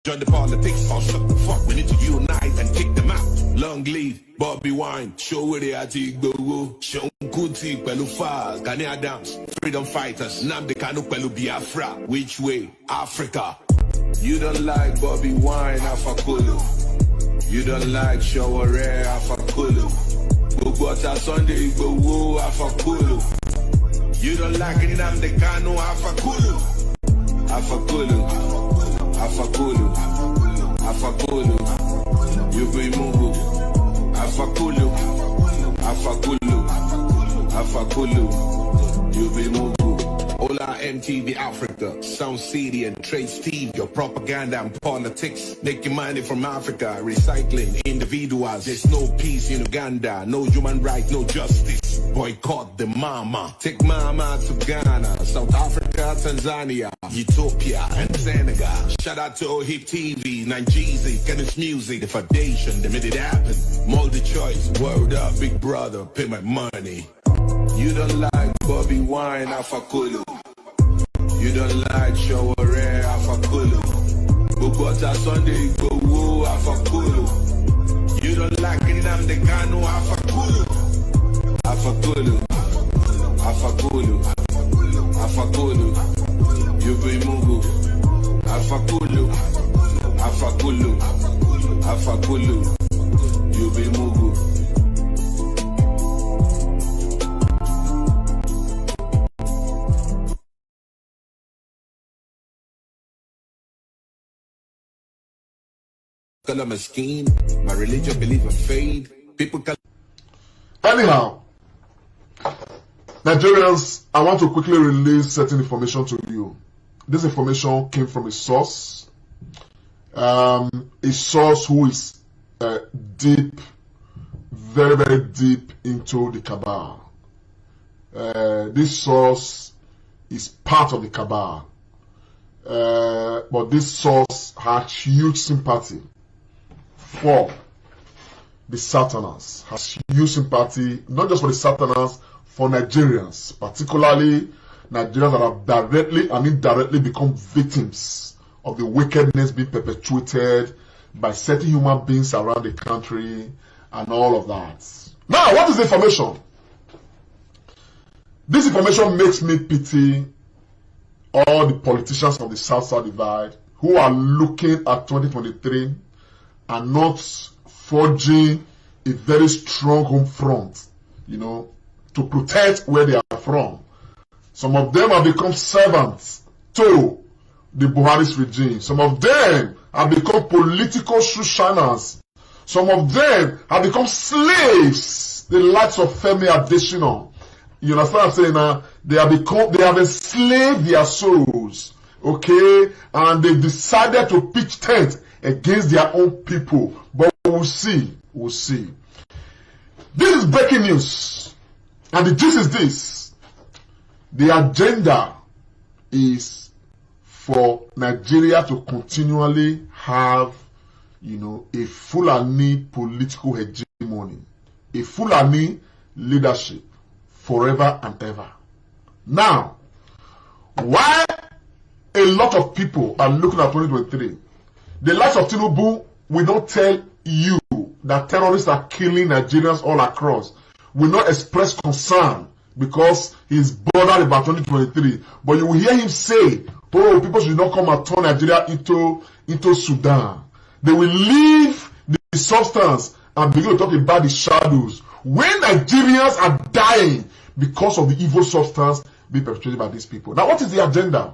Join the politics, or shut the fuck. We need to unite and kick them out. Long live Bobby Wine, show where they are to go. Show Kuti, Pelu Faz, Ghanaian Adams, freedom fighters, Nnamdi Kanu, Pelu Biafra. Which way? Africa. You don't like Bobby Wine, Afakulu. You don't like Shaware, Afakulu. Bogota Sunday, Igbo, Afakulu. You don't like Nnamdi Kanu, Afakulu. Afakulu. Afakulu, Afakulu, you be Mungu. Afakulu, Afakulu, Afakulu, you be Mungu. Hola MTV Africa, Sound City and Trade Steve, your propaganda and politics. Making money from Africa, recycling individuals. There's no peace in Uganda, no human rights, no justice. Boycott the mama. Take mama to Ghana, South Africa, Tanzania, Ethiopia, and Senegal. Shout out to OHIP TV, Incisive, Kanu's music, the foundation, they made it happen. Multi-choice, word up, big brother, pay my money. You don't like Bobby Wine, Afakulu. You don't like Shaware, Afakulu. Bogota Sunday, Igbo, Afakulu. You don't like Nnamdi Kanu, Afakulu. Afakulu, Afakulu, Afakulu, you be Mungu. Afakulu, Afakulu, Afakulu, you be Mungu. Color my skin, my religion, belief and faith. People can. Anyhow, Nigerians, I want to quickly release certain information to you. This information came from a source who is deep, very, very deep into the cabal. This source is part of the cabal. But this source has huge sympathy for the Satanás, has huge sympathy, not just for the Satanás, for Nigerians, particularly Nigerians that have directly and indirectly become victims of the wickedness being perpetuated by certain human beings around the country and all of that. Now, what is the information? This information makes me pity all the politicians of the South-South divide who are looking at 2023 and not forging a very strong home front, to protect where they are from. Some of them have become servants to the Buhari's regime. Some of them have become political shoe-shiners. Some of them have become slaves, the likes of Femi Adesina. You understand what I'm saying now? They have enslaved their souls, okay? And they decided to pitch tent against their own people. But we'll see. We'll see. This is breaking news. And the gist is this. The agenda is for Nigeria to continually have, a Fulani political hegemony. A Fulani leadership forever and ever. Now, why a lot of people are looking at 2023? The likes of Tinubu will not tell you that terrorists are killing Nigerians all across. Will not express concern because he's bothered about 2023. But you will hear him say, oh, people should not come and turn Nigeria into Sudan. They will leave the substance and begin to talk about the shadows. When Nigerians are dying because of the evil substance being perpetrated by these people. Now, what is the agenda?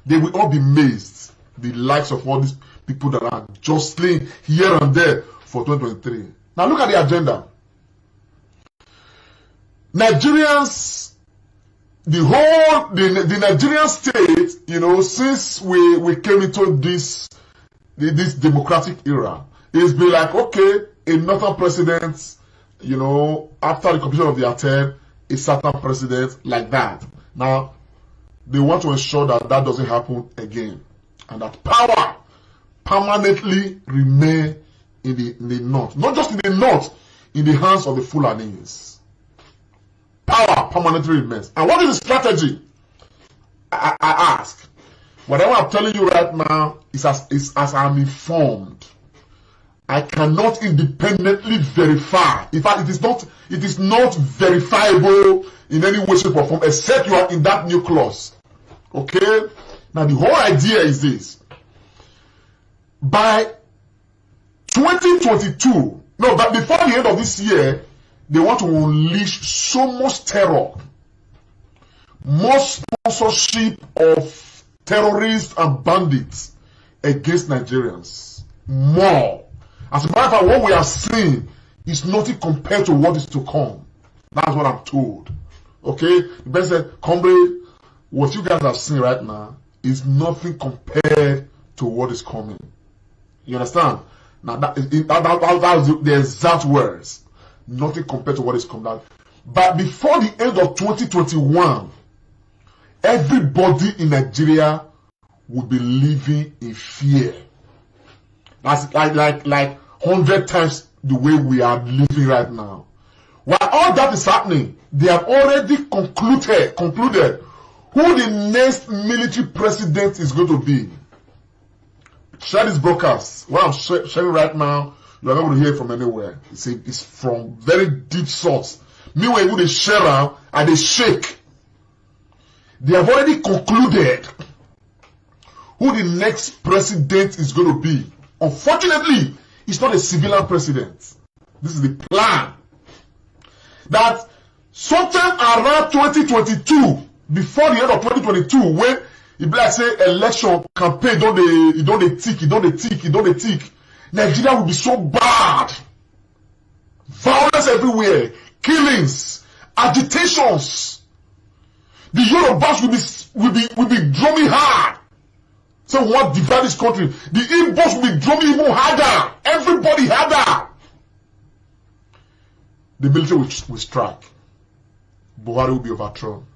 They will all be mazed. The likes of all these people that are jostling here and there for 2023. Now, look at the agenda. Nigerians, the Nigerian state, since we came into this democratic era, it's been like, okay, a northern president, after the completion of their term, a certain president like that. Now, they want to ensure that that doesn't happen again. And that power permanently remain in the north. Not just in the north, in the hands of the Fulanis. Power permanently remains. And what is the strategy? I ask. Whatever I'm telling you right now is as I'm informed. I cannot independently verify. In fact, it is not verifiable in any way, shape, or form, except you are in that nucleus. Okay? Now the whole idea is this. By 2022, no, but before the end of this year, they want to unleash so much terror, more sponsorship of terrorists and bandits against Nigerians. More. As a matter of fact, what we are seeing is nothing compared to what is to come. That's what I'm told. Okay? The best said, comrade, what you guys have seen right now is nothing compared to what is coming. You understand? Now that's the exact words. Nothing compared to what is coming. But before the end of 2021, everybody in Nigeria will be living in fear. That's like 100 times the way we are living right now. While all that is happening, they have already concluded who the next military president is going to be. Share this broadcast. What I'm sharing right now, you are not going to hear it from anywhere. It's from very deep source. Meanwhile, when they share out and they shake, they have already concluded who the next president is going to be. Unfortunately, it's not a civilian president. This is the plan. That sometime around 2022, before the end of 2022, when it be like say election campaign don't they tick, Nigeria will be so bad. Violence everywhere, killings, agitations. The Yorubas will be drumming hard. So we want to divide this country. The Igbos will be drumming even harder. Everybody harder. The military will strike. Buhari will be overthrown.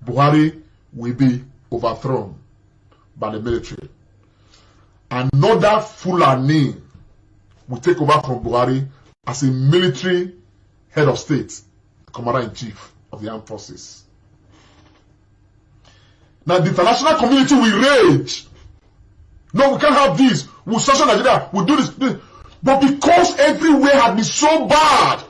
Buhari will be overthrown by the military. Another Fulani will take over from Buhari as a military head of state, commander-in-chief of the armed forces. Now the international community will rage. No, we can't have this. We'll sanction Nigeria. We'll do this. But because everywhere has been so bad,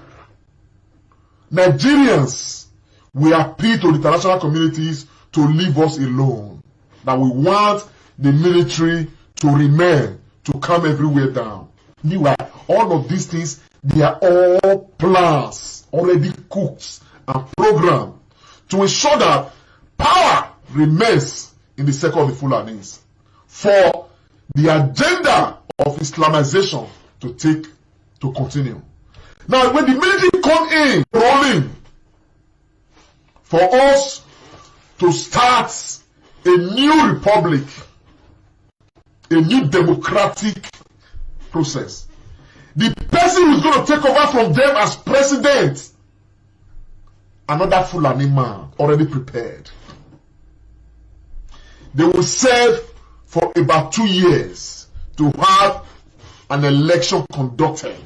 Nigerians, we appeal to the international communities to leave us alone. That we want the military to remain, to calm everywhere down. Meanwhile, all of these things, they are all plans already cooked and programmed to ensure that power remains in the circle of the Fulanis for the agenda of Islamization to continue. Now, when the military come in, rolling, for us to start a new republic, a new democratic process, the person who's going to take over from them as president, another Fulani man already prepared. They will serve for about 2 years to have an election conducted.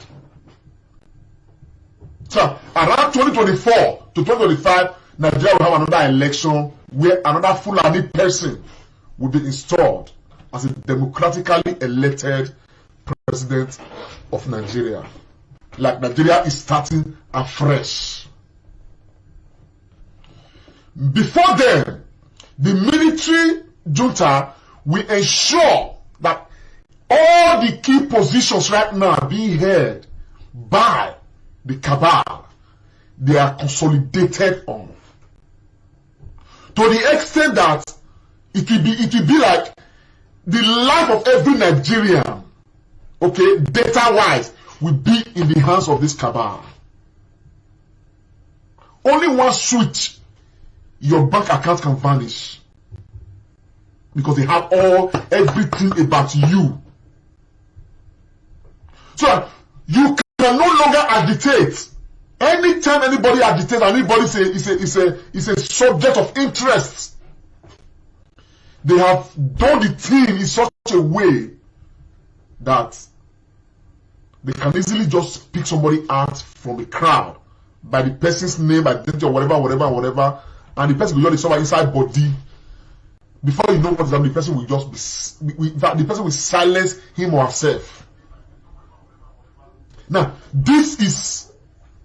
So around 2024 to 2025, Nigeria will have another election where another Fulani person will be installed as a democratically elected president of Nigeria. Like Nigeria is starting afresh. Before then, the military junta will ensure that all the key positions right now are being held by the cabal. They are consolidated on. To the extent that it will be like the life of every Nigerian, okay, data-wise, will be in the hands of this cabal. Only one switch, your bank account can vanish. Because they have everything about you. So you can no longer agitate. Anytime anybody agitates, anybody is a subject of interest. They have done the thing in such a way that they can easily just pick somebody out from the crowd by the person's name, identity, or whatever, and the person will just suffer inside body. Before you know what is happening, the person will just the person will silence him or herself. Now, this is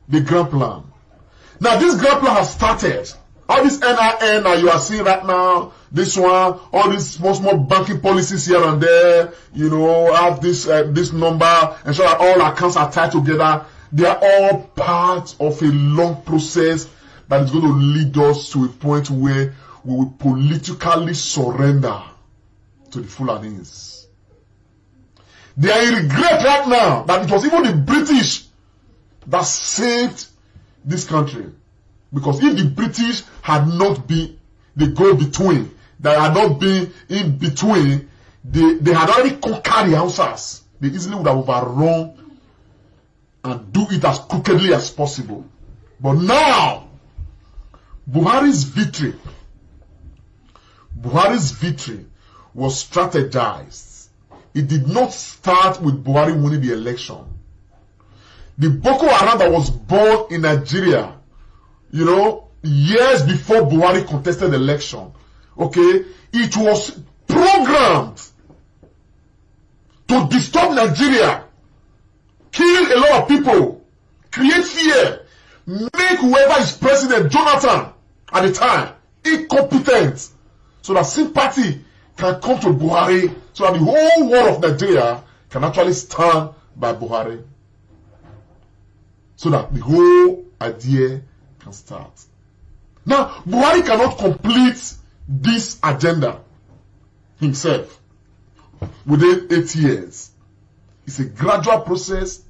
the grand plan. Now, this grand plan has started. All this NIN that you are seeing right now, this one, all these small banking policies here and there, you know, have this number, and so that all accounts are tied together. They are all part of a long process that is going to lead us to a point where we will politically surrender to the Fulanis. They are in regret right now that it was even the British that saved this country. Because if the British had not been the go-between, that had not been in between, they had already conquered the Hausas. They easily would have overrun and do it as crookedly as possible. But now, Buhari's victory was strategized. It did not start with Buhari winning the election. The Boko Haram that was born in Nigeria, you know, years before Buhari contested the election, okay, it was programmed to disturb Nigeria, kill a lot of people, create fear, make whoever is president, Jonathan, at the time, incompetent, so that sympathy can come to Buhari, so that the whole world of Nigeria can actually stand by Buhari, so that the whole idea can start. Now, Buhari cannot complete this agenda himself within 8 years. It's a gradual process,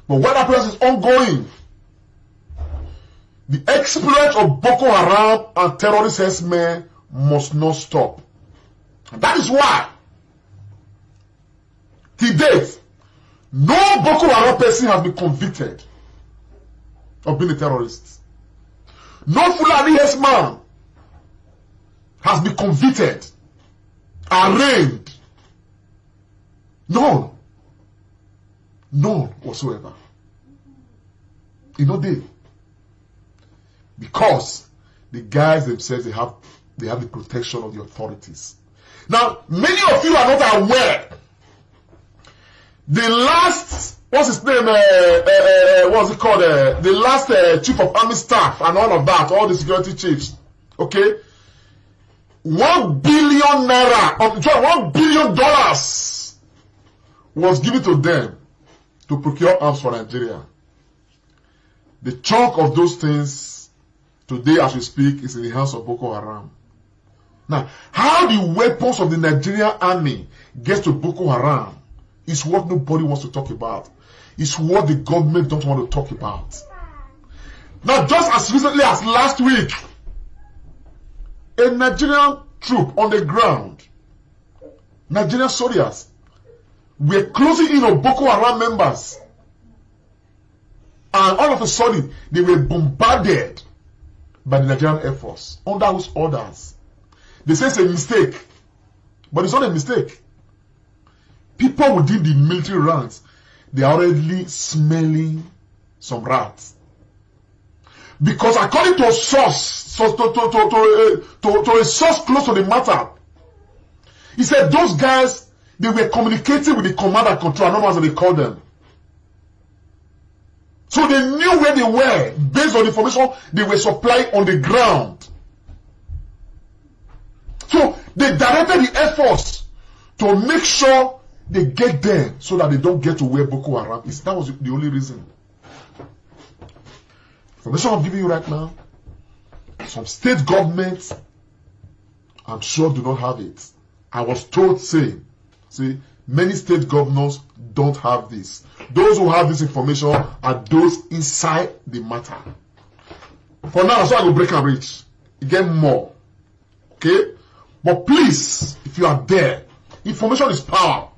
but when that process is ongoing, the exploit of Boko Haram and terrorist herdsmen must not stop. And that is why, to date, no Boko Haram person has been convicted of being a terrorist. No Fulani herdsman has been convicted, arraigned. None. None whatsoever. You know they. Because the guys themselves, they have the protection of the authorities. Now, many of you are not aware. The last, what's his name? What's it called? The last chief of army staff and all of that, all the security chiefs. Okay, $1 billion $1 billion was given to them to procure arms for Nigeria. The chunk of those things today, as we speak, is in the hands of Boko Haram. Now, how the weapons of the Nigerian army gets to Boko Haram is what nobody wants to talk about. It's what the government don't want to talk about. Now, just as recently as last week, a Nigerian troop on the ground, Nigerian soldiers, were closing in on Boko Haram members. And all of a sudden, they were bombarded by the Nigerian Air Force. Under whose orders? They say it's a mistake. But it's not a mistake. People within the military ranks, they are already smelling some rats. Because according to a source, to a source close to the matter, he said those guys, they were communicating with the command and control, I don't know what they call them. So they knew where they were based on the information they were supplying on the ground. So they directed the Air Force to make sure they get there so that they don't get to where Boko Haram is. That was the only reason. Information I'm giving you right now, some state governments, I'm sure, do not have it. I was told, see, many state governors don't have this. Those who have this information are those inside the matter. For now, so I will break and reach. Again, more. Okay? But please, if you are there, information is power.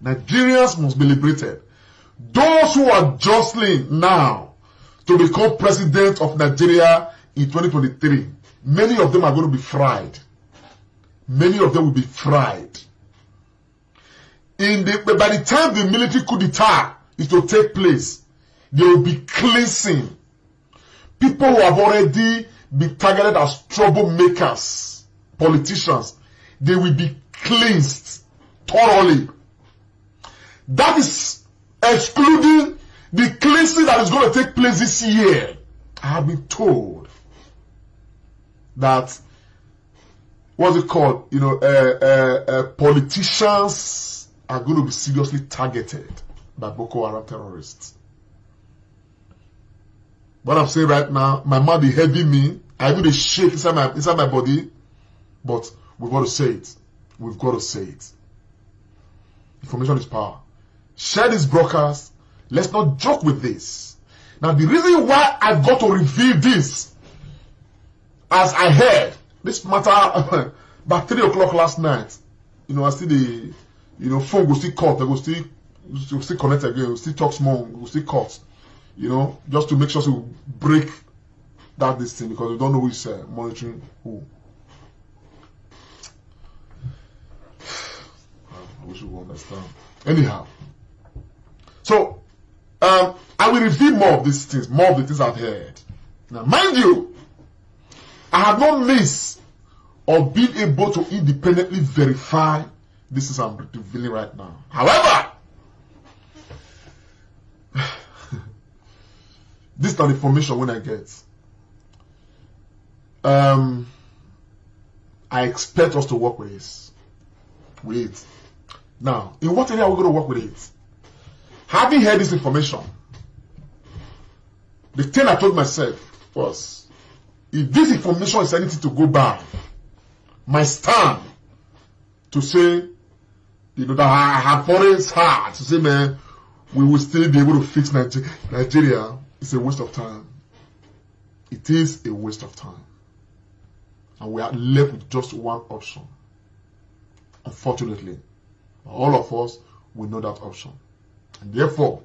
Nigerians must be liberated. Those who are jostling now to become president of Nigeria in 2023, many of them are going to be fried. Many of them will be fried. By the time the military coup d'etat is to take place, they will be cleansing people who have already be targeted as troublemakers, politicians, they will be cleansed thoroughly. That is excluding the cleansing that is going to take place this year. I have been told that, what's it called? Politicians are going to be seriously targeted by Boko Haram terrorists. What I'm saying right now, my mouth is heavy me. I even shake inside my body. But we've got to say it. We've got to say it. Information is power. Share this broadcast. Let's not joke with this. Now, the reason why I've got to reveal this, as I heard, this matter about 3 o'clock last night, I see the phone will still cut, they will still connect again, we'll still talk small, we'll still cut, just to make sure we break this thing, because we don't know who is monitoring who. I wish you would understand. Anyhow, so I will reveal more of these things, more of the things I've heard. Now, mind you, I have not missed or been able to independently verify this is I'm revealing right now. However, this is the information when I get. I expect us to work with this. With it. Now, in what area are we going to work with it? Having heard this information, the thing I told myself was, if this information is anything to go by, my stand to say, that I have always hard to say, man, we will still be able to fix Nigeria, is a waste of time. It is a waste of time. And we are left with just one option. Unfortunately, all of us will know that option. And therefore,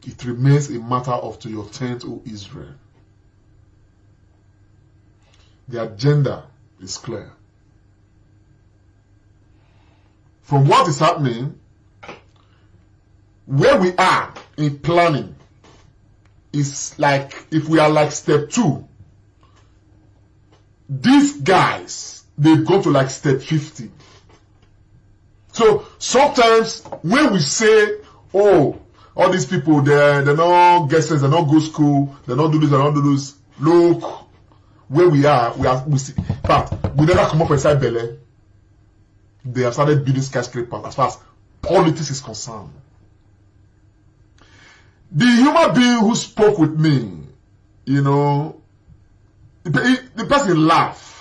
it remains a matter of to your tent, O Israel. The agenda is clear. From what is happening, where we are in planning is like, if we are like step 2, these guys, they've gone to like step 50. So sometimes when we say, oh, all these people, they're not get sense, they're not go school, they don't do this, they don't do this. Look, where we see. In fact, we never come up inside Bele. They have started building skyscrapers as far as politics is concerned. The human being who spoke with me, the person laughed.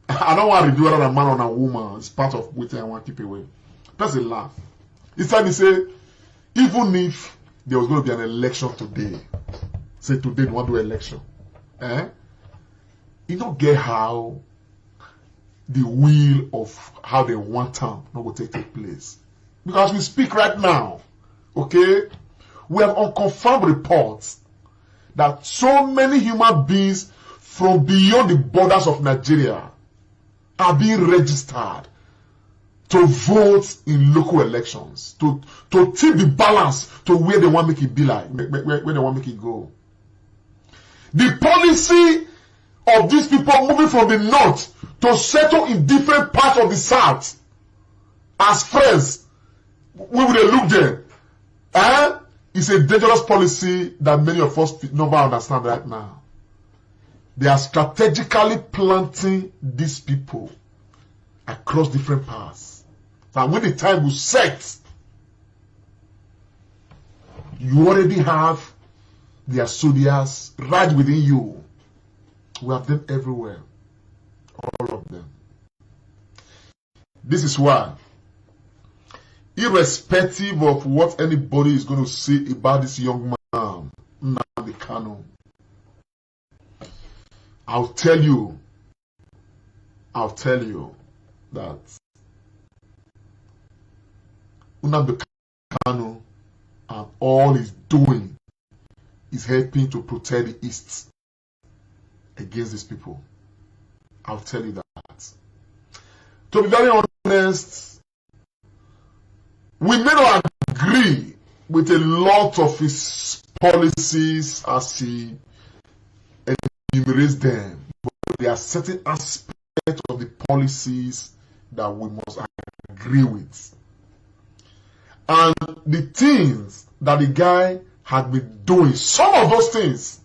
I don't want to review whether a man or a woman. It's part of what I want to keep away. The person laughed. He said, even if there was going to be an election today, say today they want to do election, you don't get how the will of how they want time not will take place. Because we speak right now, okay, we have unconfirmed reports that so many human beings from beyond the borders of Nigeria are being registered to vote in local elections, to tip the balance to where they want to make it be like, where they want to make it go. The policy of these people moving from the north to settle in different parts of the south as friends, we will look there. It's a dangerous policy that many of us never understand right now. They are strategically planting these people across different paths. And when the time was set, you already have their soldiers right within you. We have them everywhere. All of them. This is why, irrespective of what anybody is going to say about this young man, Nnamdi Kanu, I'll tell you that Nnamdi Kanu and all he's doing is helping to protect the East against these people. I'll tell you that. To be very honest, we may not agree with a lot of his policies as he erase them, but there are certain aspects of the policies that we must agree with. And the things that the guy had been doing, some of those things,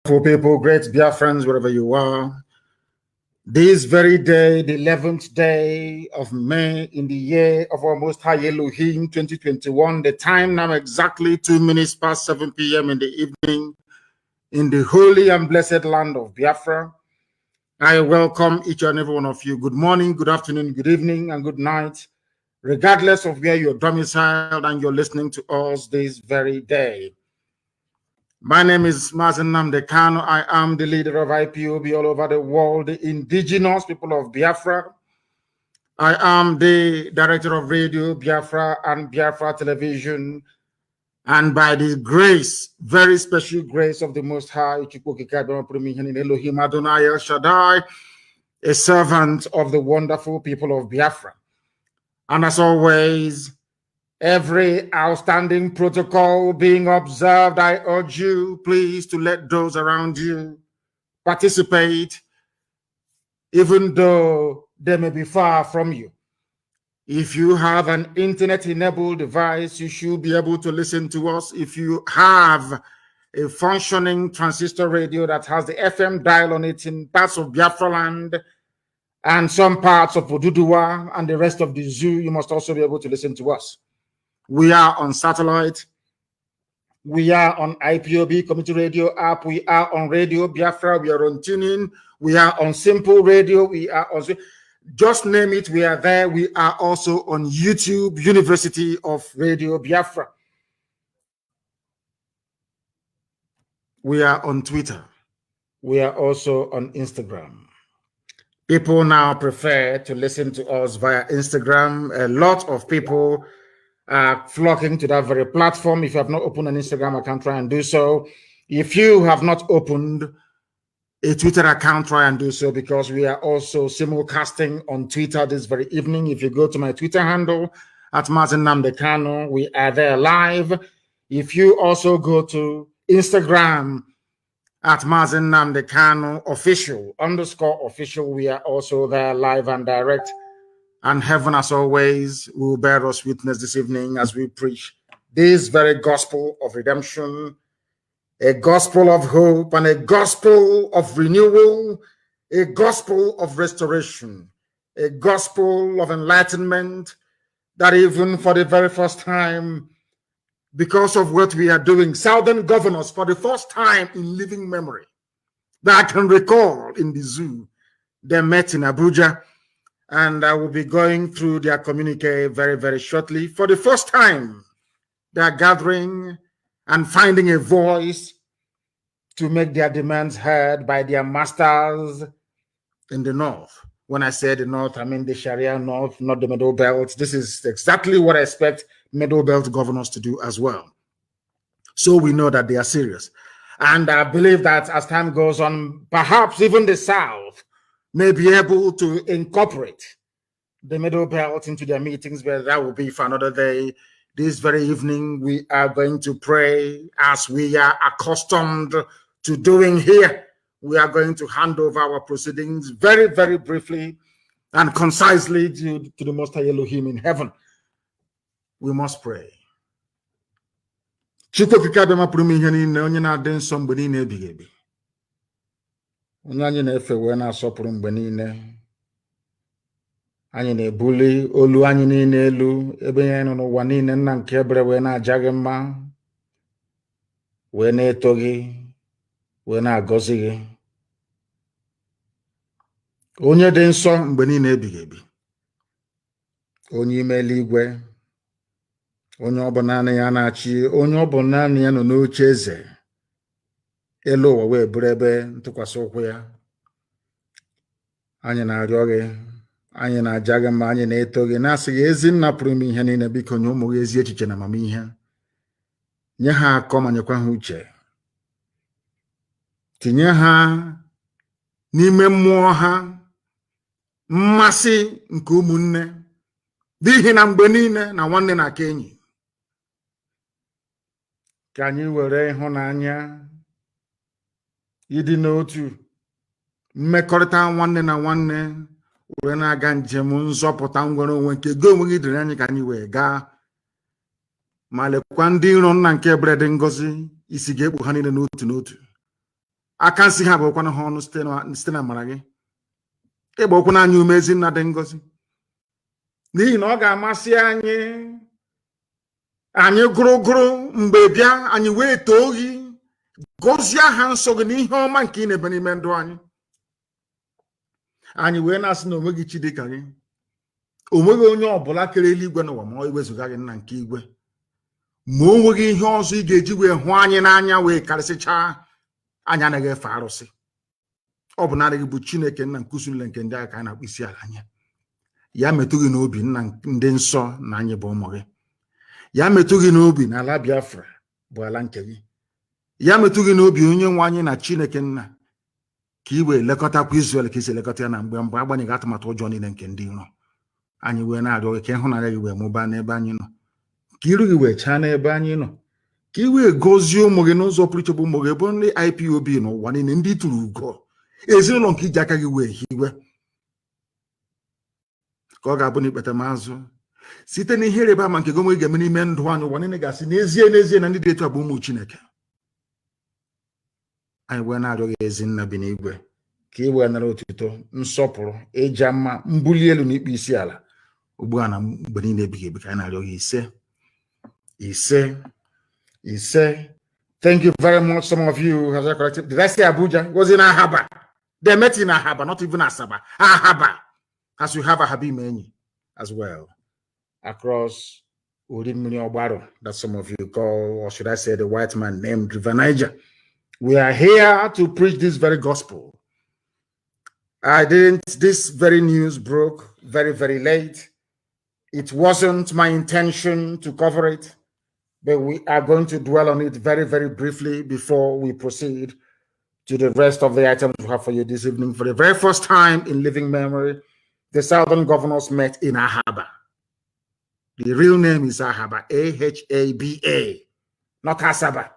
for people, great Biafrans, wherever you are. This very day, the 11th day of May in the year of our Most High Elohim 2021, the time now exactly 2 minutes past 7 p.m. in the evening in the holy and blessed land of Biafra. I welcome each and every one of you. Good morning, good afternoon, good evening, and good night, regardless of where you're domiciled and you're listening to us this very day. My name is Mazi Nnamdi Kanu. I am the leader of IPOB all over the world, the indigenous people of Biafra. I am the director of Radio Biafra and Biafra Television. And by the grace, very special grace of the Most High, Elohim Adonai El Shaddai, a servant of the wonderful people of Biafra. And as always, every outstanding protocol being observed, I urge you, please, to let those around you participate, even though they may be far from you. If you have an internet-enabled device, you should be able to listen to us. If you have a functioning transistor radio that has the FM dial on it in parts of Biafra land and some parts of Oduduwa and the rest of the zoo, you must also be able to listen to us. We are on satellite. We are on IPOB Community Radio app. We are on Radio Biafra. We are on TuneIn. We are on Simple Radio. We are on, just name it, we are there. We are also on YouTube, University of Radio Biafra. We are on Twitter. We are also on Instagram. People now prefer to listen to us via Instagram. A lot of people are flocking to that very platform. If you have not opened an Instagram account, try and do so. If you have not opened a Twitter account, try and do so, because we are also simulcasting on Twitter this very evening. If you go to my Twitter handle at Mazi Nnamdi Kanu, we are there live. If you also go to Instagram at Mazi Nnamdi Kanu _official, we are also there live and direct. And heaven, as always, will bear us witness this evening as we preach this very gospel of redemption, a gospel of hope, and a gospel of renewal, a gospel of restoration, a gospel of enlightenment, that even for the very first time, because of what we are doing, Southern governors, for the first time in living memory, that I can recall in the zoo, they met in Abuja. And I will be going through their communique very, very shortly. For the first time, they are gathering and finding a voice to make their demands heard by their masters in the North. When I say the North, I mean the Sharia North, not the Middle Belt. This is exactly what I expect Middle Belt governors to do as well. So we know that they are serious. And I believe that as time goes on, perhaps even the South may be able to incorporate the Middle Belt into their meetings, but that will be for another day. This very evening, we are going to pray as we are accustomed to doing here. We are going to hand over our proceedings very, very briefly and concisely to the Most High Elohim in heaven. We must pray. Onye anyị na-efe wee na-asọpụrụ mgbe niile, anyị na-ebuli olu anyị niile elu ebe ya nọ n'ụwa niile, nna nke ebere wee na-aja gị mma, wee na-eto gị, wee na-agọzi gị. Onye dị nsọ mgbe niile ebighị ebi. Onye ime eluigwe. Onye ọ bụ naanị ya na-achị, onye ọ bụ naanị ya nọ n'oche eze. Elu ụwa wee bụrụ ebe ntụkwasị ụkwụ ya. Anyị na-arịọ gị, anyị na-aja gị mma, anyị na-eto gị, na-asị gị ezi nna pụrụ ime ihe niile, biko nye ụmụ gị ezi echiche na amamihe. Nye ha akọ ma nyekwa ha uche. Tinye ha n'ime mmụọ ha mmasị nke ụmụnne, n'ihi na mgbe niile na nwanne na-aka enyi. Ka anyị were ịhụnanya, ịdị n'otu, mmekọrịta nwanne na nwanne were na-aga njem nzọpụta nwere onwe nke gị onwe gị dịrị anyị ka anyị wee gaa. Ma lekwa ndị iro nna nke ebere dị ngọzi, isi ga-ekpu ha niile n'otu n'otu. Aka nsị ha bụkwana ha ọnụ site na amara gị. Ịgba okwu na anyị ume ezi nna dị ngọzi, n'ihi na ọ ga-amasị anyị gụrụgụrụ mgbe bịa anyị wee too gị, gọzie aha nsọ gị n'ihe ọma nke ị na-ebe n'ime ndụ anyị. Anyị wee na-asị na onweghị chi dị ka gị, onweghị onye ọbụla kere eluigwe n'ụwa ma ọ iwezuga gị nna nke igwe, ma o nweghị ihe ọzọ ị ga-eji wee hụ anyị n'anya wee karịsịchaa. Anyị anaghị efe arụsị. Ọ bụ naanị gị bụ Chineke nna nke usu niile nke ndị agha ka anyị na-akpụ isi ala anya. Ya metụ gị n'obi nna ndị nsọ na anyị bụ ụmụ gị. Ya metụ gị n'obi na ala Biafra bụ ala nke gị. Ya metụ gị n'obi onye nwe anyị na Chineke nna, ka i wee lekọtakwa Izrel ka isi elekọta ya na mgbe agbanyeghị atụmatụ ụjọ niile nke ndị iro. Anyị wee na-arịọ gị ka ịhụnanya gị wee mụbaa n'ebe anyị nọ, ka iru gị wee chaa n'ebe anyị nọ, ka i wee gọzie ụmụ gị n'ụzọ pụrụ iche bụ ụmụ gị bụ ndị IPOB n'ụwa niile, ndị tụrụ ugo, ezinụlọ nke iji aka gị wee hiwe. Ka ọ ga-abụ na ikpeta m azụ site n'ihe ịrịba ama nke gị onwe gị ga-eme n'ime ndụ anyị, ụwa niile ga-asị n'ezie n'ezie na ndị dị etu a bụ ụmụ Chineke. Anyị wee na-arịọ gị ezi nna bi n'igwe, ka i wee nara otuto, nsọpụrụ, ịja mma, mbuli elu na ikpe isi ala ugbu a na mgbe niile ebighị ebi. Ka anyị na-arịọ gị ise ise ise. Thank you very much. Some of you have corrected. Did I say Abuja? It was in Ahaba. They met in Ahaba, not even Asaba. Ahaba. As you have a Habimeni as well. Across Udimini Obaro, that some of you call, or should I say, the white man named River Niger. We are here to preach this very gospel. This very news broke very, very late. It wasn't my intention to cover it, but we are going to dwell on it very, very briefly before we proceed to the rest of the items we have for you this evening. For the very first time in living memory, the Southern governors met in Ahaba. The real name is Ahaba, A-H-A-B-A, not Asaba.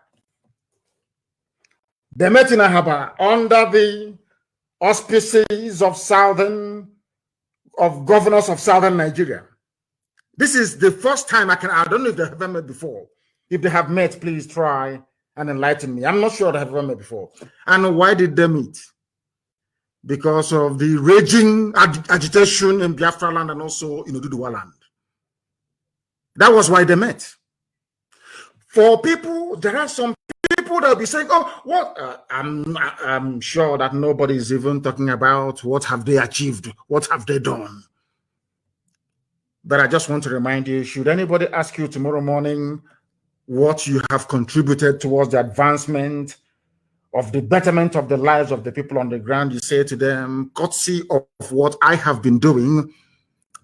They met in Ahaba under the auspices of governors of Southern Nigeria. This is the first time I don't know if they have ever met before. If they have met, please try and enlighten me. I'm not sure they have ever met before. And why did they meet? Because of the raging agitation in Biafra land and also in Oduduwa land. That was why they met. For people, there are some people that will be saying, oh, what? I'm sure that nobody is even talking about what have they achieved, what have they done. But I just want to remind you, should anybody ask you tomorrow morning what you have contributed towards the advancement of the betterment of the lives of the people on the ground, you say to them, courtesy of what I have been doing,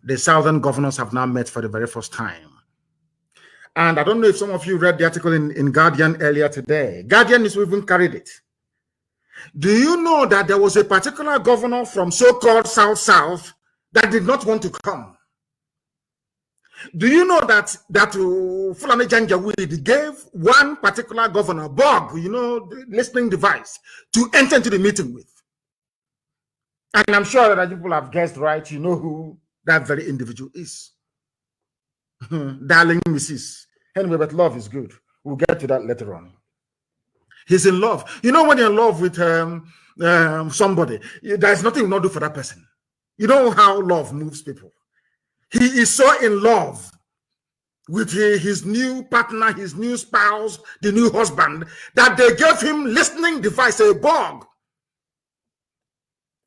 the Southern governors have now met for the very first time. And I don't know if some of you read the article in Guardian earlier today. Guardian is even carried it. Do you know that there was a particular governor from so-called South that did not want to come? Do you know that Fulani Janjaweed gave one particular governor, Bob, the listening device, to enter into the meeting with? And I'm sure that people have guessed right. You know who that very individual is. Darling Mrs. Anyway, but love is good. We'll get to that later on. He's in love. You know, when you're in love with somebody, there's nothing you not do for that person. You know how love moves people. He is so in love with his new partner, his new spouse, the new husband, that they gave him listening device, a bug,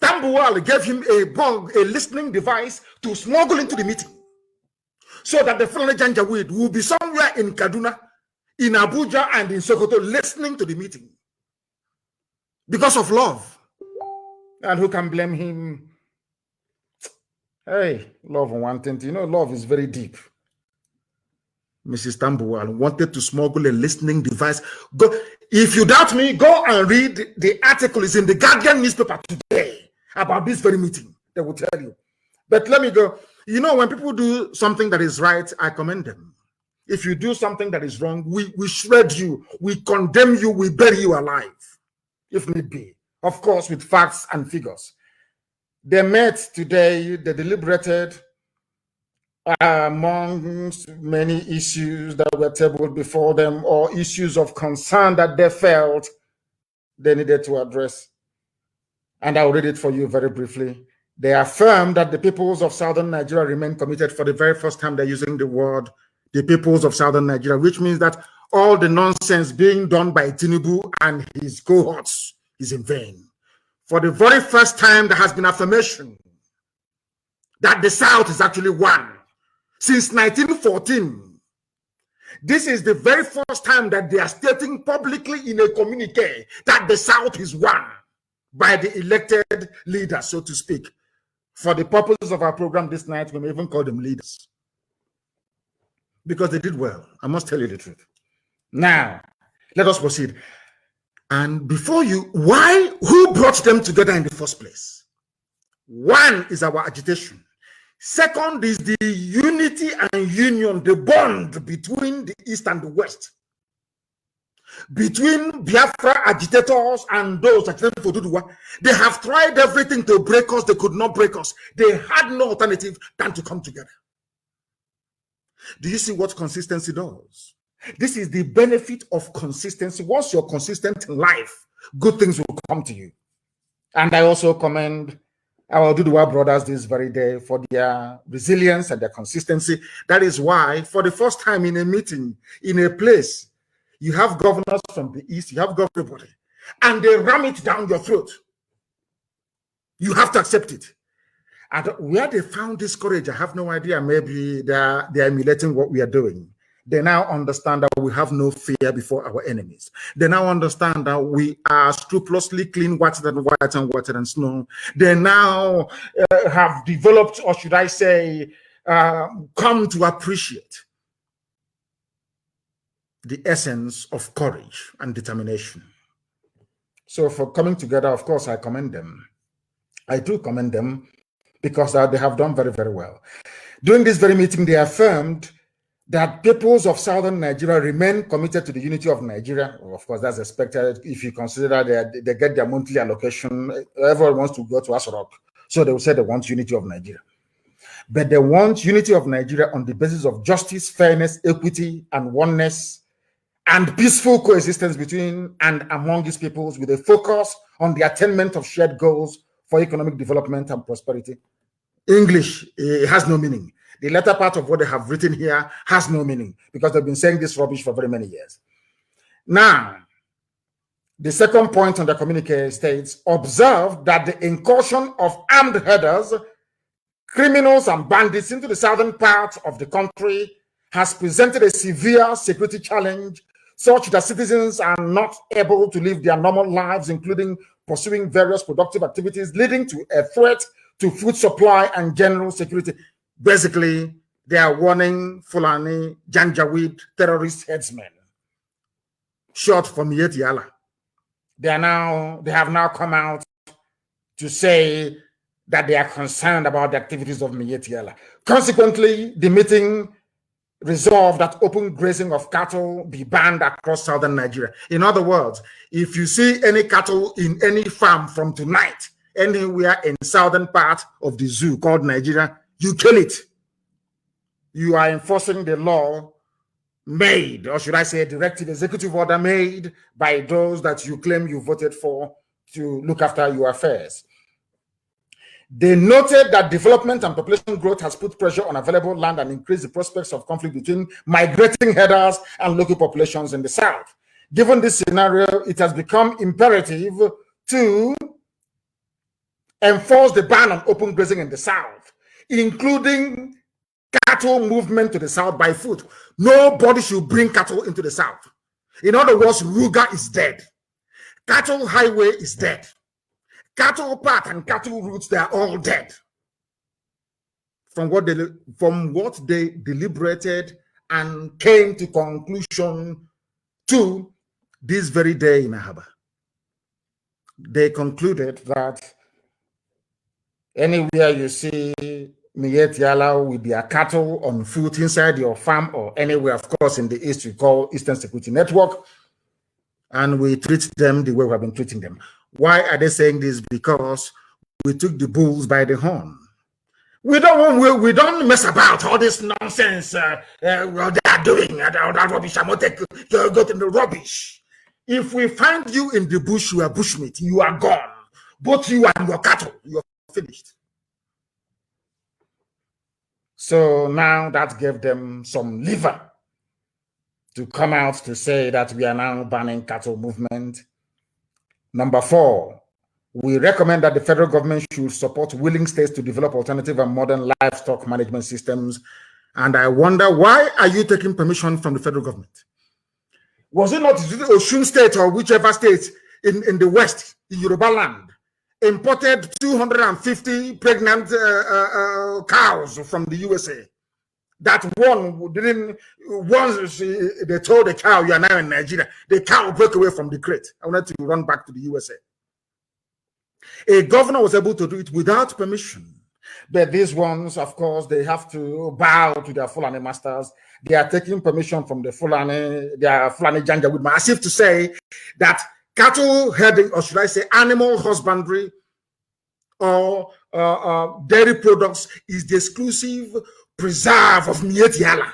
Tambuwal gave him a listening device to smuggle into the meeting, so that the Fulani Janjaweed will be somewhere in Kaduna, in Abuja, and in Sokoto listening to the meeting because of love. And who can blame him? Hey, love and wanting. You know, love is very deep. Mrs. Tambuwal wanted to smuggle a listening device. Go, if you doubt me, go and read the article. It's in the Guardian newspaper today about this very meeting. They will tell you. But let me go. You know, when people do something that is right, I commend them. If you do something that is wrong, we shred you, we condemn you, we bury you alive, if need be. Of course, with facts and figures. They met today, they deliberated amongst many issues that were tabled before them, or issues of concern that they felt they needed to address. And I'll read it for you very briefly. They affirm that the peoples of southern Nigeria remain committed. For the very first time, they're using the word the peoples of southern Nigeria, which means that all the nonsense being done by Tinubu and his cohorts is in vain. For the very first time, there has been affirmation that the South is actually one. Since 1914, this is the very first time that they are stating publicly in a communique that the South is one by the elected leaders, so to speak. For the purposes of our program this night, we may even call them leaders, because they did well. I must tell you the truth. Now, let us proceed. And before you, who brought them together in the first place? One is our agitation. Second is the unity and union, the bond between the East and the West. Between Biafra agitators and those agitating for Duduwa. They have tried everything to break us. They could not break us. They had no alternative than to come together. Do you see what consistency does? This is the benefit of consistency. Once you're consistent in life, good things will come to you. And I also commend our Duduwa brothers this very day for their resilience and their consistency. That is why, for the first time in a meeting, in a place, you have governors from the East, you have everybody, and they ram it down your throat. You have to accept it. And where they found this courage, I have no idea. Maybe they are emulating what we are doing. They now understand that we have no fear before our enemies. They now understand that we are scrupulously clean, whiter than snow. They now have developed, or should I say, come to appreciate the essence of courage and determination. So for coming together, of course, I commend them. I do commend them because they have done very, very well. During this very meeting, they affirmed that peoples of southern Nigeria remain committed to the unity of Nigeria. Well, of course, that's expected if you consider that they get their monthly allocation. Everyone wants to go to Asarok, so they will say they want unity of Nigeria. But they want unity of Nigeria on the basis of justice, fairness, equity, and oneness, and peaceful coexistence between and among these peoples, with a focus on the attainment of shared goals for economic development and prosperity. English has no meaning. The latter part of what they have written here has no meaning because they've been saying this rubbish for very many years. Now, the second point on the communique states, observe that the incursion of armed herders, criminals, and bandits into the southern part of the country has presented a severe security challenge such that citizens are not able to live their normal lives, including pursuing various productive activities, leading to a threat to food supply and general security. Basically, they are warning Fulani Janjaweed terrorist headsmen, short for Miet Yala. They have now come out to say that they are concerned about the activities of Miet Yala. Consequently, the meeting resolved that open grazing of cattle be banned across southern Nigeria. In other words, if you see any cattle in any farm from tonight, anywhere in southern part of the zoo called Nigeria, you kill it. You are enforcing the law made, or should I say directive executive order made by those that you claim you voted for to look after your affairs. They noted that development and population growth has put pressure on available land and increased the prospects of conflict between migrating herders and local populations in the south. Given this scenario, it has become imperative to enforce the ban on open grazing in the South, including cattle movement to the South by foot. Nobody should bring cattle into the South. In other words, Ruga is dead. Cattle highway is dead. Cattle path and cattle routes, they are all dead. From what they deliberated and came to conclusion to this very day in Ahaba. They concluded that anywhere you see Miet Yala with their cattle on foot inside your farm or anywhere, of course, in the East, we call Eastern Security Network, and we treat them the way we have been treating them. Why are they saying this? Because we took the bulls by the horn. We don't mess about all this nonsense they are doing. That rubbish. I'm not go to the rubbish. If we find you in the bush, you are bushmeat. You are gone. Both you and your cattle, you are finished. So now that gave them some lever to come out to say that we are now banning cattle movement. Number 4, we recommend that the federal government should support willing states to develop alternative and modern livestock management systems. And I wonder, why are you taking permission from the federal government? Was it not Osun State or whichever state in the West, in Yoruba land, imported 250 pregnant cows from the USA? That one didn't, once they told the cow, you are now in Nigeria, the cow broke away from the crate. I wanted to run back to the USA. A governor was able to do it without permission. But these ones, of course, they have to bow to their Fulani masters. They are taking permission from the Fulani, their Fulani Janjaweed, as if to say that cattle herding, or should I say animal husbandry or dairy products is the exclusive preserve of Miet Yala.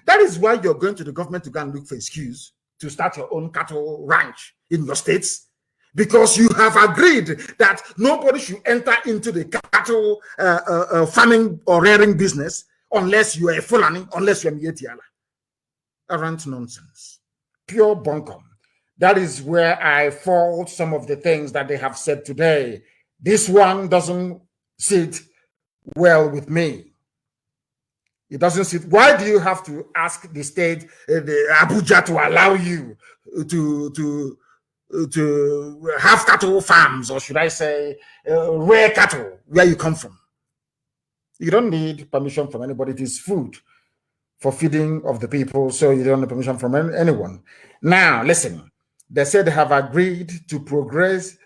That is why you're going to the government to go and look for excuse to start your own cattle ranch in your states, because you have agreed that nobody should enter into the cattle farming or rearing business unless you are a Fulani, unless you are Miet Yala. Arrant nonsense. Pure bunkum. That is where I fault some of the things that they have said today. This one doesn't sit well with me. It doesn't sit. Why do you have to ask the state, the Abuja, to allow you to have cattle farms, or should I say, rare cattle, where you come from? You don't need permission from anybody. It is food for feeding of the people, so you don't need permission from anyone. Now, listen, they said they have agreed to progress.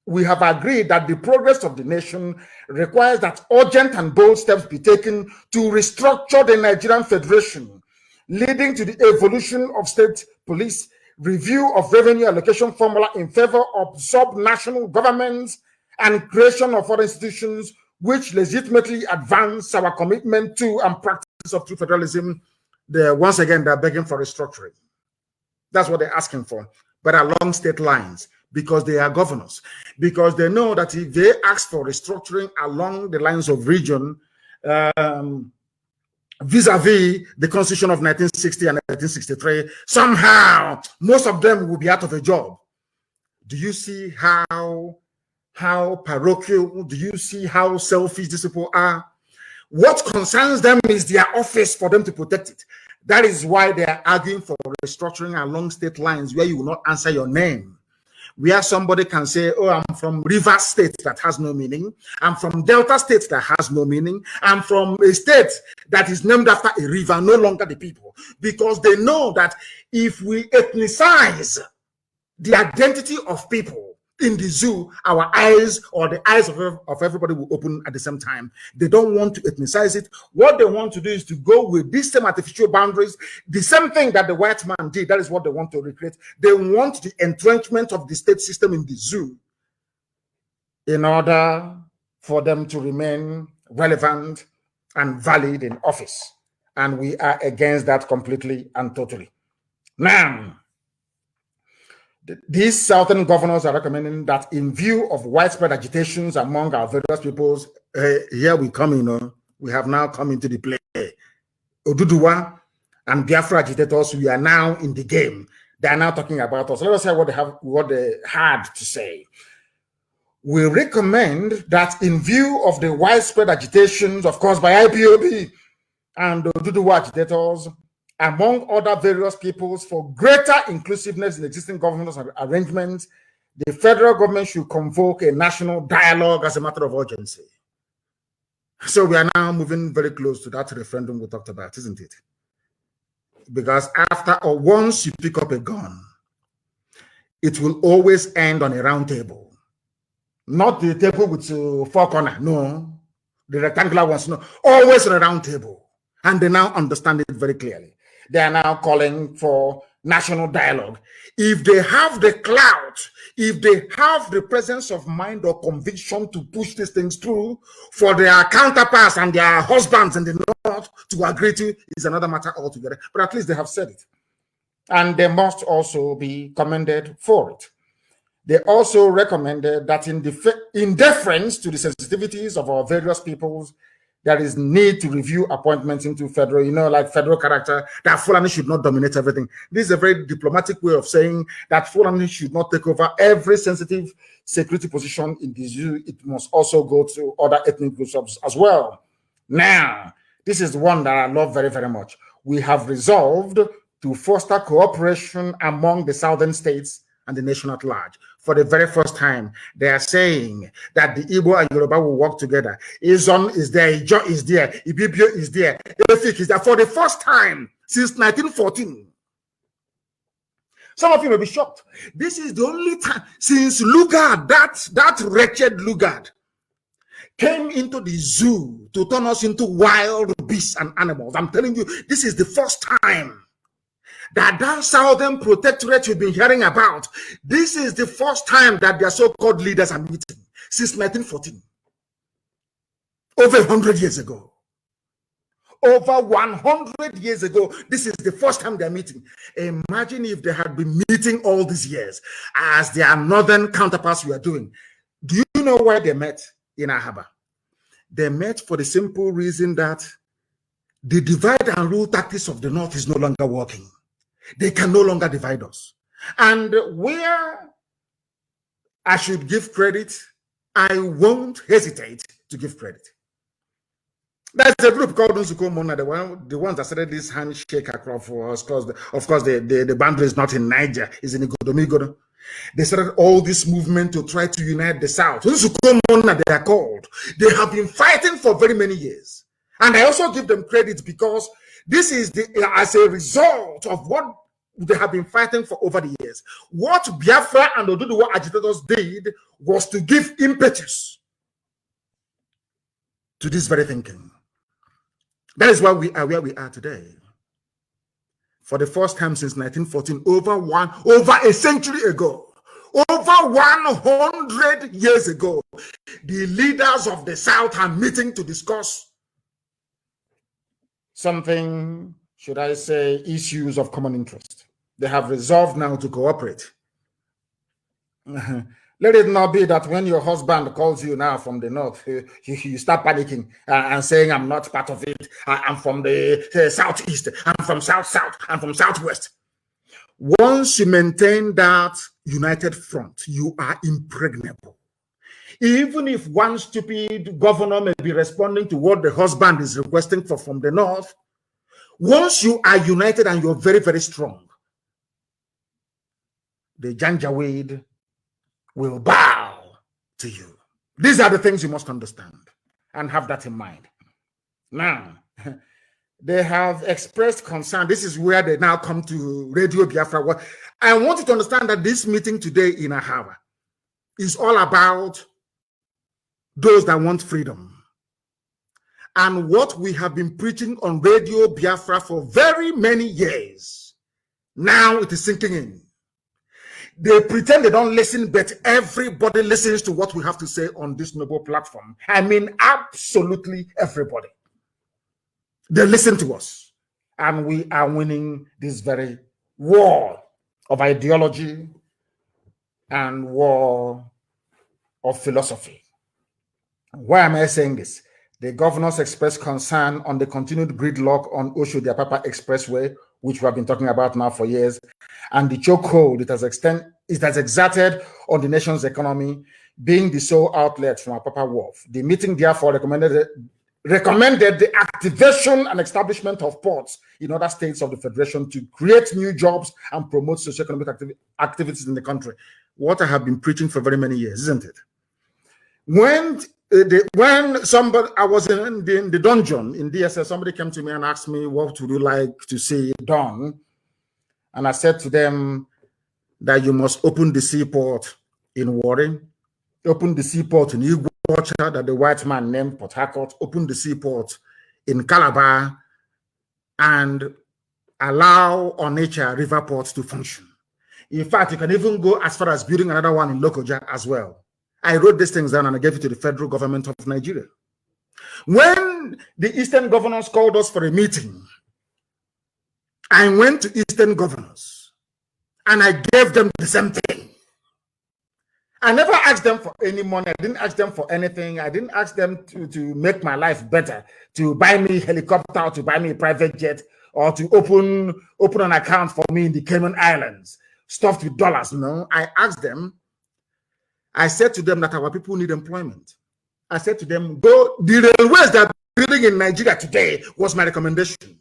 We have agreed that the progress of the nation requires that urgent and bold steps be taken to restructure the Nigerian Federation, leading to the evolution of state police, review of revenue allocation formula in favor of sub-national governments, and creation of other institutions which legitimately advance our commitment to and practice of true federalism. Once again, they're begging for restructuring. That's what they're asking for, but along state lines, because they are governors, because they know that if they ask for restructuring along the lines of region, vis-a-vis the Constitution of 1960 and 1963, somehow most of them will be out of a job. Do you see how parochial? Do you see how selfish these people are? What concerns them is their office for them to protect it. That is why they are arguing for restructuring along state lines where you will not answer your name, where somebody can say, oh, I'm from Rivers State, that has no meaning. I'm from Delta State, that has no meaning. I'm from a state that is named after a river, no longer the people. Because they know that if we ethnicize the identity of people in the zoo, our eyes, or the eyes of everybody, will open at the same time. They don't want to ethnicize it. What they want to do is to go with these same artificial boundaries, the same thing that the white man did. That is what they want to recreate. They want the entrenchment of the state system in the zoo in order for them to remain relevant and valid in office. And we are against that completely and totally. Now, these southern governors are recommending that in view of widespread agitations among our various peoples, here we come, we have now come into the play. Oduduwa and Biafra agitators, we are now in the game. They are now talking about us. Let us hear what they had to say. we recommend that in view of the widespread agitations, of course, by IPOB and Oduduwa agitators, among other various peoples, for greater inclusiveness in existing government arrangements, the federal government should convoke a national dialogue as a matter of urgency. So we are now moving very close to that referendum we talked about, isn't it? Because after or once you pick up a gun, it will always end on a round table. Not the table with four corners, no. The rectangular ones, no. Always on a round table. And they now understand it very clearly. They are now calling for national dialogue. If they have the clout, if they have the presence of mind or conviction to push these things through, for their counterparts and their husbands in the north to agree to, is another matter altogether. But at least they have said it. And they must also be commended for it. They also recommended that in deference to the sensitivities of our various peoples, there is need to review appointments into federal, like federal character, that Fulani should not dominate everything. This is a very diplomatic way of saying that Fulani should not take over every sensitive security position in the zoo. It must also go to other ethnic groups as well. Now, this is one that I love very, very much. We have resolved to foster cooperation among the southern states and the nation at large. For the very first time, they are saying that the Igbo and Yoruba will work together. Izon is there, Ijo is there, Ibibio is there, Efik is there. For the first time since 1914. Some of you may be shocked. This is the only time since Lugard, that wretched Lugard, came into the zoo to turn us into wild beasts and animals. I'm telling you, this is the first time that southern protectorate you've been hearing about, this is the first time that their so-called leaders are meeting since 1914. Over 100 years ago. Over 100 years ago, this is the first time they're meeting. Imagine if they had been meeting all these years as their northern counterparts were doing. Do you know why they met in Ahaba? They met for the simple reason that the divide and rule tactics of the north is no longer working. They can no longer divide us. And where I should give credit, I won't hesitate to give credit. There's a group called Nsuko Mona, the ones that started this handshake across for us, because of course the boundary is not in Niger, it's in Igodomigodo. They started all this movement to try to unite the South. Nsuko Mona, they are called. They have been fighting for very many years. And I also give them credit because this is as a result of what they have been fighting for over the years. What Biafra and Oduduwa agitators did was to give impetus to this very thinking. That is why we are where we are today. For the first time since 1914, over a century ago, over 100 years ago, the leaders of the South are meeting to discuss something, should I say, issues of common interest. They have resolved now to cooperate. Let it not be that when your husband calls you now from the north, you start panicking and saying, I'm not part of it. I'm from the southeast. I'm from south, I'm from southwest. Once you maintain that united front, you are impregnable. Even if one stupid governor may be responding to what the husband is requesting from the north, once you are united and you're very, very strong, the Janjaweed will bow to you. These are the things you must understand and have that in mind. Now, they have expressed concern. This is where they now come to Radio Biafra. I want you to understand that this meeting today in Ahava is all about those that want freedom. And what we have been preaching on Radio Biafra for very many years, now it is sinking in. They pretend they don't listen, but everybody listens to what we have to say on this noble platform. I mean, absolutely everybody. They listen to us. And we are winning this very war of ideology and war of philosophy. Why am I saying this? The governors expressed concern on the continued gridlock on Osho-Diapapa Expressway, which we have been talking about now for years, and the chokehold it has exerted on the nation's economy being the sole outlet from Apapa Wharf. The meeting therefore recommended the activation and establishment of ports in other states of the Federation to create new jobs and promote socioeconomic activities in the country. What I have been preaching for very many years, isn't it? When I was in the dungeon in DSS, somebody came to me and asked me, what would you like to see done? And I said to them that you must open the seaport in Warren, open the seaport in Iguacha that the white man named Port Harcourt, open the seaport in Calabar, and allow Onitsha river ports to function. In fact, you can even go as far as building another one in Lokoja as well. I wrote these things down and I gave it to the federal government of Nigeria. When the Eastern governors called us for a meeting, I went to Eastern governors and I gave them the same thing. I never asked them for any money. I didn't ask them for anything. I didn't ask them to make my life better, to buy me a helicopter, or to buy me a private jet, or to open an account for me in the Cayman Islands, stuffed with dollars. No, I asked them. I said to them that our people need employment. I said to them, go, the railways that are building in Nigeria today was my recommendation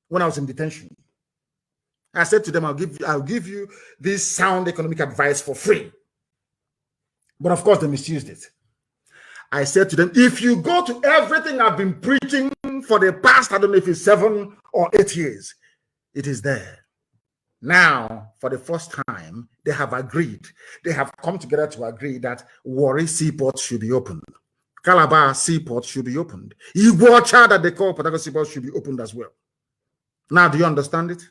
when I was in detention. I said to them, I'll give you this sound economic advice for free. But of course, they misused it. I said to them, if you go to everything I've been preaching for the past, I don't know if it's 7 or 8 years, it is there. Now, for the first time, they have agreed. They have come together to agree that Warri Seaport should be opened. Calabar Seaport should be opened. Iguacha, that they call Port Harcourt Seaport, should be opened as well. Now, do you understand it?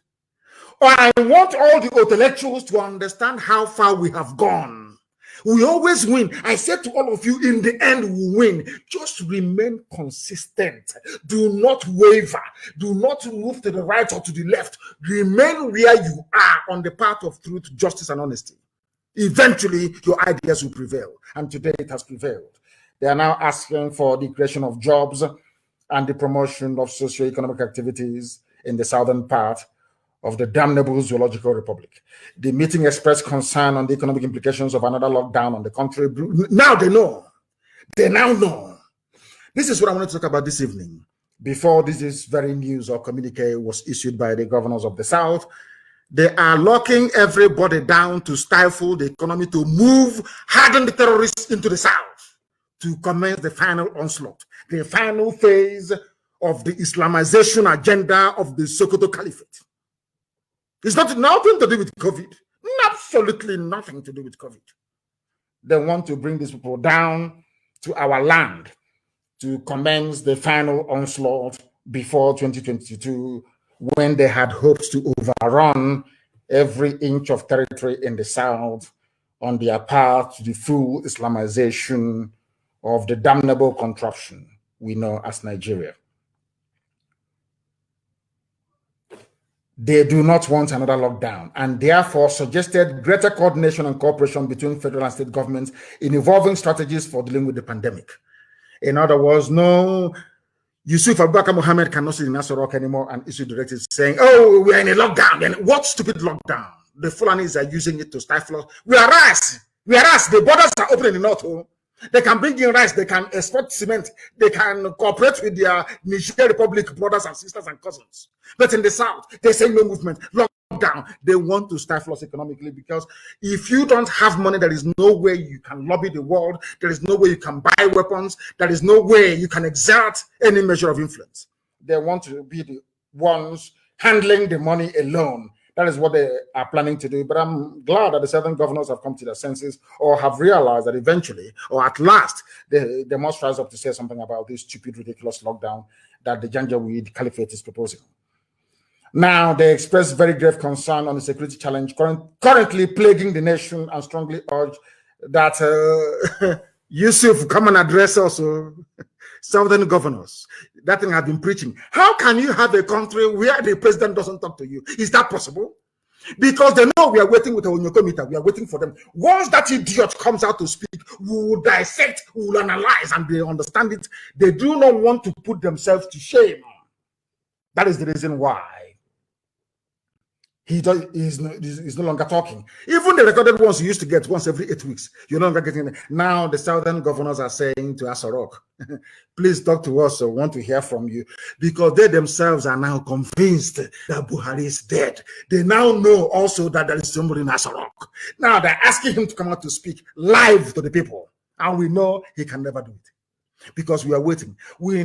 I want all the intellectuals to understand how far we have gone. We always win. I said to all of you, in the end, we win. Just remain consistent. Do not waver. Do not move to the right or to the left. Remain where you are on the path of truth, justice, and honesty. Eventually, your ideas will prevail. And today, it has prevailed. They are now asking for the creation of jobs and the promotion of socio-economic activities in the southern part of the damnable Zoological Republic. The meeting expressed concern on the economic implications of another lockdown on the country. Now they know. They now know. This is what I want to talk about this evening. Before this very news or communique was issued by the governors of the South, they are locking everybody down to stifle the economy, to move, harden the terrorists into the South, to commence the final onslaught, the final phase of the Islamization agenda of the Sokoto Caliphate. It's nothing to do with COVID. Absolutely nothing to do with COVID. They want to bring these people down to our land to commence the final onslaught before 2022, when they had hopes to overrun every inch of territory in the South on their path to the full Islamization of the damnable contraption we know as Nigeria. They do not want another lockdown, and therefore suggested greater coordination and cooperation between federal and state governments in evolving strategies for dealing with the pandemic. In other words, no, Yusuf Abubakar Mohammed cannot sit in Nasser Rock anymore and issue directives saying, oh, we're in a lockdown. And what stupid lockdown? The Fulanis are using it to stifle us. Whereas the borders are open in the north. They can bring in rice, they can export cement, they can cooperate with their Niger Republic brothers and sisters and cousins. But in the south, they say no movement, lockdown. They want to stifle us economically, because if you don't have money, there is no way you can lobby the world, there is no way you can buy weapons, there is no way you can exert any measure of influence. They want to be the ones handling the money alone. That is what they are planning to do. But I'm glad that the southern governors have come to their senses, or have realized that eventually, or at last, they must rise up to say something about this stupid, ridiculous lockdown that the Janjaweed Caliphate is proposing. Now, they express very grave concern on the security challenge currently plaguing the nation, and strongly urge that Yusuf come and address also southern governors. That thing I've been preaching. How can you have a country where the president doesn't talk to you? Is that possible? Because they know we are waiting with our Onyokomita. We are waiting for them. Once that idiot comes out to speak, we will dissect, we will analyze, and they understand it. They do not want to put themselves to shame. That is the reason why He's no longer talking. Even the recorded ones you used to get once every 8 weeks, you're no longer getting it. Now the southern governors are saying to Asarok, please talk to us. I want to hear from you, because they themselves are now convinced that Buhari is dead. They now know also that there is somebody in Asarok. Now they're asking him to come out to speak live to the people, and we know he can never do it, because we are waiting. We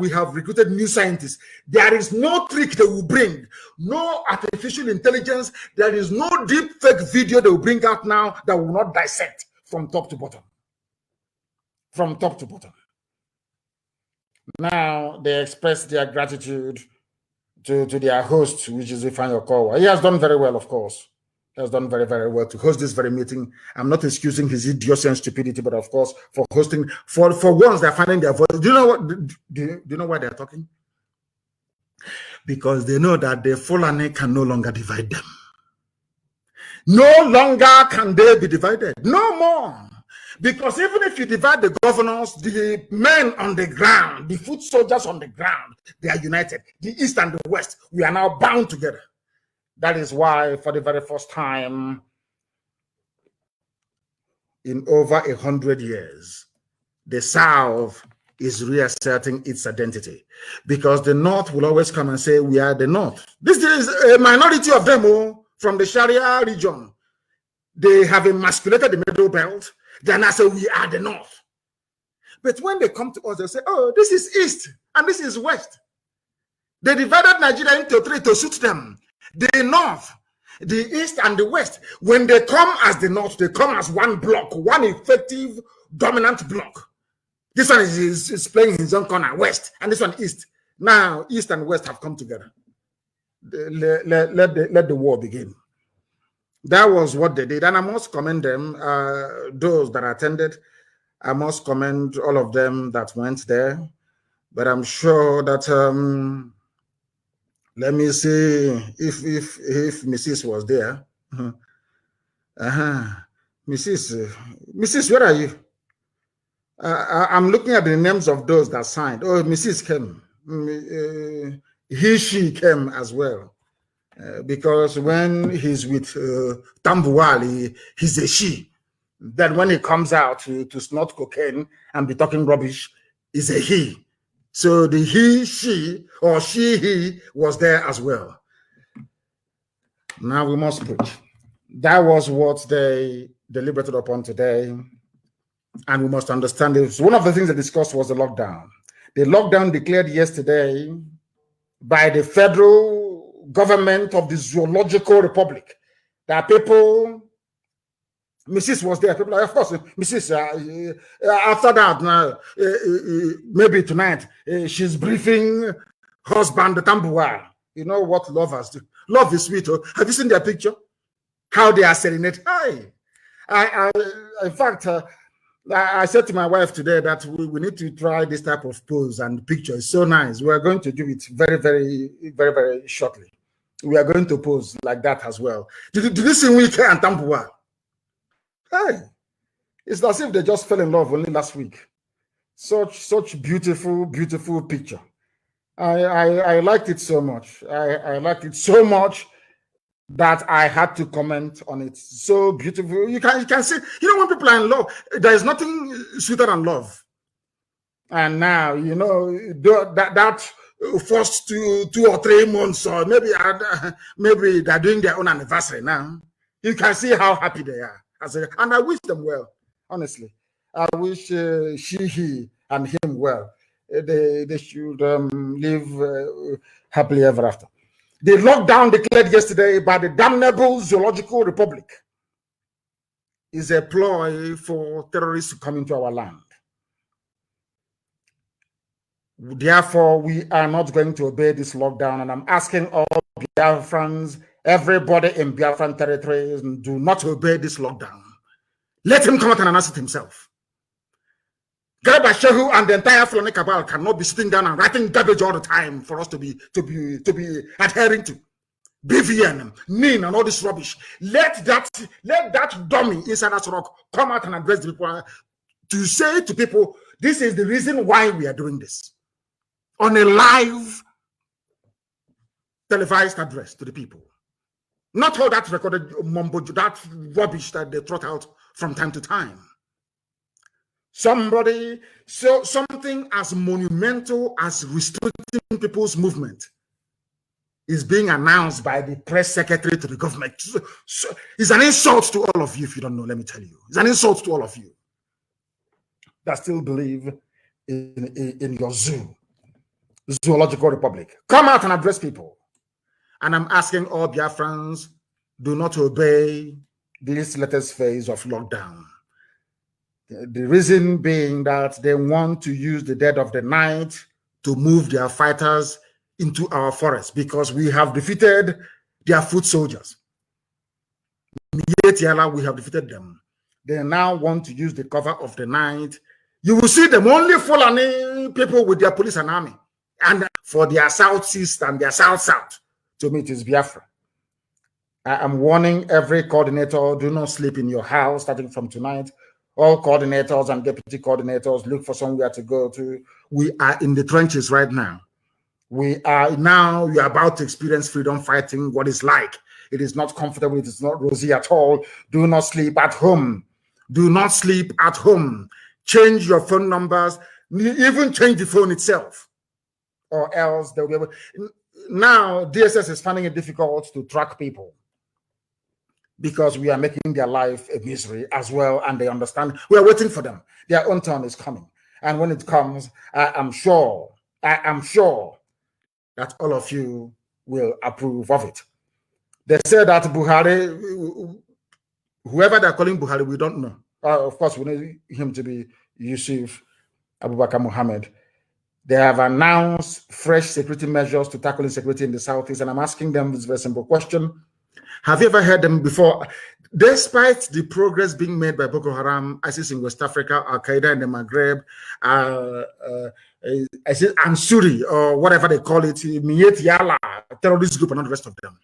have recruited new scientists. There is no trick they will bring, no artificial intelligence. There is no deep fake video they will bring out now that will not dissect from top to bottom. From top to bottom. Now they express their gratitude to their host, which is Ifeanyi Okowa. He has done very well, of course. He has done very, very well to host this very meeting. I'm not excusing his idiocy and stupidity, but of course, for hosting, for once they're finding their voice. Do you know what? Do you know why they're talking? Because they know that the Fulani can no longer divide them. No longer can they be divided. No more. Because even if you divide the governors, the men on the ground, the foot soldiers on the ground, they are united. The East and the West, we are now bound together. That is why, for the very first time in over 100 years, the South is reasserting its identity. Because the North will always come and say, we are the North. This is a minority of them from the Sharia region. They have emasculated the Middle Belt. Then I say, we are the North. But when they come to us, they say, oh, this is East and this is West. They divided Nigeria into three to suit them. The North, the East, and the West. When they come as the North, they come as one block, one effective, dominant block. This one is playing his own corner, West, and this one East. Now, East and West have come together. Let the war begin. That was what they did, and I must commend them, those that attended. I must commend all of them that went there. But I'm sure that... let me see if Mrs. was there. Mrs., where are you? I'm looking at the names of those that signed. Oh, Mrs. came. She came as well. Because when he's with Tambuwal, he's a she. Then when he comes out to snort cocaine and be talking rubbish, he's a he. So the he, she, or she, he was there as well. Now we must preach. That was what they deliberated upon today. And we must understand this. One of the things they discussed was the lockdown. The lockdown declared yesterday by the federal government of the Zoological Republic. There are people... Mrs. was there. People, of course, Mrs. After that, now maybe tonight she's briefing husband Tambuwal. You know what lovers do? Love is sweet. Have you seen their picture? How they are serenading. In fact, I said to my wife today that we need to try this type of pose and picture. It's so nice. We are going to do it very, very, very, very shortly. We are going to pose like that as well. Did you see Wike and Tambuwal? Hey, it's as if they just fell in love only last week. Such beautiful, beautiful picture. I liked it so much. I liked it so much that I had to comment on it. So beautiful. You can see, when people are in love, there is nothing sweeter than love. And now, that first 2 or 3 months, or maybe they're doing their own anniversary now. You can see how happy they are. And I wish them well, honestly. I wish she, he, and him well. They should live happily ever after. The lockdown declared yesterday by the damnable Zoological Republic is a ploy for terrorists to come into our land. Therefore, we are not going to obey this lockdown, and I'm asking all Biafrans, everybody in Biafran territories, do not obey this lockdown. Let him come out and announce it himself. Garba Shehu and the entire Fulani cabal cannot be sitting down and writing garbage all the time for us to be adhering to. BVN, NIN, and all this rubbish. Let that dummy inside that rock come out and address the people to say to people, this is the reason why we are doing this. On a live televised address to the people. Not all that recorded mumbo, that rubbish that they trot out from time to time. Something as monumental as restricting people's movement is being announced by the press secretary to the government. So it's an insult to all of you if you don't know, let me tell you. It's an insult to all of you that still believe in your zoological republic. Come out and address people. And I'm asking all Biafrans, do not obey this latest phase of lockdown. The reason being that they want to use the dead of the night to move their fighters into our forests because we have defeated their foot soldiers. We have defeated them. They now want to use the cover of the night. You will see them only Fulani people with their police and army, and for their southeast and their south. To me, it is Biafra. I am warning every coordinator, do not sleep in your house starting from tonight. All coordinators and deputy coordinators, look for somewhere to go to. We are in the trenches right now. You're about to experience freedom fighting, what it's like. It is not comfortable. It is not rosy at all. Do not sleep at home. Do not sleep at home. Change your phone numbers. Even change the phone itself. Or else they'll be able. Now, DSS is finding it difficult to track people because we are making their life a misery as well, and they understand. We are waiting for them. Their own turn is coming. And when it comes, I am sure that all of you will approve of it. They say that Buhari, whoever they're calling Buhari, we don't know. Of course, we know him to be Yusuf Abubakar Mohammed. They have announced fresh security measures to tackle insecurity in the southeast, and I'm asking them this very simple question. Have you ever heard them before? Despite the progress being made by Boko Haram, ISIS in West Africa, Al-Qaeda in the Maghreb, Ansuri, or whatever they call it, Miyet Yala, terrorist group, and all the rest of them.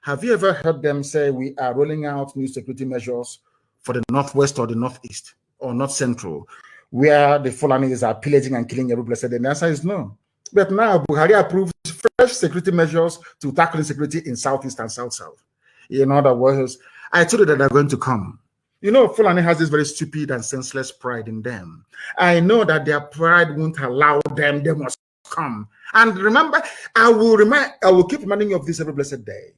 Have you ever heard them say we are rolling out new security measures for the northwest or the northeast or north central, where the Fulanis are pillaging and killing every blessed day? The answer is no. But now Buhari approves fresh security measures to tackle insecurity in southeast and south-south. In other words, I told you that they're going to come. You know, Fulani has this very stupid and senseless pride in them. I know that their pride won't allow them. They must come. And remember, I will keep reminding you of this every blessed day.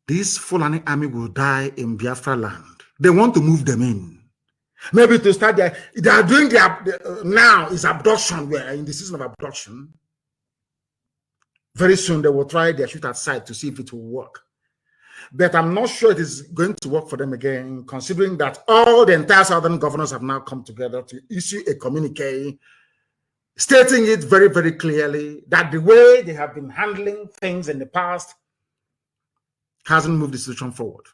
This Fulani army will die in Biafra land. They want to move them in. Maybe to start there, they are doing now is abduction. We are in the season of abduction. Very soon they will try their shoot at sight to see if it will work. But I'm not sure it is going to work for them again, considering that all the entire southern governors have now come together to issue a communique stating it very, very clearly that the way they have been handling things in the past hasn't moved the situation forward.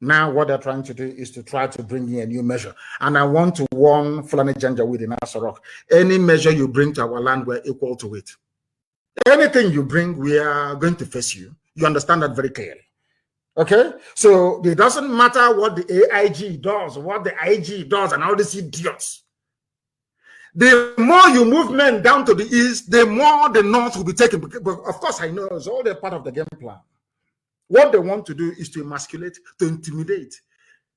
Now what they're trying to do is to try to bring in a new measure. And I want to warn Fulani Janjaweed in Asarok, any measure you bring to our land, we're equal to it. Anything you bring, we are going to face you. You understand that very clearly. Okay? So it doesn't matter what the AIG does, what the IG does, and all these idiots. The more you move men down to the east, the more the north will be taken. But of course, I know it's all a part of the game plan. What they want to do is to emasculate, to intimidate,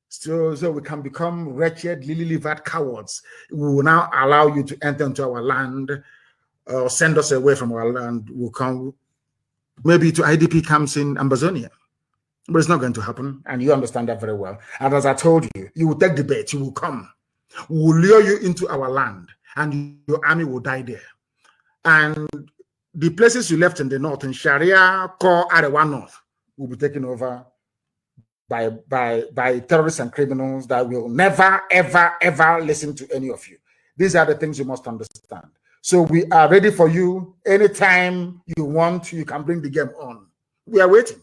so we can become wretched, lily-livered cowards. We will now allow you to enter into our land, or send us away from our land. We'll come maybe to IDP camps in Amazonia. But it's not going to happen, and you understand that very well. And as I told you, you will take the bait, you will come. We will lure you into our land, and your army will die there. And the places you left in the north, in Sharia, Core, Arewa North, will be taken over by terrorists and criminals that will never, ever, ever listen to any of you. These are the things you must understand. So we are ready for you. Anytime you want, you can bring the game on. We are waiting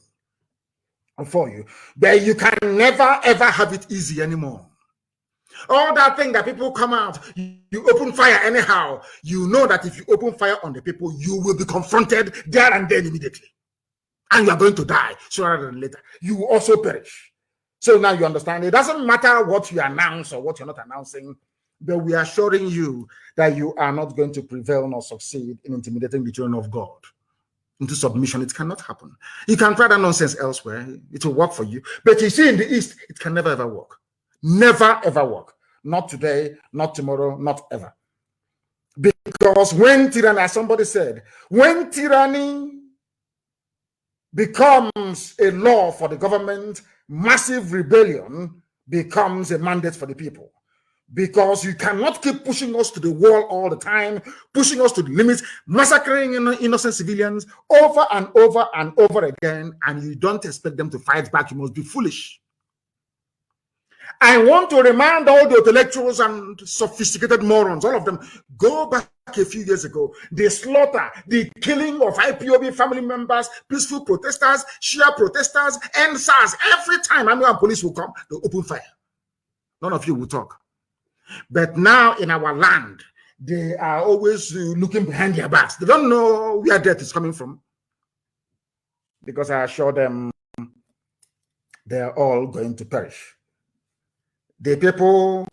for you. But you can never, ever have it easy anymore. All that thing that people come out, you open fire anyhow. You know that if you open fire on the people, you will be confronted there and then immediately. And you are going to die sooner than later. You will also perish. So now you understand. It doesn't matter what you announce or what you're not announcing, but we are assuring you that you are not going to prevail nor succeed in intimidating the children of God. into submission. It cannot happen. You can try that nonsense elsewhere. It will work for you. But you see, in the East, it can never, ever work. Never, ever work. Not today, not tomorrow, not ever. Because when tyranny, as somebody said, when tyranny becomes a law for the government, massive rebellion becomes a mandate for the people. Because you cannot keep pushing us to the wall all the time, pushing us to the limits, massacring innocent civilians over and over and over again, and you don't expect them to fight back. You must be foolish. I want to remind all the intellectuals and sophisticated morons, all of them, go back a few years ago, the slaughter, the killing of IPOB family members, peaceful protesters, Shia protesters, and SARS. Every time Army and police will come, they'll open fire. None of you will talk. But now in our land, they are always looking behind their backs. They don't know where death is coming from. Because I assure them they're all going to perish. The people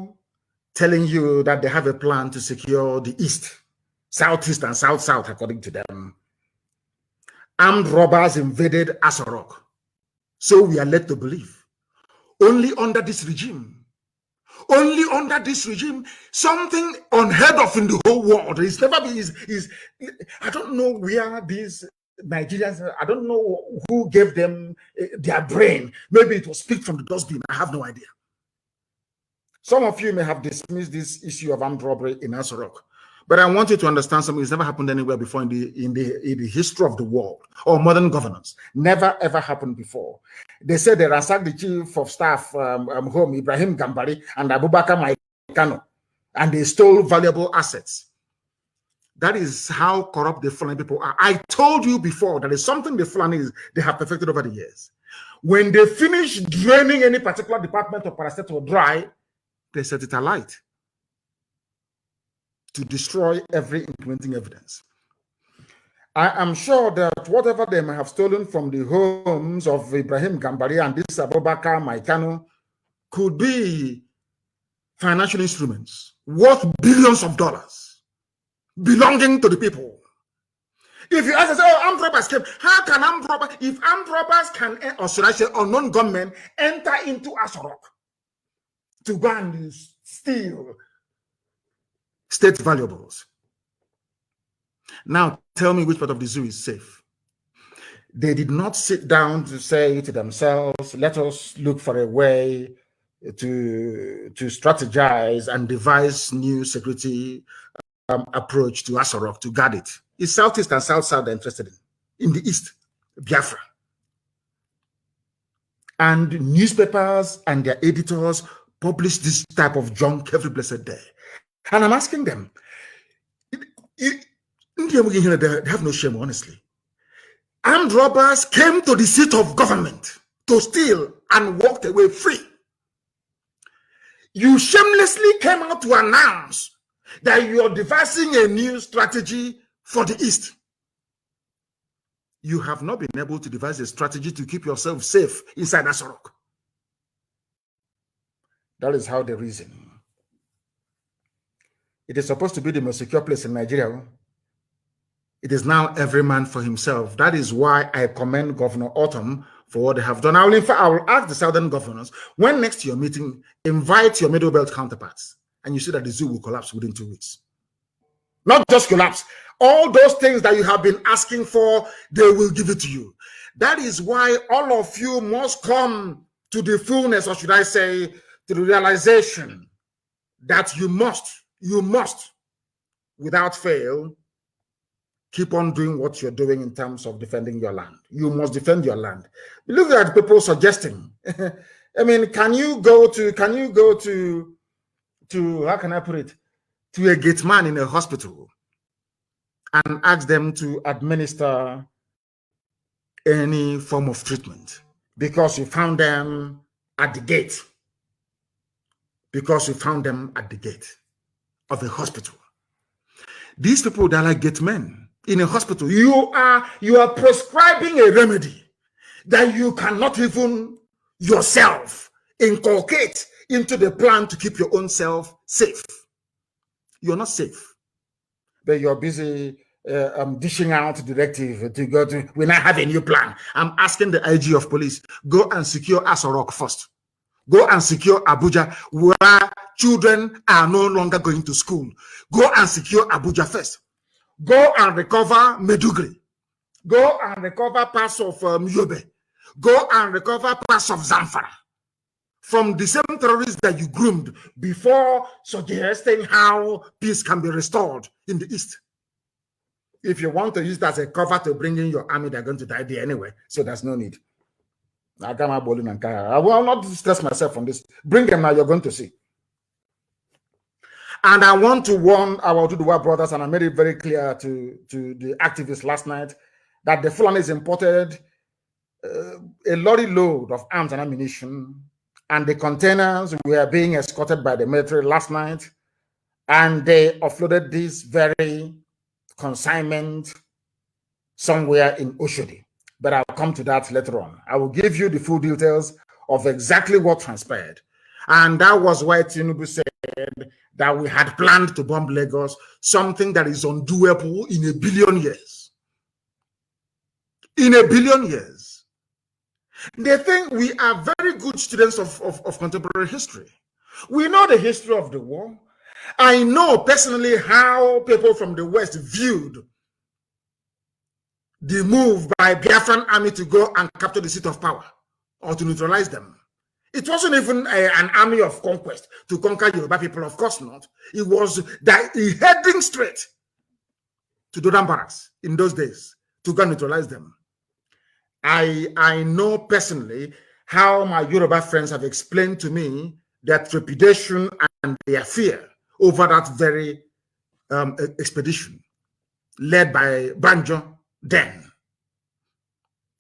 telling you that they have a plan to secure the East, Southeast, and South-South, according to them. Armed robbers invaded Asorok. So we are led to believe. Only under this regime, something unheard of in the whole world. It's never been, I don't know where these Nigerians, I don't know who gave them their brain. Maybe it was picked from the dustbin. I have no idea. Some of you may have dismissed this issue of armed robbery in Asorok, but I want you to understand something that's never happened anywhere before in the history of the world or modern governance. Never ever happened before. They said they ransacked the chief of staff home, Ibrahim Gambari, and Abubakar Kanu, and they stole valuable assets. That is how corrupt the Fulani people are. I told you before that is something the Fulani they have perfected over the years. When they finish draining any particular department of parastatal dry, they set it alight to destroy every incriminating evidence. I am sure that whatever they may have stolen from the homes of Ibrahim Gambari and this Abubakar Maikano could be financial instruments worth billions of dollars belonging to the people. If you ask us, oh, armed robbers came, how can if armed robbers can, or should I say unknown gunmen, enter into Asorok to go and steal state valuables? Now, tell me which part of the zoo is safe. They did not sit down to say to themselves, let us look for a way to strategize and devise new security approach to Asorok to guard it. It's Southeast and South-South they're interested in the East, Biafra. And newspapers and their editors publish this type of junk every blessed day. And I'm asking them, they have no shame, honestly. Armed robbers came to the seat of government to steal and walked away free. You shamelessly came out to announce that you are devising a new strategy for the East. You have not been able to devise a strategy to keep yourself safe inside Asorok. That is how they reason. It is supposed to be the most secure place in Nigeria. It is now every man for himself. That is why I commend Governor Autumn for what they have done. I will ask the southern governors, when next your meeting, invite your middle belt counterparts, and you see that the zoo will collapse within 2 weeks. Not just collapse. All those things that you have been asking for, they will give it to you. That is why all of you must come to the fullness, or should I say, to the realization that you must, without fail, keep on doing what you're doing in terms of defending your land. You must defend your land. Look at people suggesting. I mean, can you go to, how can I put it, to a gate man in a hospital and ask them to administer any form of treatment because you found them at the gate? Because you found them at the gate of a hospital. These people, they're like gate men in a hospital. You are prescribing a remedy that you cannot even yourself inculcate into the plan to keep your own self safe. You're not safe, but you're busy dishing out directive to go to, we now have a new plan. I'm asking the IG of police, go and secure Asorok first. Go and secure Abuja, where children are no longer going to school. Go and secure Abuja first. Go and recover Medugri. Go and recover parts of Yobe. Go and recover parts of Zamfara from the same terrorists that you groomed before suggesting how peace can be restored in the East. If you want to use that as a cover to bring in your army, they're going to die there anyway, so there's no need. I will not stress myself on this. Bring them now, you're going to see. And I want to warn our Oduduwa brothers, and I made it very clear to the activists last night, that the Fulanis imported a lorry load of arms and ammunition, and the containers were being escorted by the military last night, and they offloaded this very consignment somewhere in Oshodi. But I'll come to that later on. I will give you the full details of exactly what transpired. And that was why Tinubu said that we had planned to bomb Lagos, something that is undoable in a billion years. In a billion years. They think we are very good students of contemporary history. We know the history of the war. I know personally how people from the West viewed the move by Biafran army to go and capture the seat of power or to neutralize them. It wasn't even an army of conquest to conquer Yoruba people, of course not. It was heading straight to Dodan Barracks in those days to go and neutralize them. I know personally how my Yoruba friends have explained to me their trepidation and their fear over that very expedition led by Banjo then.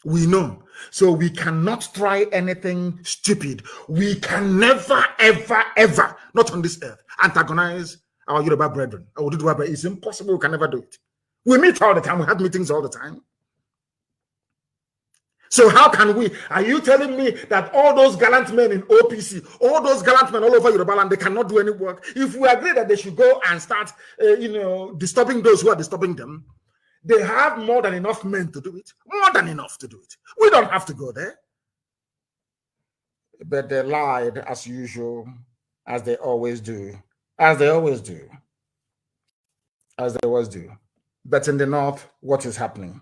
We know. So we cannot try anything stupid. We can never, ever, ever, not on this earth, antagonize our Yoruba brethren. Our Oduduwa brethren. It's impossible. We can never do it. We meet all the time. We have meetings all the time. So how can we? Are you telling me that all those gallant men in OPC, all those gallant men all over Yoruba land, they cannot do any work? If we agree that they should go and start, disturbing those who are disturbing them, they have more than enough men to do it. More than enough to do it. We don't have to go there. But they lied as usual, as they always do. As they always do. As they always do. But in the north, what is happening?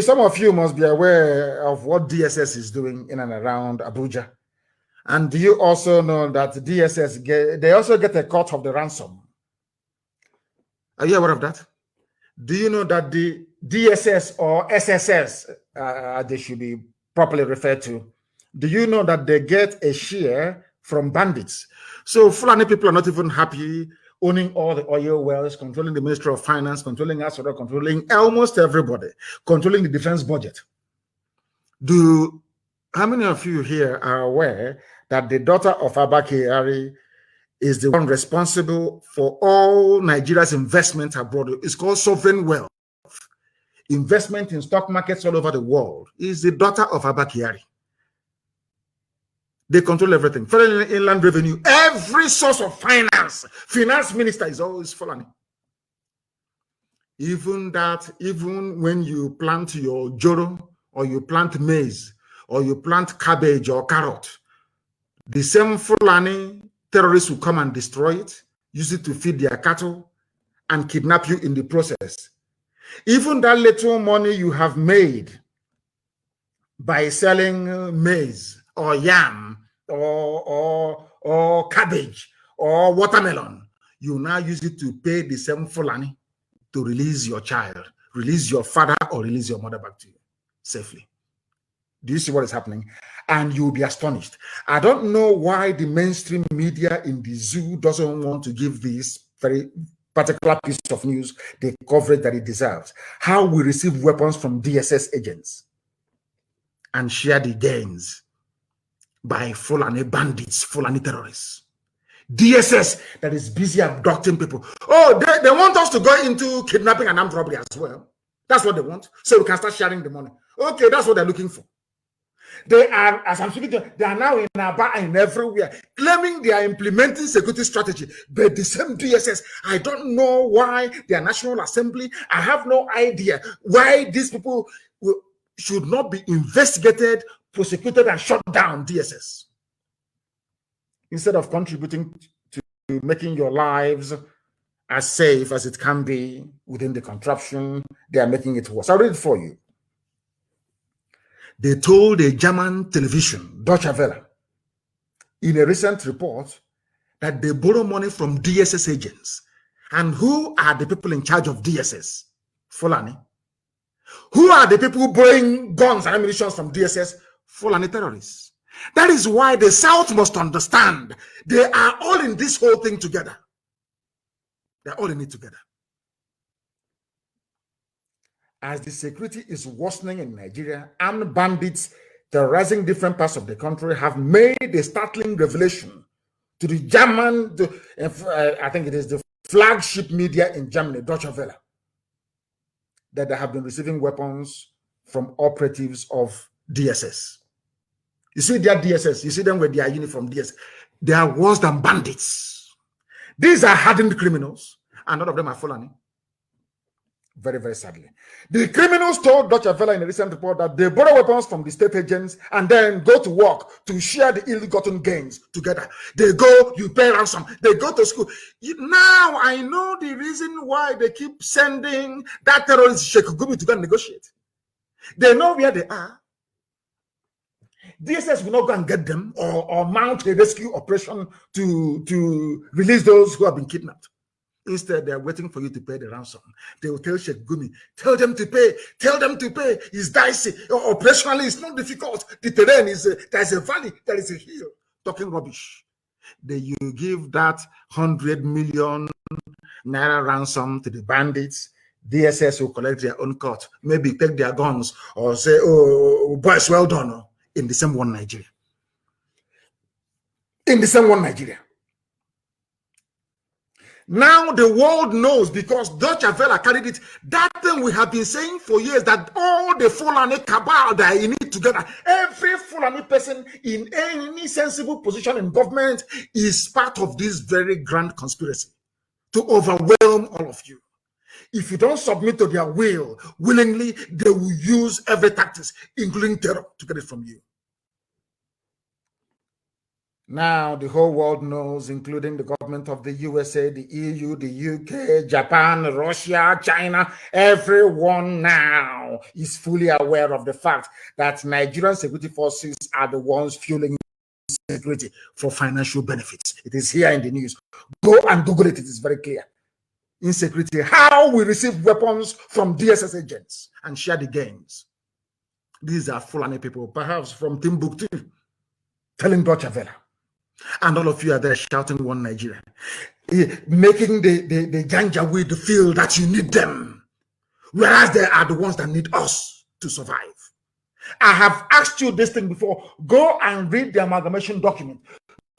Some of you must be aware of what DSS is doing in and around Abuja. And do you also know that DSS, they also get a cut of the ransom? Are you aware of that? Do you know that the DSS or SSS, they should be properly referred to, do you know that they get a share from bandits? So Fulani people are not even happy owning all the oil wells, controlling the Ministry of Finance, controlling Asura, controlling almost everybody, controlling the defense budget. How many of you here are aware that the daughter of Abba Kyari is the one responsible for all Nigeria's investment abroad? It's called sovereign wealth. Investment in stock markets all over the world is the daughter of Abba Kyari. They control everything. Federal inland revenue, every source of finance. Finance minister is always Fulani. Even when you plant your joro, or you plant maize, or you plant cabbage or carrot, the same Fulani terrorists will come and destroy it, use it to feed their cattle, and kidnap you in the process. Even that little money you have made by selling maize or yam or cabbage or watermelon, you now use it to pay the same Fulani to release your child, release your father, or release your mother back to you safely. Do you see what is happening? And you'll be astonished. I don't know why the mainstream media in the zoo doesn't want to give this very particular piece of news the coverage that it deserves. How we receive weapons from DSS agents and share the gains by Fulani bandits, Fulani terrorists. DSS that is busy abducting people. Oh, they want us to go into kidnapping and armed robbery as well. That's what they want. So we can start sharing the money. Okay, that's what they're looking for. They are, as I'm speaking, they are now in Aba and everywhere, claiming they are implementing security strategy. But the same DSS, I don't know why their National Assembly, I have no idea why these people should not be investigated, prosecuted, and shut down DSS. Instead of contributing to making your lives as safe as it can be within the contraption, they are making it worse. I'll read it for you. They told a German television, Deutsche Welle, in a recent report that they borrow money from DSS agents. And who are the people in charge of DSS? Fulani. Who are the people borrowing guns and ammunition from DSS? Fulani terrorists. That is why the South must understand they are all in this whole thing together. They're all in it together. As the security is worsening in Nigeria, armed bandits terrorizing different parts of the country have made a startling revelation to the German, I think it is the flagship media in Germany, Deutsche Welle, that they have been receiving weapons from operatives of DSS. You see their DSS, you see them with their uniform DSS. They are worse than bandits. These are hardened criminals, and none of them are Fulani. Very, very sadly. The criminals told Deutsche Welle in a recent report that they borrow weapons from the state agents and then go to work to share the ill-gotten gains together. They go, you pay ransom. They go to school. Now I know the reason why they keep sending that terrorist Sheikh Gumi to go and negotiate. They know where they are. DSS will not go and get them or mount a rescue operation to release those who have been kidnapped. Instead, they're waiting for you to pay the ransom. They will tell Sheikh Gumi, tell them to pay, tell them to pay. It's dicey. Operationally, it's not difficult. The terrain is, there's a valley, there is a hill. Talking rubbish. Then you give that 100 million naira ransom to the bandits. DSS will collect their own cut. Maybe take their guns or say, oh, boys, well done. In the same one Nigeria. In the same one Nigeria. Now the world knows because Deutsche Welle carried it. That thing we have been saying for years, that all the Fulani cabal that are in it together, every Fulani person in any sensible position in government is part of this very grand conspiracy to overwhelm all of you. If you don't submit to their will willingly, they will use every tactics, including terror, to get it from you. Now the whole world knows, including the government of the USA, the EU, the UK, Japan, Russia, China, everyone now is fully aware of the fact that Nigerian security forces are the ones fueling security for financial benefits. It is here in the news. Go and Google it. It is very clear. Insecurity, how we receive weapons from DSS agents and share the gains. These are Fulani people, perhaps from Timbuktu, telling Deutsche Welle. And all of you are there shouting one Nigeria, making the Janjaweed feel that you need them, whereas they are the ones that need us to survive. I have asked you this thing before. Go and read the amalgamation document.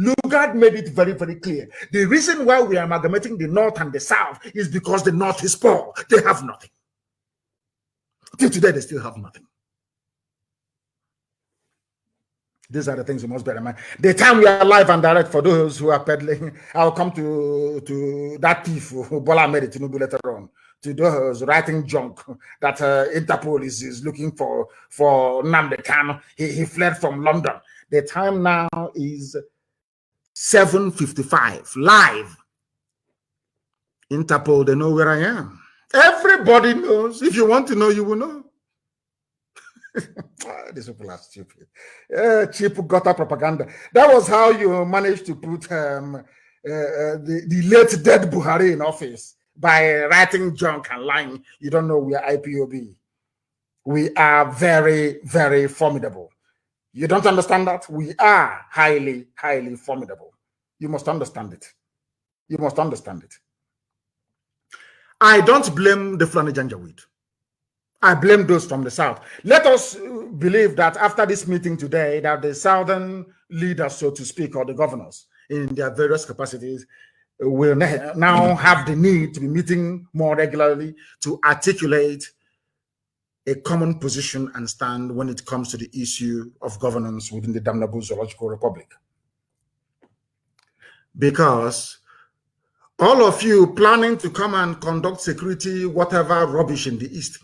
Lugard made it very, very clear. The reason why we are amalgamating the North and the South is because the North is poor. They have nothing. Till today, they still have nothing. These are the things you must bear in mind. The time we are live and direct, for those who are peddling, I'll come to that thief who Bola made it later on, to those writing junk that Interpol is looking for Nnamdi Kanu. He fled from London. The time now is 7:55 live. Interpol, they know where I am. Everybody knows. If you want to know, you will know. These people are stupid. Cheap gutter propaganda. That was how you managed to put the late dead Buhari in office, by writing junk and lying. You don't know we are IPOB. We are very, very formidable. You don't understand that? We are highly, highly formidable. You must understand it. You must understand it. I don't blame the Fulani Janjaweed. I blame those from the South. Let us believe that after this meeting today, that the Southern leaders, so to speak, or the governors in their various capacities, will now have the need to be meeting more regularly to articulate a common position and stand when it comes to the issue of governance within the damnable zoological republic. Because all of you planning to come and conduct security, whatever rubbish in the East,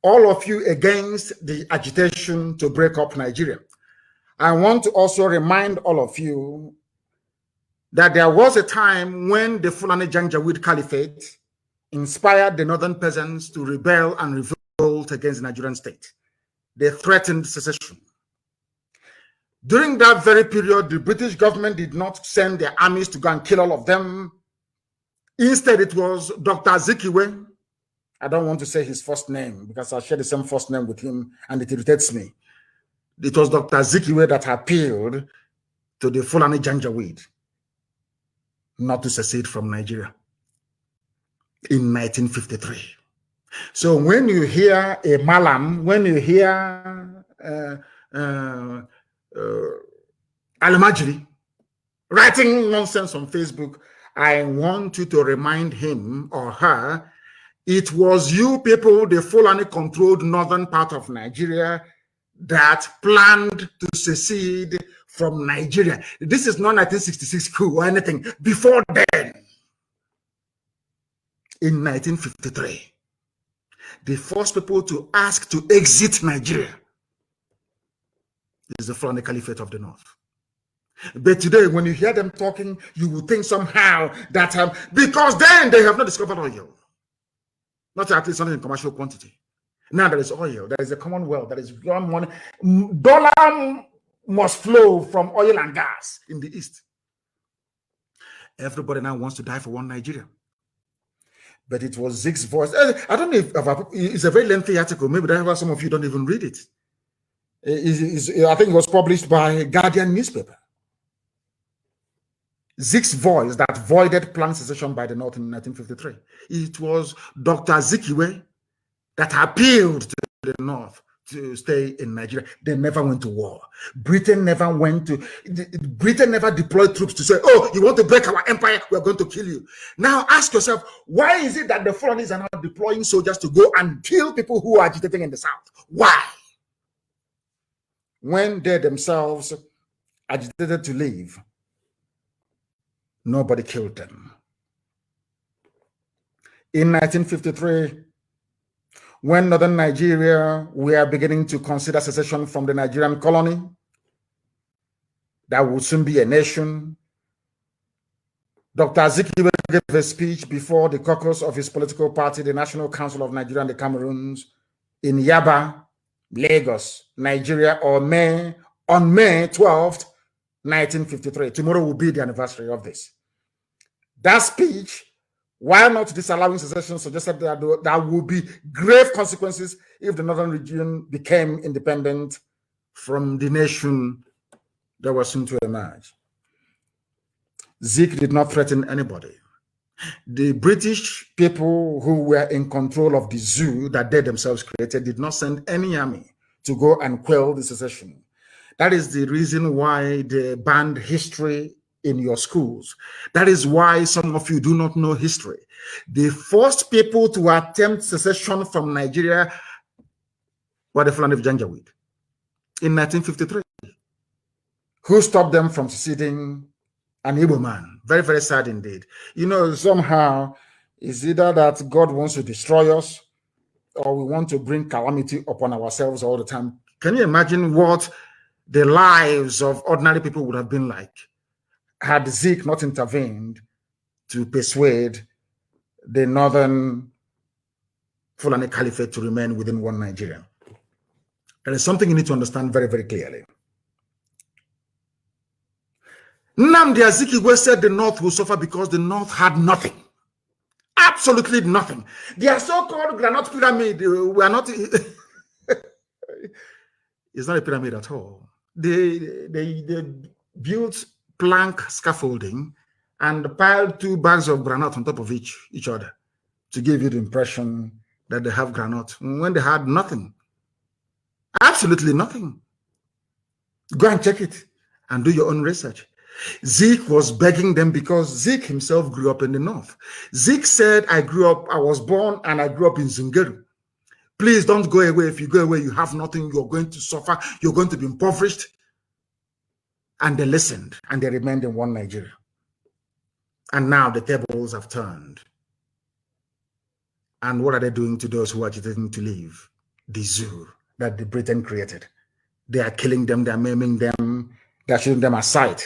all of you against the agitation to break up Nigeria. I want to also remind all of you that there was a time when the Fulani Janjaweed Caliphate inspired the northern peasants to rebel and revolt against the Nigerian state. They threatened secession. During that very period, the British government did not send their armies to go and kill all of them. Instead, it was Dr. Azikiwe. I don't want to say his first name because I share the same first name with him and it irritates me. It was Dr. Azikiwe that appealed to the Fulani Janjaweed not to secede from Nigeria in 1953. So when you hear a Malam, when you hear Al-Majri writing nonsense on Facebook, I want you to remind him or her, it was you people, the Fulani-controlled northern part of Nigeria, that planned to secede from Nigeria. This is not 1966 coup or anything. Before then, in 1953, the first people to ask to exit Nigeria is the Fulani Caliphate of the North. But today, when you hear them talking, you will think somehow that because then they have not discovered oil, not at least not in commercial quantity. Now there is oil, there is a commonwealth, there is money. Dollar must flow from oil and gas in the East. Everybody now wants to die for one Nigeria. But it was Zeke's voice. I don't know if it's a very lengthy article. Maybe that's why some of you don't even read it. I think it was published by Guardian newspaper. Zeke's voice that voided planned secession by the North in 1953. It was Dr. Azikiwe that appealed to the North to stay in Nigeria. They never went to war. Britain never deployed troops to say, oh, you want to break our empire? We're going to kill you. Now ask yourself, why is it that the Fulanis are now deploying soldiers to go and kill people who are agitating in the South? Why? When they themselves agitated to leave, nobody killed them. In 1953, when northern Nigeria were beginning to consider secession from the Nigerian colony, that would soon be a nation, Dr. Azikiwe gave a speech before the caucus of his political party, the National Council of Nigeria and the Cameroons, in Yaba, Lagos, Nigeria, on May 12th, 1953. Tomorrow will be the anniversary of this. That speech, while not disallowing secession, suggested that there would be grave consequences if the northern region became independent from the nation that was soon to emerge. Zeke did not threaten anybody. The British people who were in control of the zoo that they themselves created did not send any army to go and quell the secession. That is the reason why they banned history in your schools. That is why some of you do not know history. The first people to attempt secession from Nigeria were the Fulani of Janjaweed in 1953. Who stopped them from seceding? An Igbo man. Very, very sad indeed. You know, somehow it's either that God wants to destroy us or we want to bring calamity upon ourselves all the time. Can you imagine what the lives of ordinary people would have been like had Zeke not intervened to persuade the northern Fulani Caliphate to remain within one Nigeria? There is something you need to understand very, very clearly. Nnamdi Azikiwe said the North will suffer because the North had nothing. Absolutely nothing. Their so-called granite pyramid were not... It's not a pyramid at all. They built plank scaffolding and piled 2 bags of granite on top of each other to give you the impression that they have granite when they had nothing. Absolutely nothing. Go and check it and do your own research. Zeke was begging them because Zeke himself grew up in the North. Zeke said, I was born and I grew up in Zungeru. Please don't go away. If you go away, you have nothing. You're going to suffer. You're going to be impoverished. And they listened, and they remained in one Nigeria. And now the tables have turned. And what are they doing to those who are agitating to leave? The zoo that the Britain created. They are killing them, they are maiming them, they are shooting them aside.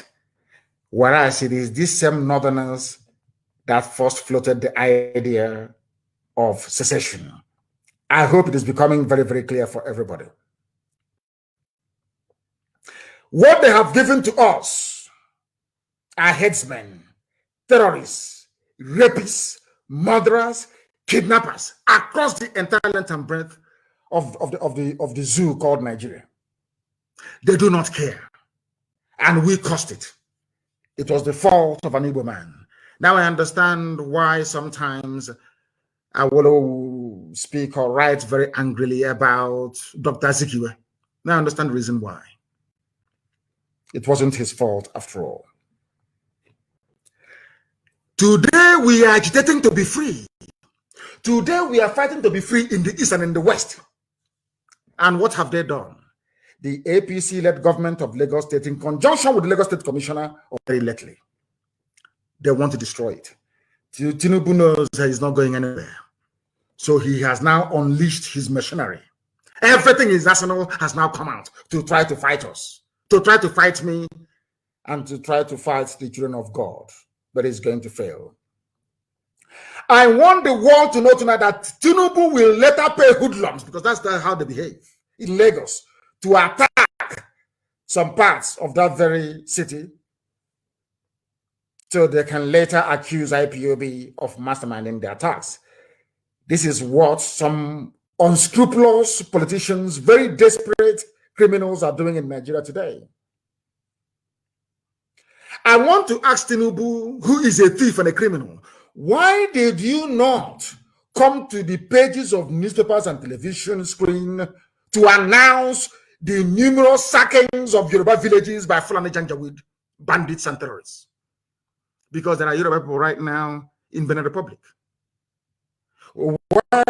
Whereas it is these same northerners that first floated the idea of secession. I hope it is becoming very, very clear for everybody. What they have given to us are headsmen, terrorists, rapists, murderers, kidnappers across the entire length and breadth of the zoo called Nigeria. They do not care. And we caused it. It was the fault of an Igbo man. Now I understand why sometimes I will speak or write very angrily about Dr. Azikiwe. Now I understand the reason why. It wasn't his fault after all. Today we are agitating to be free. Today we are fighting to be free in the East and in the West. And what have they done? The APC-led government of Lagos State, in conjunction with the Lagos State Commissioner, very lately, they want to destroy it. Tinubu knows that he's not going anywhere. So he has now unleashed his machinery. Everything in his arsenal has now come out to try to fight us, to try to fight me, and to try to fight the children of God. But it's going to fail. I want the world to know tonight that Tinubu will later pay hoodlums, because that's how they behave in Lagos, to attack some parts of that very city so they can later accuse IPOB of masterminding the attacks. This is what some unscrupulous politicians, very desperate criminals are doing in Nigeria today. I want to ask Tinubu, who is a thief and a criminal, why did you not come to the pages of newspapers and television screen to announce the numerous sackings of Yoruba villages by Fulani Janjaweed, bandits and terrorists? Because there are Yoruba people right now in Benin Republic. Why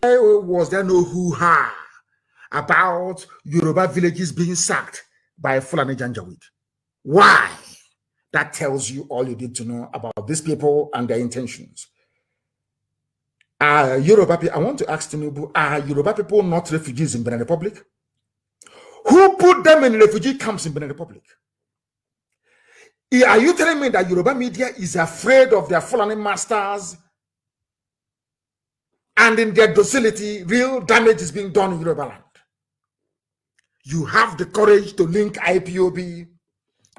was there no hoo-ha about Yoruba villages being sacked by Fulani Janjaweed? Why? That tells you all you need to know about these people and their intentions. Yoruba people, I want to ask Tinubu, are Yoruba people not refugees in Benin Republic? Who put them in refugee camps in Benin Republic? Are you telling me that Yoruba media is afraid of their Fulani masters and in their docility, real damage is being done in Yoruba land? You have the courage to link IPOB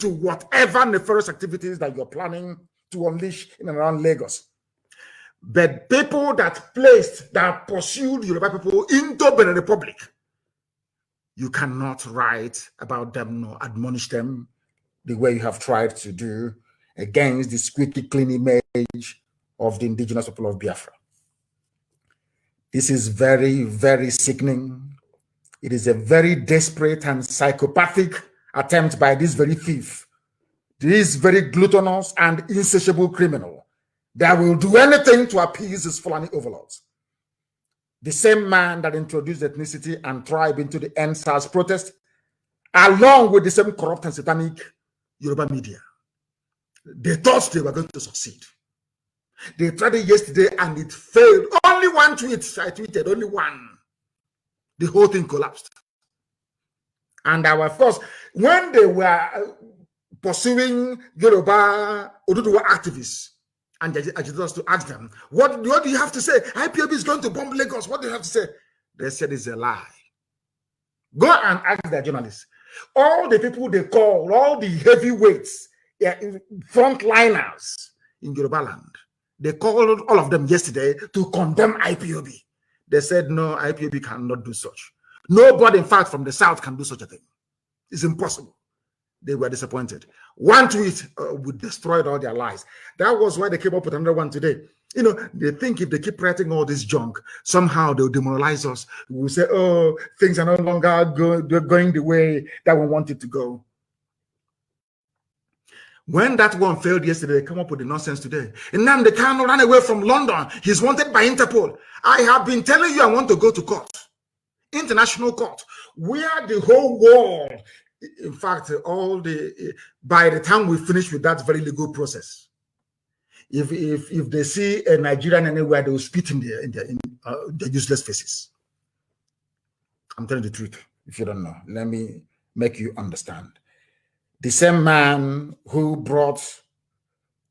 to whatever nefarious activities that you're planning to unleash in and around Lagos. But people that pursued Yoruba people into Benin Republic, you cannot write about them nor admonish them the way you have tried to do against the squeaky clean image of the indigenous people of Biafra. This is very, very sickening. It is a very desperate and psychopathic attempt by this very thief, this very gluttonous and insatiable criminal that will do anything to appease his Fulani overlords. The same man that introduced ethnicity and tribe into the NSAS protest, along with the same corrupt and satanic Yoruba media. They thought they were going to succeed. They tried it yesterday and it failed. Only one tweet, I tweeted, only one. The whole thing collapsed. And of course, when they were pursuing Yoruba Oduduwa activists, and agitators to ask them, what do you have to say? IPOB is going to bomb Lagos. What do you have to say? They said it's a lie. Go and ask their journalists. All the people they call, all the heavyweights, frontliners in Yoruba land, they called all of them yesterday to condemn IPOB. They said, no, IPOB cannot do such. Nobody, in fact, from the South can do such a thing. It's impossible. They were disappointed. One tweet would destroy all their lies. That was why they came up with another one today. You know, they think if they keep writing all this junk, somehow they'll demoralize us. We'll say, oh, things are no longer going the way that we want it to go. When that one failed yesterday, they come up with the nonsense today. Nnamdi Kanu ran away from London. He's wanted by Interpol. I have been telling you I want to go to court. international court, where the whole world, in fact, by the time we finish with that very legal process, if they see a Nigerian anywhere, they will spit in their useless faces. I'm telling the truth. If you don't know, let me make you understand. The same man who brought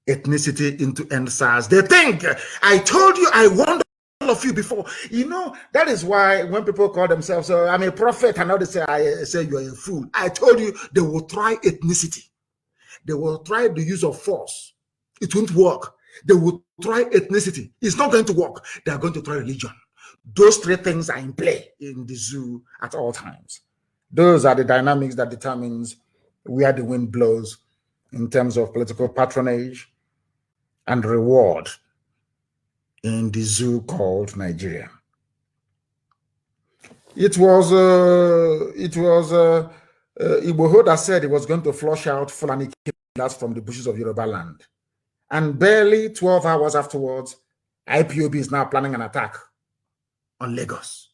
ethnicity into NSAS, they think, I told you, I warned all of you before. You know, that is why when people call themselves, I'm a prophet, and now they say, I say you're a fool. I told you they will try ethnicity. They will try the use of force. It won't work. They will try ethnicity. It's not going to work. They are going to try religion. Those three things are in play in the zoo at all times. Those are the dynamics that determines where the wind blows in terms of political patronage and reward in the zoo called Nigeria. It was Igboho that said he was going to flush out Fulani killers from the bushes of Yoruba land. And barely 12 hours afterwards, IPOB is now planning an attack on Lagos.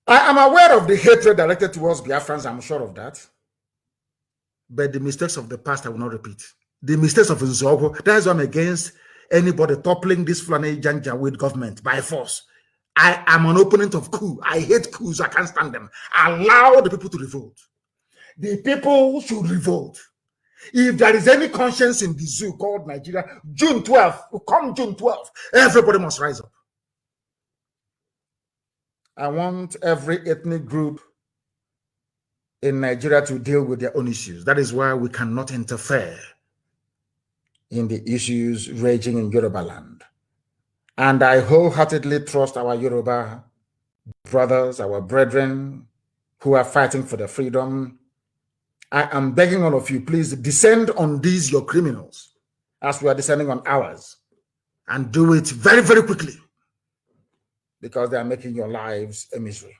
I am aware of the hatred directed towards Biafrans, I'm sure of that. But the mistakes of the past I will not repeat. The mistakes of Nzogo, that is why I'm against anybody toppling this Fulani Janjaweed government by force. I am an opponent of coup. I hate coups, I can't stand them. Allow the people to revolt. The people should revolt. If there is any conscience in the zoo called Nigeria, June 12th, come June 12th, everybody must rise up. I want every ethnic group in Nigeria to deal with their own issues. That is why we cannot interfere in the issues raging in Yoruba land. And I wholeheartedly trust our Yoruba brothers, our brethren who are fighting for their freedom. I am begging all of you, please descend on these, your criminals, as we are descending on ours, and do it very, very quickly, because they are making your lives a misery.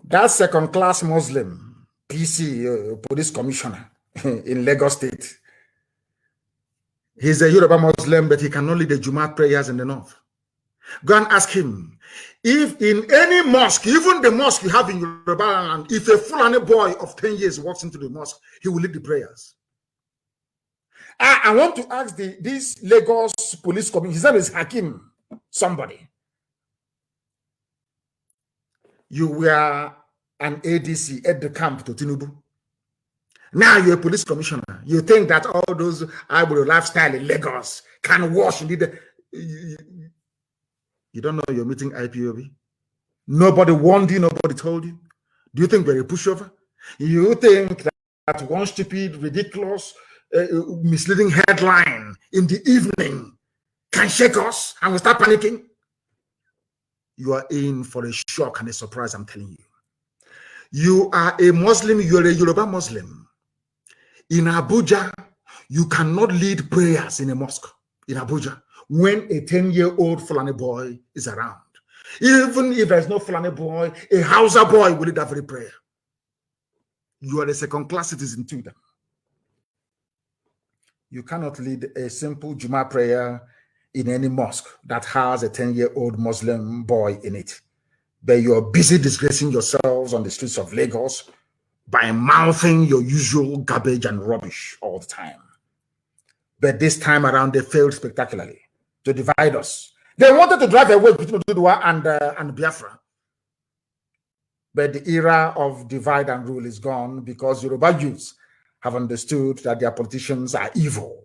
That second-class Muslim, PC, police commissioner in Lagos State, he's a Yoruba Muslim, but he cannot lead the Jumat prayers in the north. Go and ask him, if in any mosque, even the mosque you have in Yoruba land, if a Fulani boy of 10 years walks into the mosque, he will lead the prayers. I want to ask this Lagos police commissioner, his name is Hakim, somebody. You were an ADC at the camp to Tinubu. Now you're a police commissioner. You think that all those Ibro lifestyle in Lagos can wash indeed. You don't know you're meeting IPOB? Nobody warned you, nobody told you. Do you think we're a pushover? You think that one stupid, ridiculous, misleading headline in the evening can shake us and we start panicking? You are in for a shock and a surprise, I'm telling you. You are a Muslim, you're a Yoruba Muslim. In Abuja, you cannot lead prayers in a mosque in Abuja when a 10-year-old Fulani boy is around. Even if there's no Fulani boy, a Hausa boy will lead that very prayer. You are a second-class citizen to them. You cannot lead a simple Juma prayer in any mosque that has a 10-year-old Muslim boy in it. But you're busy disgracing yourselves on the streets of Lagos by mouthing your usual garbage and rubbish all the time. But this time around, they failed spectacularly to divide us. They wanted to drive away between Oduduwa and Biafra. But the era of divide and rule is gone because Yoruba youths have understood that their politicians are evil.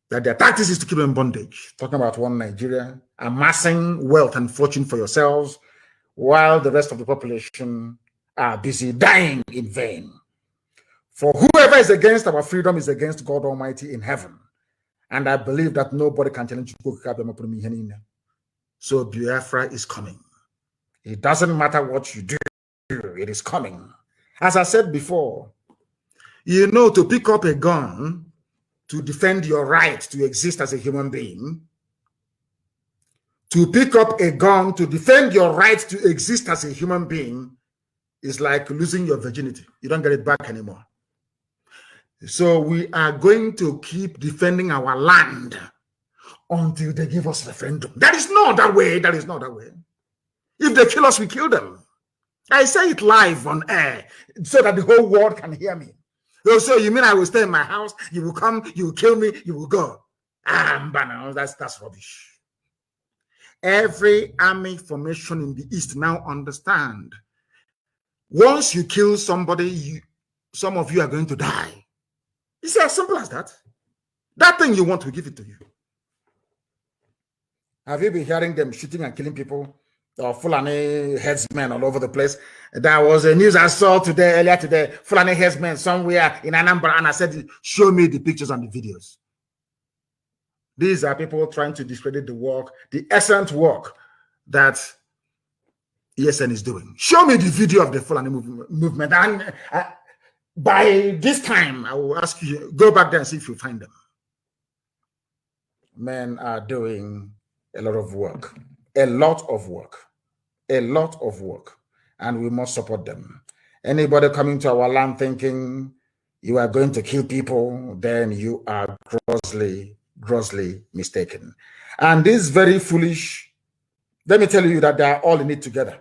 That their tactics is to keep them in bondage. Talking about one Nigeria, amassing wealth and fortune for yourselves, while the rest of the population are busy dying in vain. For whoever is against our freedom is against God Almighty in heaven. And I believe that nobody can challenge you. So Biafra is coming. It doesn't matter what you do, it is coming. As I said before, you know, to pick up a gun to defend your right to exist as a human being, to pick up a gun to defend your right to exist as a human being is like losing your virginity. You don't get it back anymore. So we are going to keep defending our land until they give us referendum. That is not that way. That is not that way. If they kill us, we kill them. I say it live on air so that the whole world can hear me. So you mean I will stay in my house? You will come, you will kill me, you will go. That's rubbish. Every army formation in the East now understand. Once you kill somebody, some of you are going to die. It's as simple as that. That thing you want, we give it to you. Have you been hearing them shooting and killing people? Or Fulani headsmen all over the place? There was a news I saw earlier today, Fulani headsmen somewhere in Anambra, and I said, show me the pictures and the videos. These are people trying to discredit the work, the excellent work that ESN is doing. Show me the video of the Fulani movement. And by this time, I will ask you, go back there and see if you find them. Men are doing a lot of work, and we must support them. Anybody coming to our land thinking you are going to kill people, then you are grossly mistaken. And this is very foolish. Let me tell you that they are all in it together.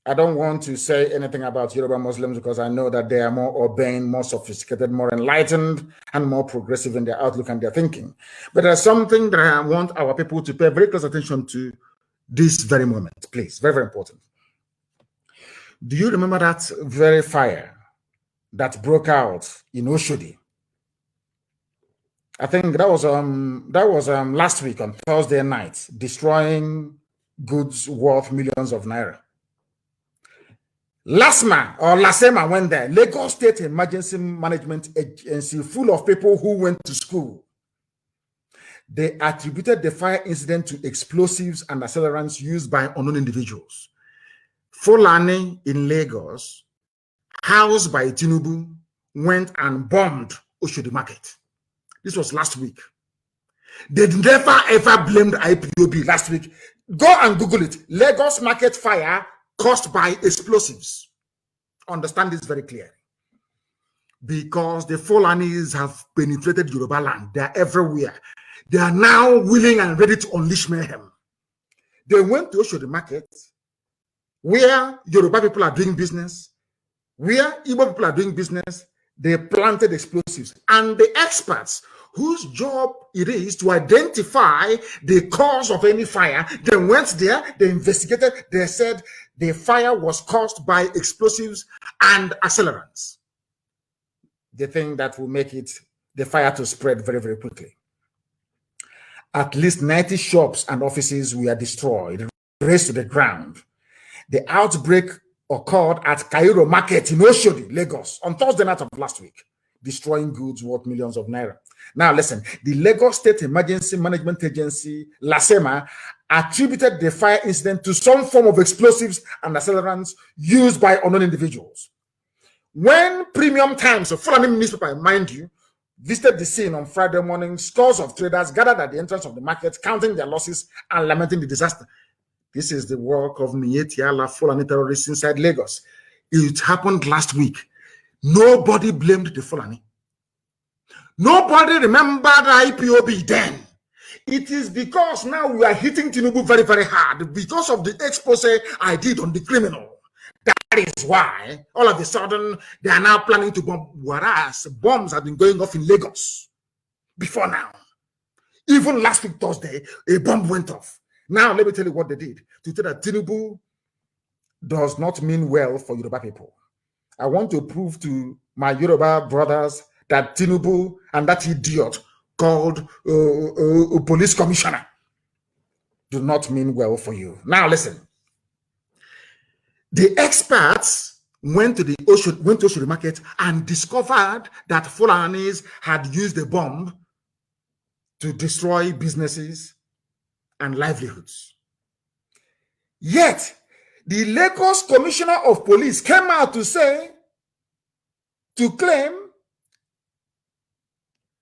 I don't want to say anything about Yoruba Muslims because I know that they are more urbane, more sophisticated, more enlightened, and more progressive in their outlook and their thinking. But there's something that I want our people to pay very close attention to this very moment, please. Very, very important. Do you remember that very fire that broke out in Oshodi? I think that was last week on Thursday night, destroying goods worth millions of naira. Lasema went there, Lagos State Emergency Management Agency, full of people who went to school. They attributed the fire incident to explosives and accelerants used by unknown individuals. Fulani in Lagos, housed by Tinubu, went and bombed Oshodi Market. This was last week. They never ever blamed IPOB last week. Go and Google it. Lagos Market fire caused by explosives. Understand this very clearly. Because the Fulanis have penetrated Yoruba land. They are everywhere. They are now willing and ready to unleash mayhem. They went to Oshodi Market, where Yoruba people are doing business, where Igbo people are doing business. They planted explosives. And the experts whose job it is to identify the cause of any fire, they went there, they investigated, they said the fire was caused by explosives and accelerants. The thing that will make the fire to spread very, very quickly. At least 90 shops and offices were destroyed, razed to the ground. The outbreak occurred at Cairo Market in Oshodi, Lagos, on Thursday night of last week, destroying goods worth millions of naira. Now listen, the Lagos State Emergency Management Agency, LASEMA, attributed the fire incident to some form of explosives and accelerants used by unknown individuals. When Premium Times, a Fulani newspaper, mind you, visited the scene on Friday morning, scores of traders gathered at the entrance of the market, counting their losses and lamenting the disaster. This is the work of Mietiala Fulani terrorists inside Lagos. It happened last week. Nobody blamed the Fulani. Nobody remembered IPOB then. It is because now we are hitting Tinubu very, very hard because of the expose I did on the criminal. That is why all of a sudden they are now planning to bomb, whereas bombs have been going off in Lagos before now. Even last week, Thursday, a bomb went off. Now, let me tell you what they did. To tell that Tinubu does not mean well for Yoruba people. I want to prove to my Yoruba brothers that Tinubu and that idiot called police commissioner do not mean well for you. Now, listen. The experts went to Oshodi Market and discovered that Fulanis had used a bomb to destroy businesses and livelihoods. Yet, the Lagos Commissioner of Police came out to claim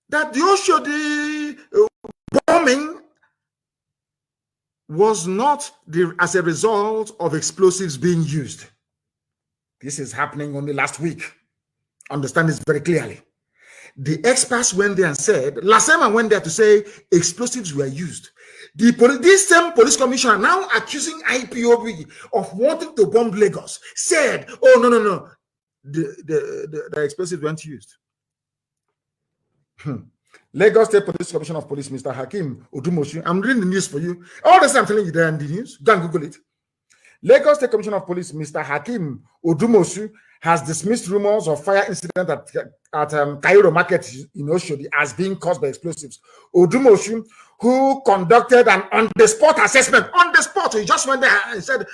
that the Oshodi bombing was not as a result of explosives being used. This is happening only last week. Understand this very clearly. The experts went there and said, Lasema went there to say explosives were used. This same police commissioner now accusing IPOB of wanting to bomb Lagos said, oh, no. The explosives weren't used. Lagos State Police Commissioner of Police, Mr. Hakim Odumosu. I'm reading the news for you. All this I'm telling you there in the news. Go and Google it. Lagos State Commissioner of Police, Mr. Hakim Odumosu, has dismissed rumors of fire incident at Cairo Market in Oshodi as being caused by explosives. Odumosu, who conducted an on-the-spot assessment, on the spot, he just went there and said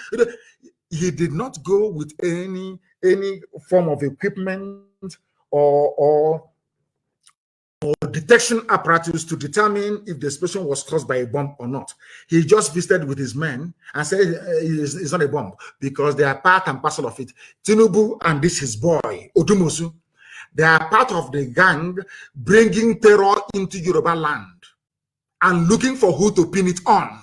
he did not go with any form of equipment or detection apparatus to determine if the explosion was caused by a bomb or not. He just visited with his men and said it's not a bomb because they are part and parcel of it. Tinubu and this his boy, Odumosu, they are part of the gang bringing terror into Yoruba land and looking for who to pin it on.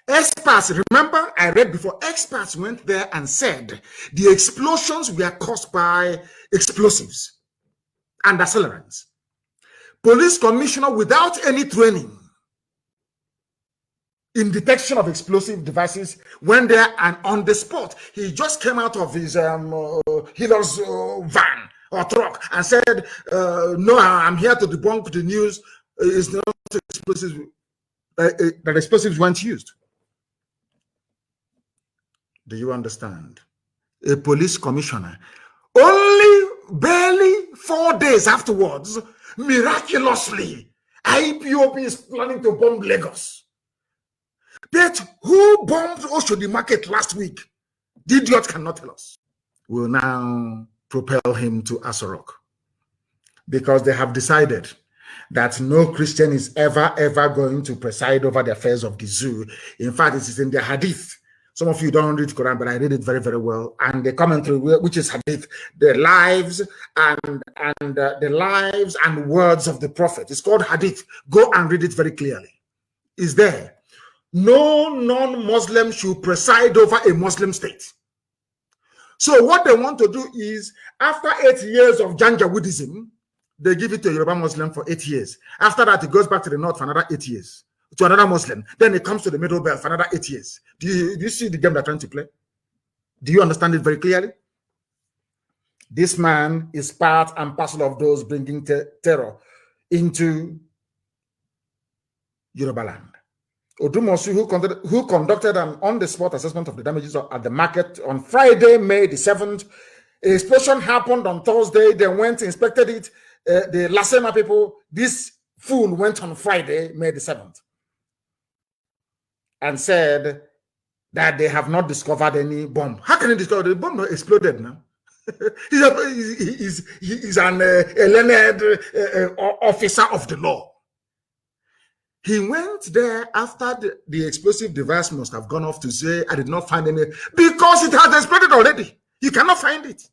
Experts, remember I read before, experts went there and said the explosions were caused by explosives and accelerants. Police commissioner without any training in detection of explosive devices went there and on the spot, he just came out of his healer's van or truck and said, no, I'm here to debunk the news. It's not explosives, that explosives weren't used. Do you understand? A police commissioner, only barely 4 days afterwards, miraculously, IPOB is planning to bomb Lagos. But who bombed Oshodi Market last week? The idiot cannot tell us. Will now propel him to Asorok because they have decided that no Christian is ever going to preside over the affairs of the zoo. In fact, it is in the Hadith. Some of you don't read Quran, but I read it very, very well. And the commentary, which is Hadith, the lives and words of the Prophet. It's called Hadith. Go and read it very clearly. It's there. No non-Muslim should preside over a Muslim state. So what they want to do is, after 8 years of Janjaweedism, they give it to a Yoruba Muslim for 8 years. After that, it goes back to the north for another 8 years. To another Muslim. Then it comes to the middle belt for another 8 years. Do you see the game they're trying to play? Do you understand it very clearly? This man is part and parcel of those bringing terror into Yoruba land. Odumosu, who conducted an on-the-spot assessment of the damages at the market on Friday, May the 7th. An explosion happened on Thursday. They went, inspected it. The Lasema people, this fool went on Friday, May the 7th. And said that they have not discovered any bomb. How can you discover the bomb exploded now? he's an learned officer of the law. He went there after the explosive device must have gone off to say, I did not find any, because it has exploded already. You cannot find it.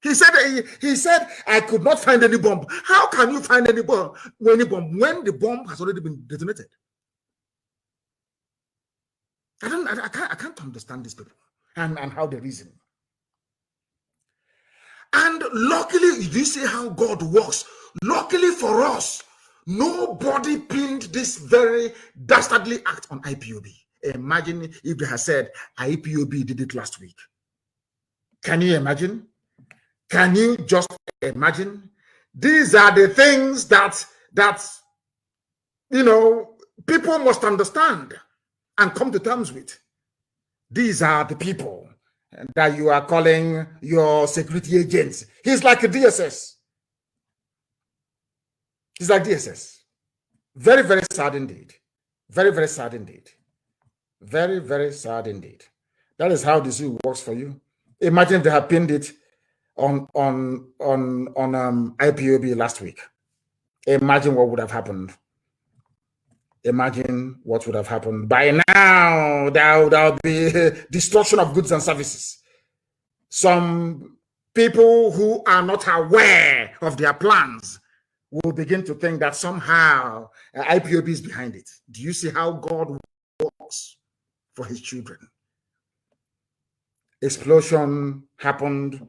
He said, I could not find any bomb. How can you find any bomb when the bomb has already been detonated? I can't understand these people and how they reason. And luckily, you see how God works. Luckily for us, nobody pinned this very dastardly act on IPOB. Imagine if they had said IPOB did it last week. Can you imagine? Can you just imagine? These are the things that people must understand and come to terms with. These are the people that you are calling your security agents. He's like a DSS. He's like DSS. Very, very sad indeed. Very, very sad indeed. Very, very sad indeed. That is how the zoo works for you. Imagine if they had pinned it on IPOB last week. Imagine what would have happened. Imagine what would have happened. By now, there would be destruction of goods and services. Some people who are not aware of their plans will begin to think that somehow IPOB is behind it. Do you see how God works for his children? Explosion happened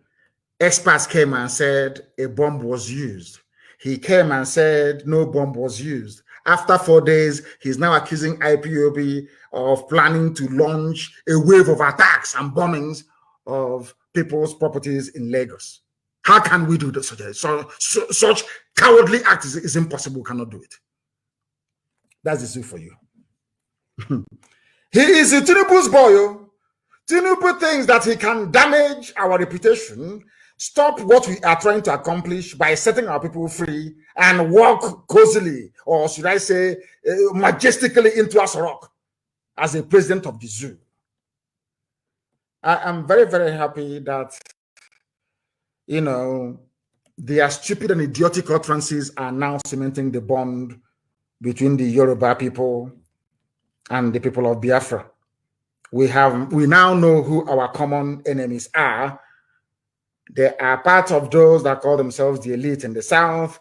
Experts came and said a bomb was used. He came and said no bomb was used. After 4 days, he's now accusing IPOB of planning to launch a wave of attacks and bombings of people's properties in Lagos. How can we do this? Such cowardly act is impossible. We cannot do it. That's the issue for you. He is a Tinubu's boy. Tinubu thinks that he can damage our reputation, stop what we are trying to accomplish by setting our people free and walk cozily, or should I say, majestically into Asarok as a president of the zoo. I am very, very happy that, you know, their stupid and idiotic utterances are now cementing the bond between the Yoruba people and the people of Biafra. We now know who our common enemies are. They are part of those that call themselves the elite in the south,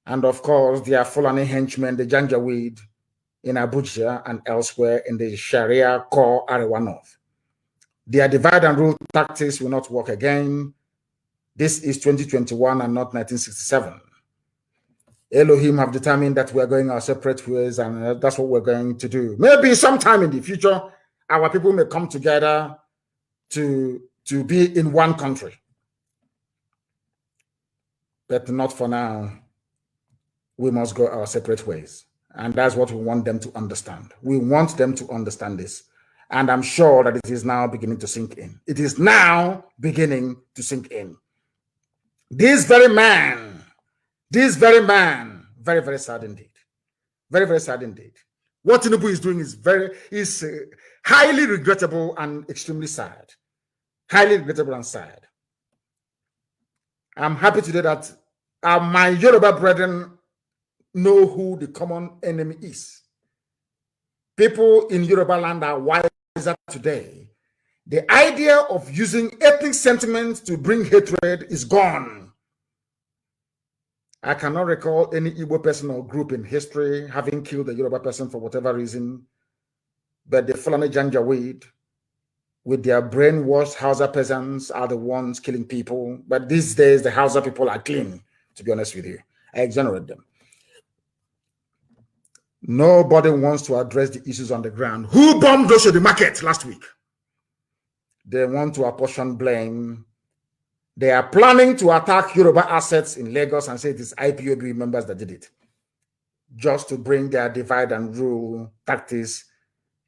and of course, they are Fulani henchmen, the Janjaweed in Abuja and elsewhere in the Sharia core Arewa North. Their divide and rule tactics will not work again. This is 2021 and not 1967. Elohim have determined that we are going our separate ways, and that's what we're going to do. Maybe sometime in the future, our people may come together to be in one country. But not for now. We must go our separate ways. And that's what we want them to understand. We want them to understand this. And I'm sure that it is now beginning to sink in. It is now beginning to sink in. This very man, very, very sad indeed. Very, very sad indeed. What Tinubu is doing is highly regrettable and extremely sad. Highly regrettable and sad. I'm happy today that my Yoruba brethren know who the common enemy is. People in Yoruba land are wiser today. The idea of using ethnic sentiment to bring hatred is gone. I cannot recall any Igbo person or group in history having killed a Yoruba person for whatever reason, but the Fulani Janjaweed, with their brainwashed Hausa peasants, are the ones killing people. But these days, the Hausa people are clean, to be honest with you. I exonerate them. Nobody wants to address the issues on the ground. Who bombed Oshodi Market last week? They want to apportion blame. They are planning to attack Yoruba assets in Lagos and say it is IPOB members that did it, just to bring their divide and rule tactics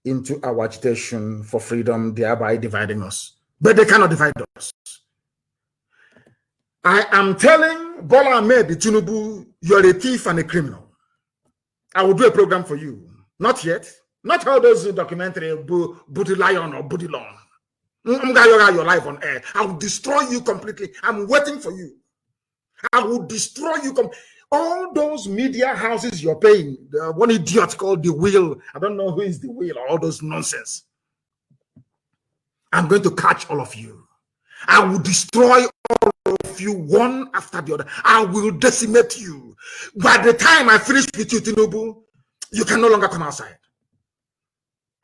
into our agitation for freedom, thereby dividing us. But they cannot divide us. I am telling Bola Ahmed Tinubu, you're a thief and a criminal. I will do a program for you. Not yet. Not all those documentary, Booty Lion or Booty Long. I'm going to your life on air. I will destroy you completely. I'm waiting for you. I will destroy you. All those media houses you're paying, one idiot called The Wheel. I don't know who is The Wheel, all those nonsense. I'm going to catch all of you. I will destroy all of you one after the other. I will decimate you. By the time I finish with you, Tinubu, you can no longer come outside.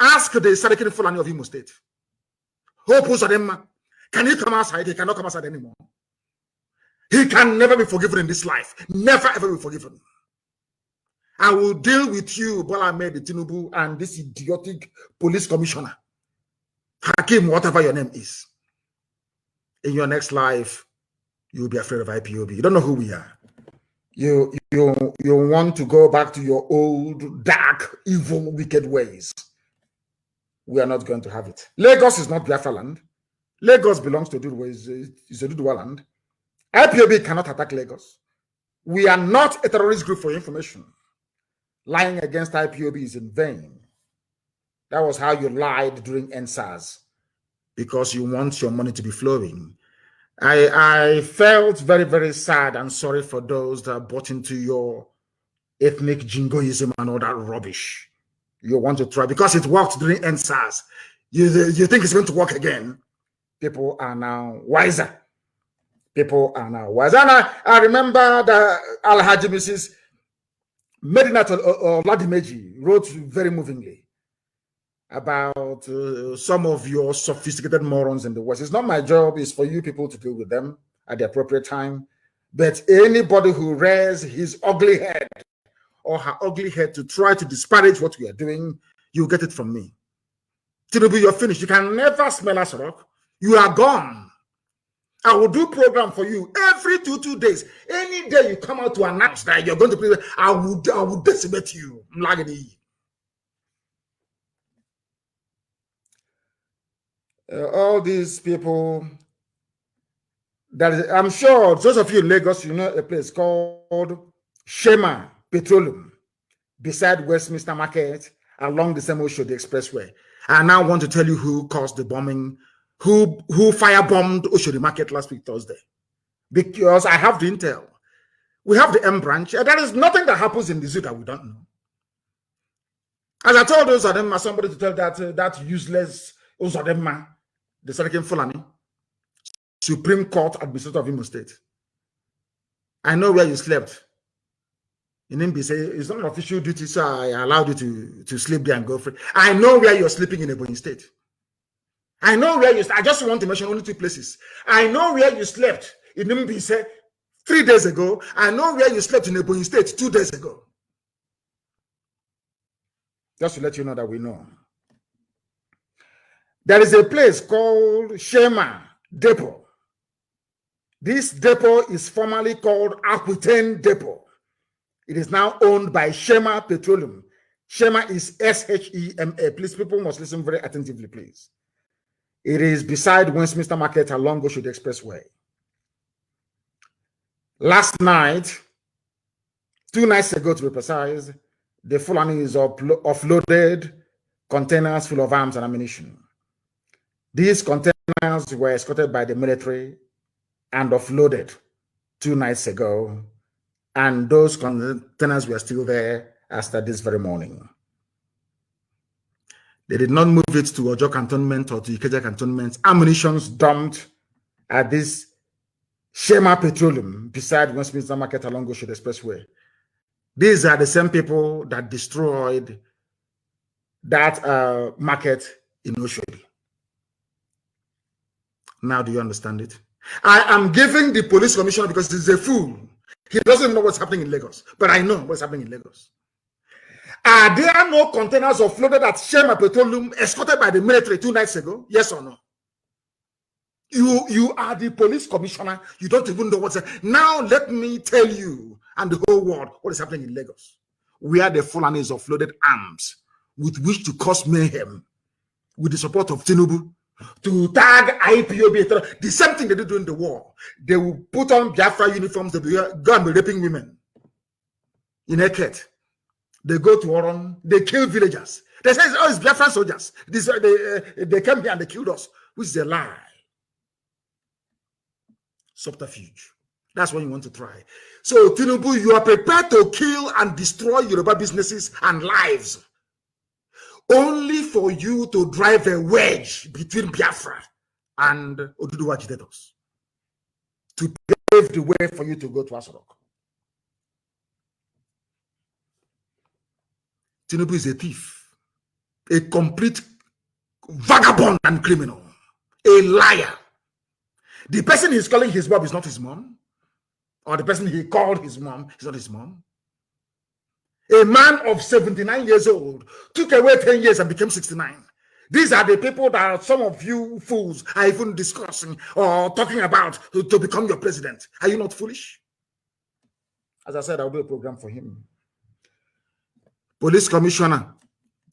Ask the Sarikini Fulani of Imo State. Hope Uzodinma, can he come outside? He cannot come outside anymore. He can never be forgiven in this life. Never ever be forgiven. I will deal with you, Bola Ahmed Tinubu, and this idiotic police commissioner, Hakim, whatever your name is. In your next life, you'll be afraid of IPOB. You don't know who we are. You want to go back to your old, dark, evil, wicked ways. We are not going to have it. Lagos is not Biafra land. Lagos belongs to Oduduwa land. IPOB cannot attack Lagos. We are not a terrorist group for information. Lying against IPOB is in vain. That was how you lied during NSAS, because you want your money to be flowing. I felt very, very sad and sorry for those that bought into your ethnic jingoism and all that rubbish. You want to try, because it worked during NSAS. You think it's going to work again. People are now wiser. People are now wiser. And I remember that Alhaji Mrs. Medina Ladimeji wrote very movingly about some of your sophisticated morons in the West. It's not my job. It's for you people to deal with them. at the appropriate time. But anybody who raises his ugly head or her ugly head to try to disparage what we are doing, you get it from me. Tinubu, you're finished. You can never smell us rock. You are gone. I will do program for you every two days. Any day you come out to announce that you're going to play, I will decimate you. All these people, I'm sure those of you in Lagos, you know a place called Shema Petroleum beside Westminster Market along the same Oshodi Expressway. I now want to tell you who caused the bombing, who firebombed Oshodi Market last week, Thursday. Because I have the intel. We have the M branch. There is nothing that happens in the zoo that we don't know. As I told those of them, somebody to tell that useless Uzodema, the Sarkin Fulani, Supreme Court Administrator of Imo State. I know where you slept. In Imbi say it's not an official duty, so I allowed you to sleep there and go free. I know where you're sleeping in Ebonyi State. I know where you. I just want to mention only two places. I know where you slept in Imbi say 3 days ago. I know where you slept in Ebonyi State 2 days ago. Just to let you know that we know. There is a place called Shema Depot. This depot is formerly called Aquitaine Depot. It is now owned by Shema Petroleum. Shema is S-H-E-M-A. Please, people must listen very attentively, please. It is beside Westminster Market along Oshodi Expressway. Last night, 2 nights ago to be precise, the Fulanis offloaded containers full of arms and ammunition. These containers were escorted by the military and offloaded 2 nights ago. And those containers were still there after this very morning. They did not move it to Ojo Cantonment or to Ikeja Cantonment. Ammunitions dumped at this Shema Petroleum beside Westminster Market along Oshodi Expressway. These are the same people that destroyed that market in Oshodi. Now do you understand it? I am giving the police commissioner because he's a fool. He doesn't know what's happening in Lagos, but I know what's happening in Lagos. Are there no containers offloaded at Shema Petroleum escorted by the military 2 nights ago? Yes or no? You are the police commissioner. You don't even know what's happening. Now let me tell you and the whole world what is happening in Lagos. Where the Fulanis offloaded arms with which to cause mayhem with the support of Tinubu to tag IPOB, the same thing they did during the war. They will put on Biafra uniforms, they will go and be raping women in Eket. They go to Oron, they kill villagers. They say, oh, it's Biafran soldiers. They came here and they killed us, which is a lie. Subterfuge. That's what you want to try. So, Tinubu, you are prepared to kill and destroy Yoruba businesses and lives, only for you to drive a wedge between Biafra and Oduduwa agitators to pave the way for you to go to Asorok. Tinubu is a thief, a complete vagabond and criminal, a liar. The person he's calling his mom is not his mom, or the person he called his mom is not his mom. A man of 79 years old took away 10 years and became 69. These are the people that some of you fools are even discussing or talking about to become your president. Are you not foolish? As I said, I'll do a program for him. Police Commissioner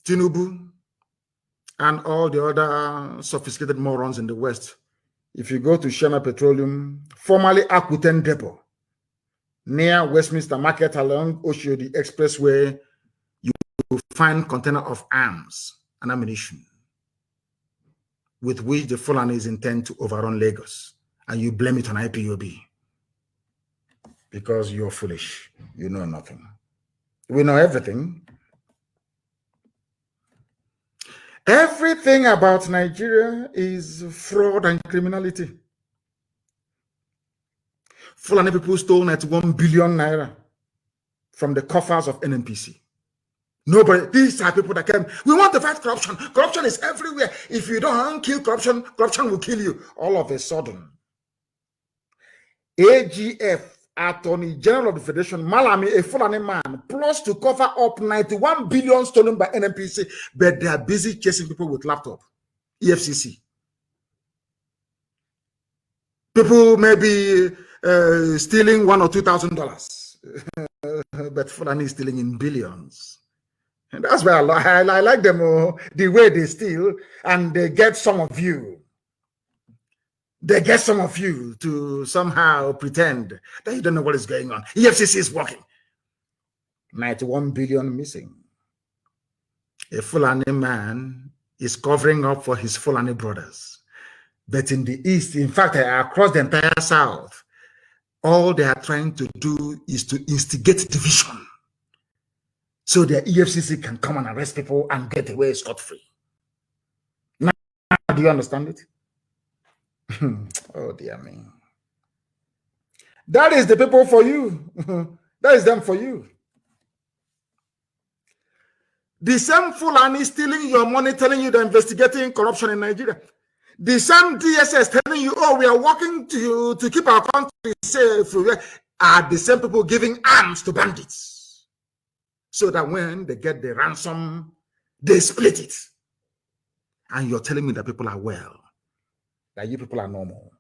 Tinubu and all the other sophisticated morons in the West. If you go to Shema Petroleum, formerly Aquitaine Depot, near Westminster Market along Oshodi Expressway, you will find container of arms and ammunition with which the Fulanis intend to overrun Lagos, and you blame it on IPOB because you're foolish. You know nothing. We know everything. Everything about Nigeria is fraud and criminality. Fulani people stole 91 billion naira from the coffers of NNPC. Nobody, these are people that came. We want to fight corruption. Corruption is everywhere. If you don't kill corruption, corruption will kill you. All of a sudden, AGF, Attorney General of the Federation, Malami, a Fulani man, plus to cover up 91 billion stolen by NNPC, but they are busy chasing people with laptop. EFCC. People may be stealing $1,000 or $2,000, but Fulani is stealing in billions. And that's why I like them, the way they steal, and they get some of you. They get some of you to somehow pretend that you don't know what is going on. EFCC is working. 91 billion missing. A Fulani man is covering up for his Fulani brothers. But in the East, in fact, across the entire South, all they are trying to do is to instigate division. So the EFCC can come and arrest people and get away scot-free. Now, do you understand it? Oh, dear me. That is the people for you. That is them for you. The same Fulani stealing your money, telling you they're investigating corruption in Nigeria. The same DSS telling you, oh, we are working to keep our country safe, are the same people giving arms to bandits. So that when they get the ransom, they split it. And you're telling me that people are well, that you people are normal.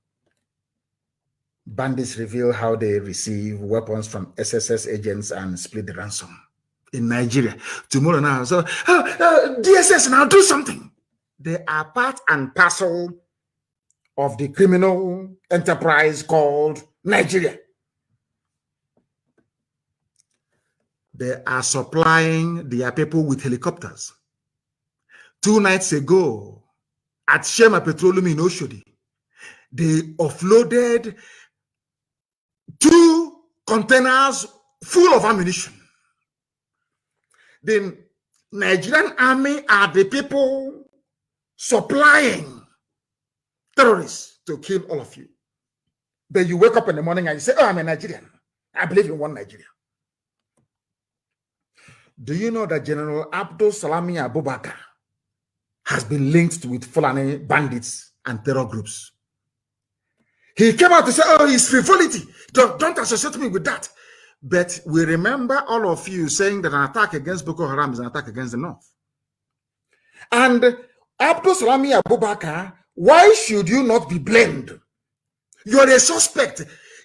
Bandits reveal how they receive weapons from SSS agents and split the ransom in Nigeria. Tomorrow now, so DSS now do something. They are part and parcel of the criminal enterprise called Nigeria. They are supplying their people with helicopters. 2 nights ago, at Shema Petroleum in Oshodi, they offloaded 2 containers full of ammunition. The Nigerian army are the people supplying terrorists to kill all of you. But you wake up in the morning and you say, oh, I'm a Nigerian. I believe in one Nigeria. Do you know that General Abdul Salami Abubakar has been linked with Fulani bandits and terror groups? He came out to say, oh, it's frivolity. Don't associate me with that. But we remember all of you saying that an attack against Boko Haram is an attack against the North. And Abdul Salami Abubakar, why should you not be blamed? You're a suspect.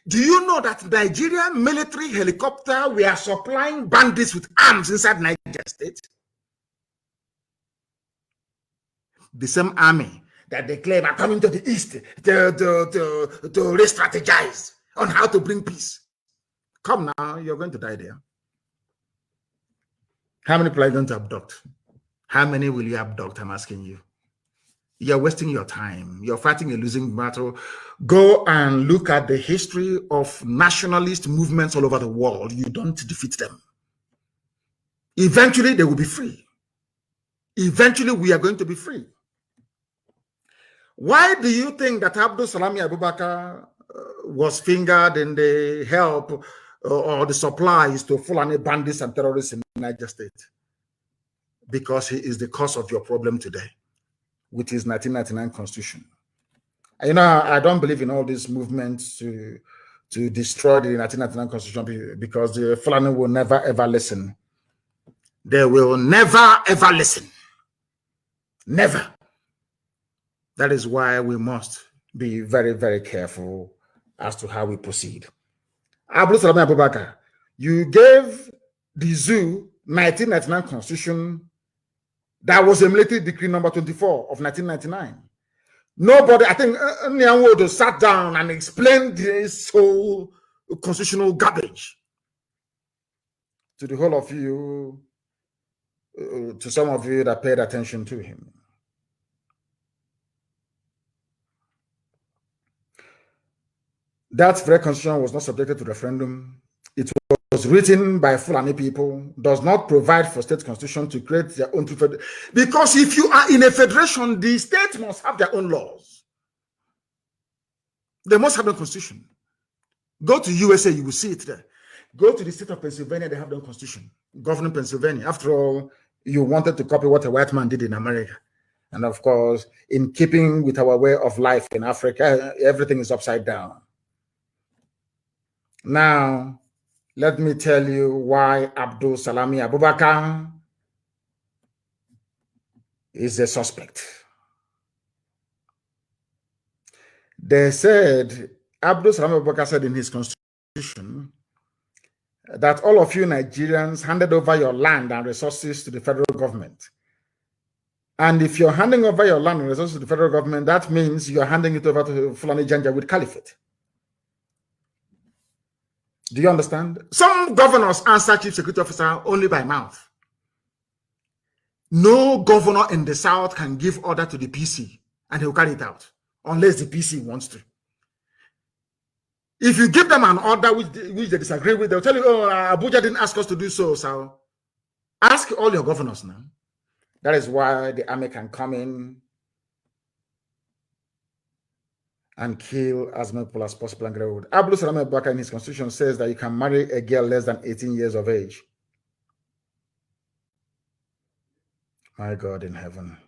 Do you know that Nigerian military helicopter were supplying bandits with arms inside Niger State? The same army that they claim are coming to the East to re-strategize on how to bring peace. Come now, you're going to die there. How many people are you going to abduct? How many will you abduct? I'm asking you. You're wasting your time. You're fighting a losing battle. Go and look at the history of nationalist movements all over the world. You don't defeat them. Eventually, they will be free. Eventually, we are going to be free. Why do you think that Abdul Salami Abubakar was fingered in the help or the supplies to Fulani bandits and terrorists in Niger State? Because he is the cause of your problem today with his 1999 constitution. You know, I don't believe in all these movements to destroy the 1999 constitution because the Fulani will never ever listen. They will never ever listen. Never. That is why we must be very, very careful as to how we proceed. Abdul Salami Abubakar, you gave the zoo 1999 constitution that was a military decree number 24 of 1999. Nobody, I think, Nyanwodo sat down and explained this whole constitutional garbage to the whole of you, to some of you that paid attention to him. That very constitution was not subjected to referendum. It was written by Fulani people, does not provide for state constitution to create their own federation. Because if you are in a federation, the states must have their own laws. They must have their constitution. Go to USA, you will see it there. Go to the state of Pennsylvania, they have their own constitution. Governing Pennsylvania. After all, you wanted to copy what a white man did in America. And of course, in keeping with our way of life in Africa, everything is upside down. Now, let me tell you why Abdul Salami Abubakar is a suspect. They said, Abdul Salami Abubakar said in his constitution that all of you Nigerians handed over your land and resources to the federal government. And if you're handing over your land and resources to the federal government, that means you're handing it over to Fulani Janjaweed Caliphate. Do you understand? Some governors answer chief security officer only by mouth. No governor in the South can give order to the PC and he'll carry it out unless the PC wants to. If you give them an order which they disagree with, they'll tell you, oh, Abuja didn't ask us to do so. So ask all your governors now. That is why the army can come in and kill as many people as possible and get away with it. Abdul Salami Abubakar in his constitution says that you can marry a girl less than 18 years of age. My God in heaven.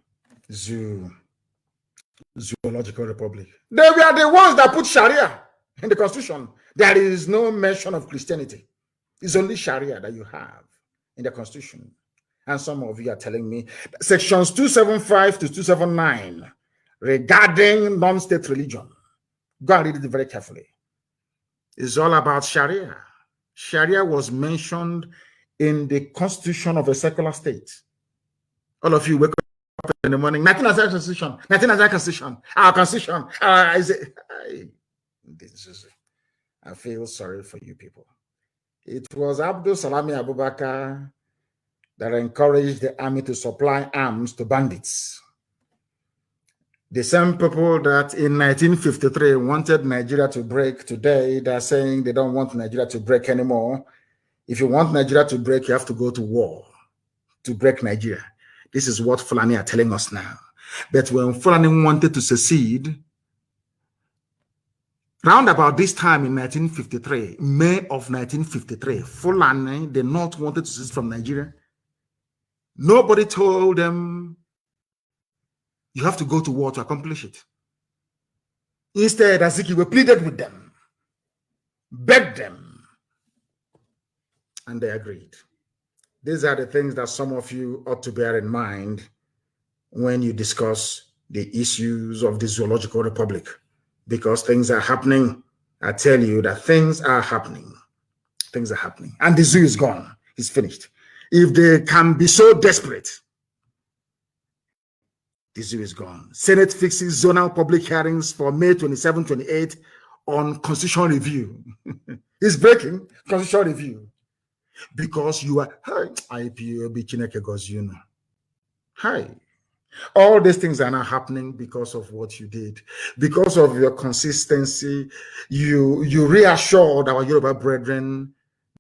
Zoological Republic. They were the ones that put Sharia in the constitution. There is no mention of Christianity. It's only Sharia that you have in the constitution. And some of you are telling me sections 275 to 279 regarding non-state religion. Go and read it very carefully. It's all about Sharia. Sharia was mentioned in the constitution of a secular state. All of you wake up in the morning, 1999 constitution, 1999 constitution, our constitution. I feel sorry for you people. It was Abdul Salami Abubakar that encouraged the army to supply arms to bandits. The same people that in 1953 wanted Nigeria to break, today they're saying they don't want Nigeria to break anymore. If you want Nigeria to break, you have to go to war to break Nigeria. This is what Fulani are telling us now. But when Fulani wanted to secede, round about this time in 1953, May of 1953, Fulani, the North, wanted to secede from Nigeria. Nobody told them you have to go to war to accomplish it. Instead, Azikiwe pleaded with them, begged them, and they agreed. These are the things that some of you ought to bear in mind when you discuss the issues of the Zoological Republic, because things are happening. I tell you that things are happening. Things are happening. And the zoo is gone. It's finished. If they can be so desperate, the zoo is gone. Senate fixes zonal public hearings for May 27, 28 on constitutional review. It's breaking constitutional review. Because you are, IPOB Chineke goes, you know. Hi. All these things are not happening because of what you did. Because of your consistency, you reassured our Yoruba brethren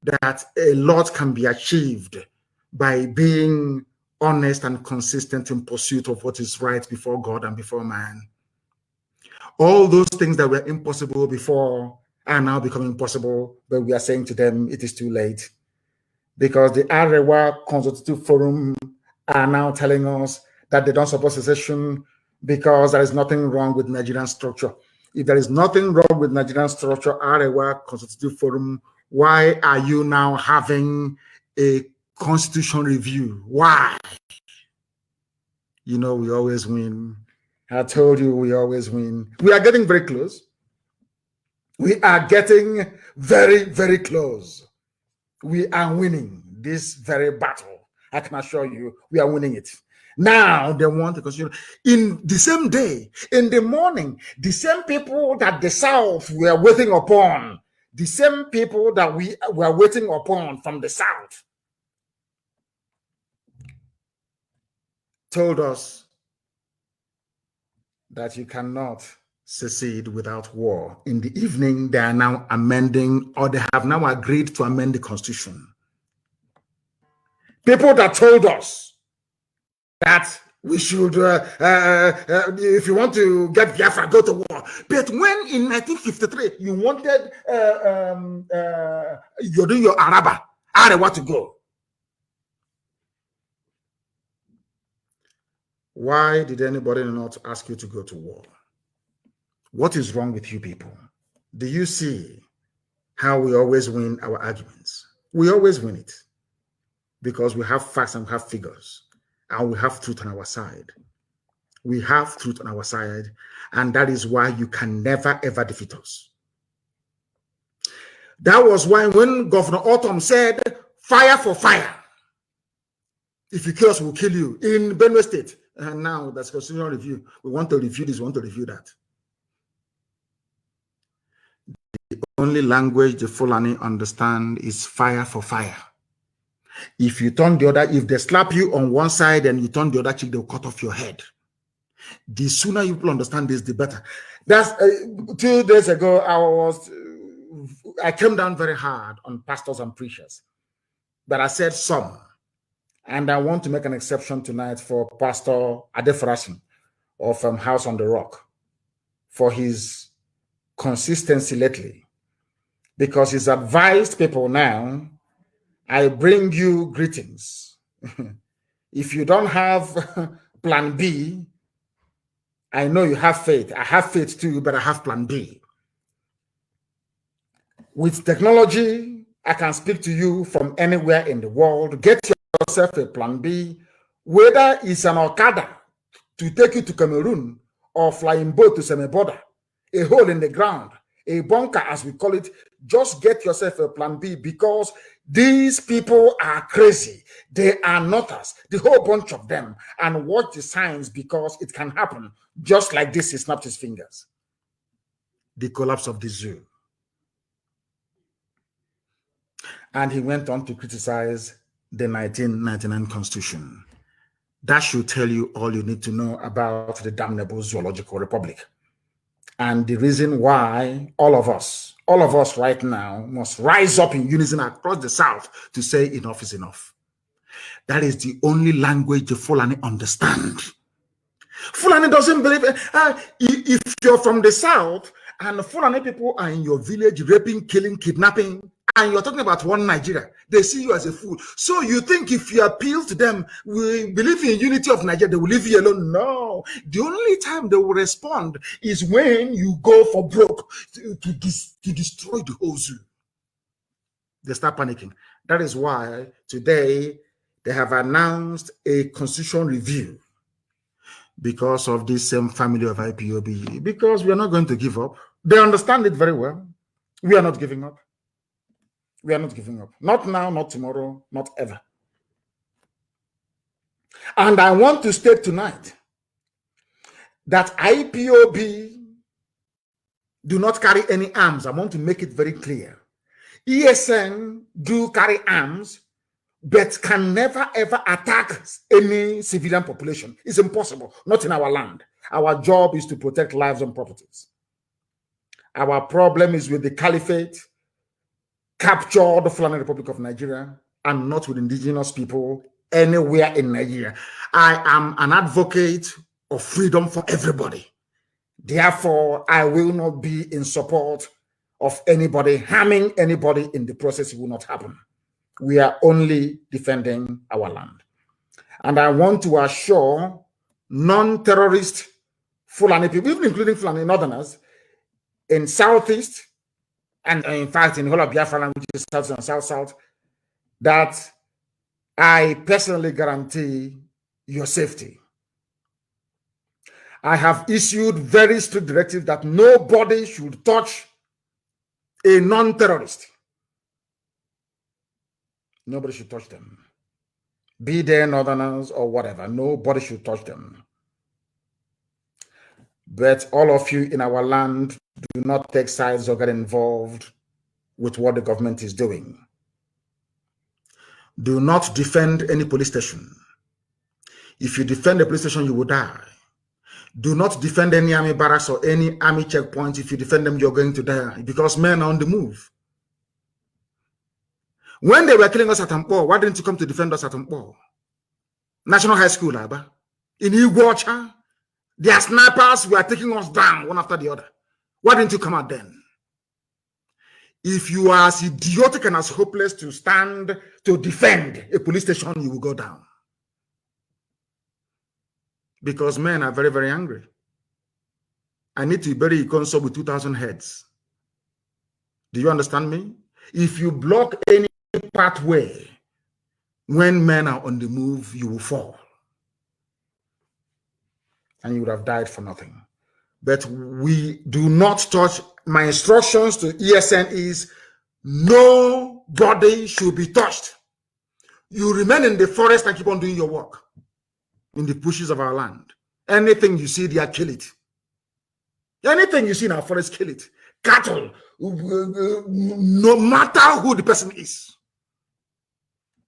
that a lot can be achieved by being honest and consistent in pursuit of what is right before God and before man. All those things that were impossible before are now becoming possible, but we are saying to them, it is too late. Because the Arewa Consultative Forum are now telling us that they don't support secession because there is nothing wrong with Nigerian structure. If there is nothing wrong with Nigerian structure, Arewa Consultative Forum, why are you now having a constitution review? Why? You know, we always win. I told you we always win. We are getting very close. We are getting very, very close. We are winning this very battle. I can assure you, we are winning it. Now they want to consider in the same day, in the morning, the same people that the South were waiting upon, the same people that we were waiting upon from the South, told us that you cannot secede without war. In the evening, they are now amending, or they have now agreed to amend the Constitution. People that told us that we should, if you want to get Biafra, go to war. But when in 1953, you wanted, you're doing your Araba, Arewa to go. Why did anybody not ask you to go to war? What is wrong with you people? Do you see how we always win our arguments. We always win it because we have facts and we have figures and we have truth on our side. We have truth on our side, and that is why you can never ever defeat us. That was why when Governor Autumn said, fire for fire, if you kill us, we'll kill you, in Benue State. And now that's constitutional review. We want to review this, we want to review that. The only language the Fulani understand is fire for fire. If you turn the other, if they slap you on one side and you turn the other cheek, they'll cut off your head. The sooner you people understand this, the better. That's 2 days ago, I came down very hard on pastors and preachers, but I said some, and I want to make an exception tonight for Pastor Adefarasin of House on the Rock for his consistency lately, because he's advised people now, I bring you greetings. If you don't have plan B, I know you have faith. I have faith too, but I have plan B. With technology, I can speak to you from anywhere in the world. Get yourself a plan B, whether it's an Okada to take you to Cameroon or flying boat to Semeboda, a hole in the ground, a bunker as we call it. Just get yourself a plan B, because these people are crazy. They are nutters, the whole bunch of them. And watch the signs, because it can happen just like this. He snapped his fingers. The collapse of the zoo. And he went on to criticize the 1999 Constitution. That should tell you all you need to know about the damnable zoological republic. And the reason why all of us right now must rise up in unison across the South to say enough is enough. That is the only language the Fulani understand. Fulani doesn't believe if you're from the South and the Fulani people are in your village raping, killing, kidnapping, and you're talking about one Nigeria, they see you as a fool. So you think if you appeal to them, we believe in unity of Nigeria, they will leave you alone? No. The only time they will respond is when you go for broke to destroy the whole zoo. They start panicking. That is why today they have announced a constitutional review because of this same family of IPOB, because we are not going to give up. They understand it very well. We are not giving up. We are not giving up. Not now, not tomorrow, not ever. And I want to state tonight that IPOB do not carry any arms. I want to make it very clear. ESN do carry arms, but can never ever attack any civilian population. It's impossible, not in our land. Our job is to protect lives and properties. Our problem is with the caliphate, capture the Fulani Republic of Nigeria, and not with indigenous people anywhere in Nigeria. I am an advocate of freedom for everybody. Therefore, I will not be in support of anybody harming anybody in the process. It will not happen. We are only defending our land. And I want to assure non-terrorist Fulani people, even including Fulani Northerners, in Southeast, and in fact, in the whole of Biafra land, which is South and South, that I personally guarantee your safety. I have issued very strict directives that nobody should touch a non-terrorist. Nobody should touch them. Be they Northerners or whatever, nobody should touch them. But all of you in our land, do not take sides or get involved with what the government is doing. Do not defend any police station. If you defend the police station, you will die. Do not defend any army barracks or any army checkpoint. If you defend them, you're going to die, because men are on the move. When they were killing us at Ampo, why didn't you come to defend us at Ampo? National High School, Abba. In Iguacha, their snipers were taking us down one after the other. Why didn't you come out then? If you are as idiotic and as hopeless to stand to defend a police station, you will go down. Because men are very, very angry. I need to bury a console with 2,000 heads. Do you understand me? If you block any pathway when men are on the move, you will fall. And you would have died for nothing. But we do not touch. My instructions to ESN is nobody should be touched. You remain in the forest and keep on doing your work in the bushes of our land. Anything you see there, kill it. Anything you see in our forest, kill it. Cattle, no matter who the person is,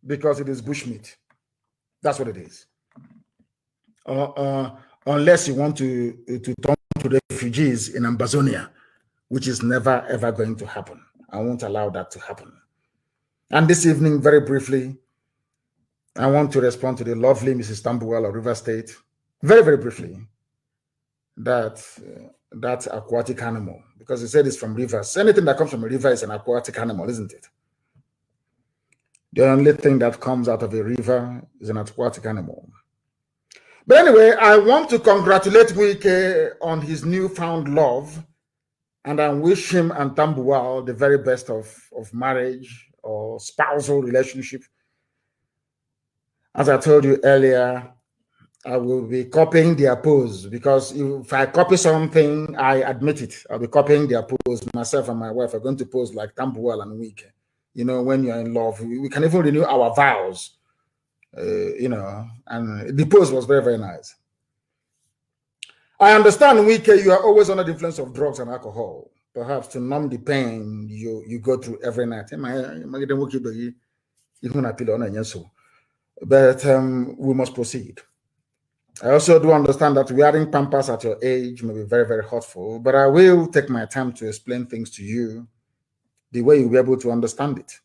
because it is bushmeat. That's what it is. Unless you want to turn to refugees in Amazonia, which is never ever going to happen. I won't allow that to happen. And this evening, very briefly, I want to respond to the lovely Mrs. Tambuwal of River State, very, very briefly, that aquatic animal, because he said it's from rivers. Anything that comes from a river is an aquatic animal, isn't it? The only thing that comes out of a river is an aquatic animal. But anyway, I want to congratulate Wike on his newfound love, and I wish him and Tambuwal the very best of marriage or spousal relationship. As I told you earlier, I will be copying their pose, because if I copy something, I admit it. I'll be copying their pose. Myself and my wife are going to pose like Tambuwal and Wike. You know, when you're in love, we can even renew our vows. You know, and the pose was very, very nice. I understand, Wike, you are always under the influence of drugs and alcohol, perhaps to numb the pain you go through every night. But we must proceed. I also do understand that wearing pampers at your age may be very, very hurtful, but I will take my time to explain things to you the way you'll be able to understand it.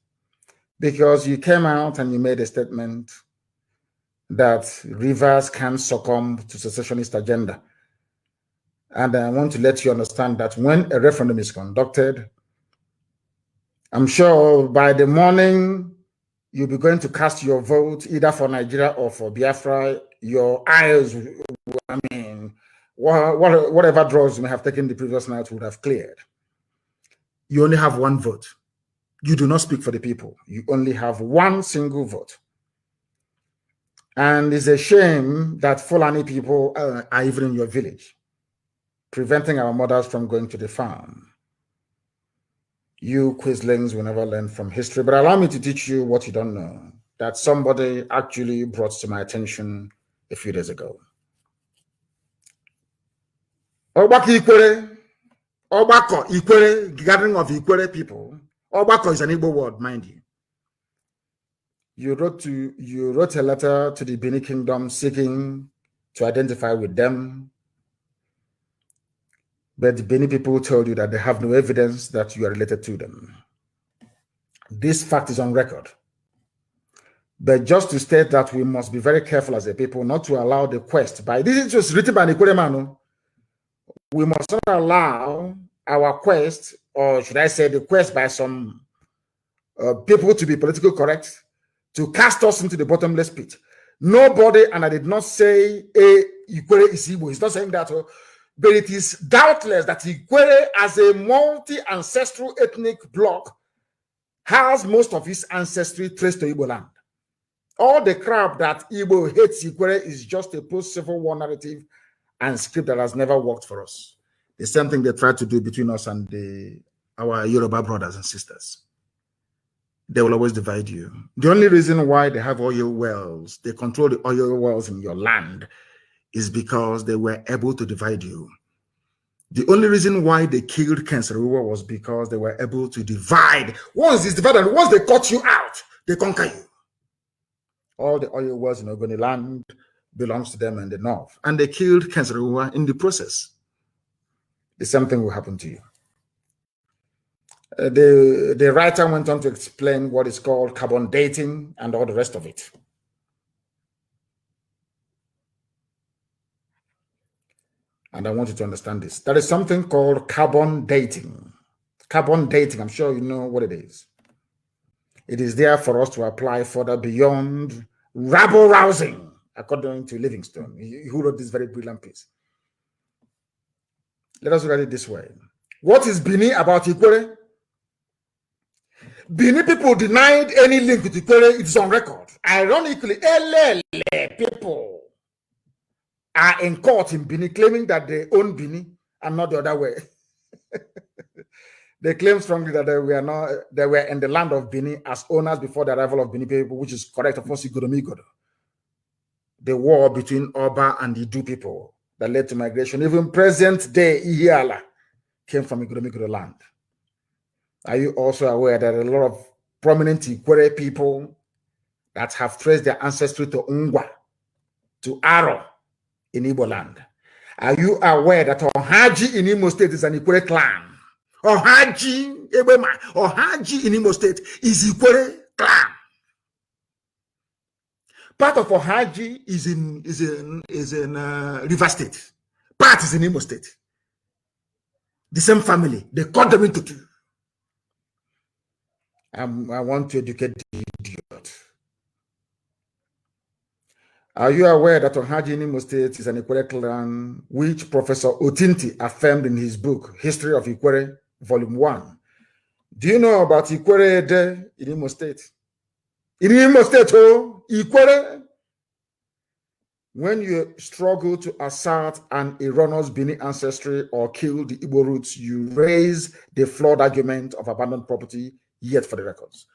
Because you came out and you made a statement that rivers can succumb to secessionist agenda. And I want to let you understand that when a referendum is conducted, I'm sure by the morning you'll be going to cast your vote either for Nigeria or for Biafra. Your eyes, I mean, whatever drugs you may have taken the previous night would have cleared. You only have one vote. You do not speak for the people. You only have one single vote. And it's a shame that Fulani people are even in your village, preventing our mothers from going to the farm. You Quislings will never learn from history, but allow me to teach you what you don't know, that somebody actually brought to my attention a few days ago. Obako Ikwere, Obako Ikwere, gathering of Ikwere people. Obako is an Igbo word, mind you. You wrote a letter to the Benin Kingdom seeking to identify with them. But the Benin people told you that they have no evidence that you are related to them. This fact is on record. But just to state that we must be very careful as a people not to allow the quest by, this is just written by Nikwere Manu. We must not allow our quest, or should I say the quest by some people to be politically correct, to cast us into the bottomless pit. Nobody, and I did not say Ikwere is Igbo, he's not saying that, but it is doubtless that Ikwere, as a multi-ancestral ethnic bloc, has most of its ancestry traced to Igbo land. All the crap that Igbo hates Ikwere is just a post-Civil War narrative and script that has never worked for us. The same thing they tried to do between us and our Yoruba brothers and sisters. They will always divide you. The only reason why they have oil wells, they control the oil wells in your land, is because they were able to divide you. The only reason why they killed Kenseruwa was because they were able to divide. Once it's divided, once they cut you out, they conquer you. All the oil wells in Ogoni land belongs to them in the north. And they killed Kenseruwa in the process. The same thing will happen to you. The writer went on to explain what is called carbon dating and all the rest of it. And I want you to understand this. There is something called carbon dating. Carbon dating, I'm sure you know what it is. It is there for us to apply further beyond rabble-rousing, according to Livingstone, who wrote this very brilliant piece. Let us look at it this way. What is Bini about Ikwere? Benin people denied any link with Ikwere. It's on record. Ironically, Elele people are in court in Benin claiming that they own Benin and not the other way. They claim strongly that they were in the land of Benin as owners before the arrival of Benin people, which is correct, of course, Igoromigodo. The war between Oba and the Idu people that led to migration. Even present day Ihiala came from Igoromigodo land. Are you also aware that a lot of prominent Ikwere people that have traced their ancestry to Ungwa, to Aro in Igbo land? Are you aware that Ohaji in Imo State is an Ikwere clan? Ohaji in Imo State is Ikwere clan. Part of Ohaji is in River State. Part is in Imo State. The same family. They cut them into two. I want to educate the idiot. Are you aware that Ohaji in Imo State is an Ikwere clan, which Professor Otinti affirmed in his book, History of Ikwere, Volume 1? Do you know about Ikwere in Imo State? In Imo State, Ikwere. When you struggle to assert an erroneous Bini ancestry or kill the Igbo roots, you raise the flawed argument of abandoned property, yet for the records,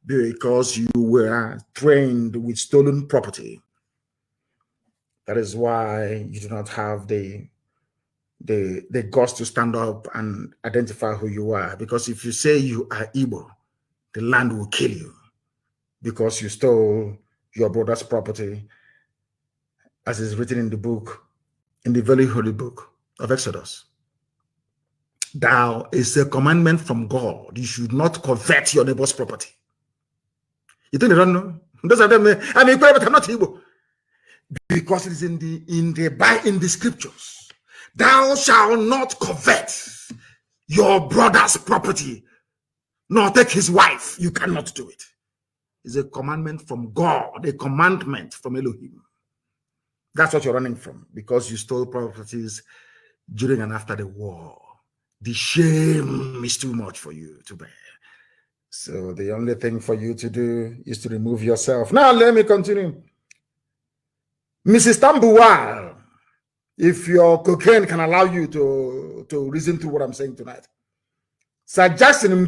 because you were trained with stolen property. That is why you do not have the guts to stand up and identify who you are. Because if you say you are Igbo, the land will kill you because you stole your brother's property, as is written in the book, in the very holy book of Exodus. Thou is a commandment from God. You should not covet your neighbor's property. You think they don't know? Those of them, I mean, but I'm not Igbo. Because it is in the scriptures. Thou shalt not covet your brother's property, nor take his wife. You cannot do it. It's a commandment from God, a commandment from Elohim. That's what you're running from, because you stole properties during and after the war. The shame is too much for you to bear. So the only thing for you to do is to remove yourself. Now let me continue. Mrs. Tambuwal, if your cocaine can allow you to reason through what I'm saying tonight. Sir Jackson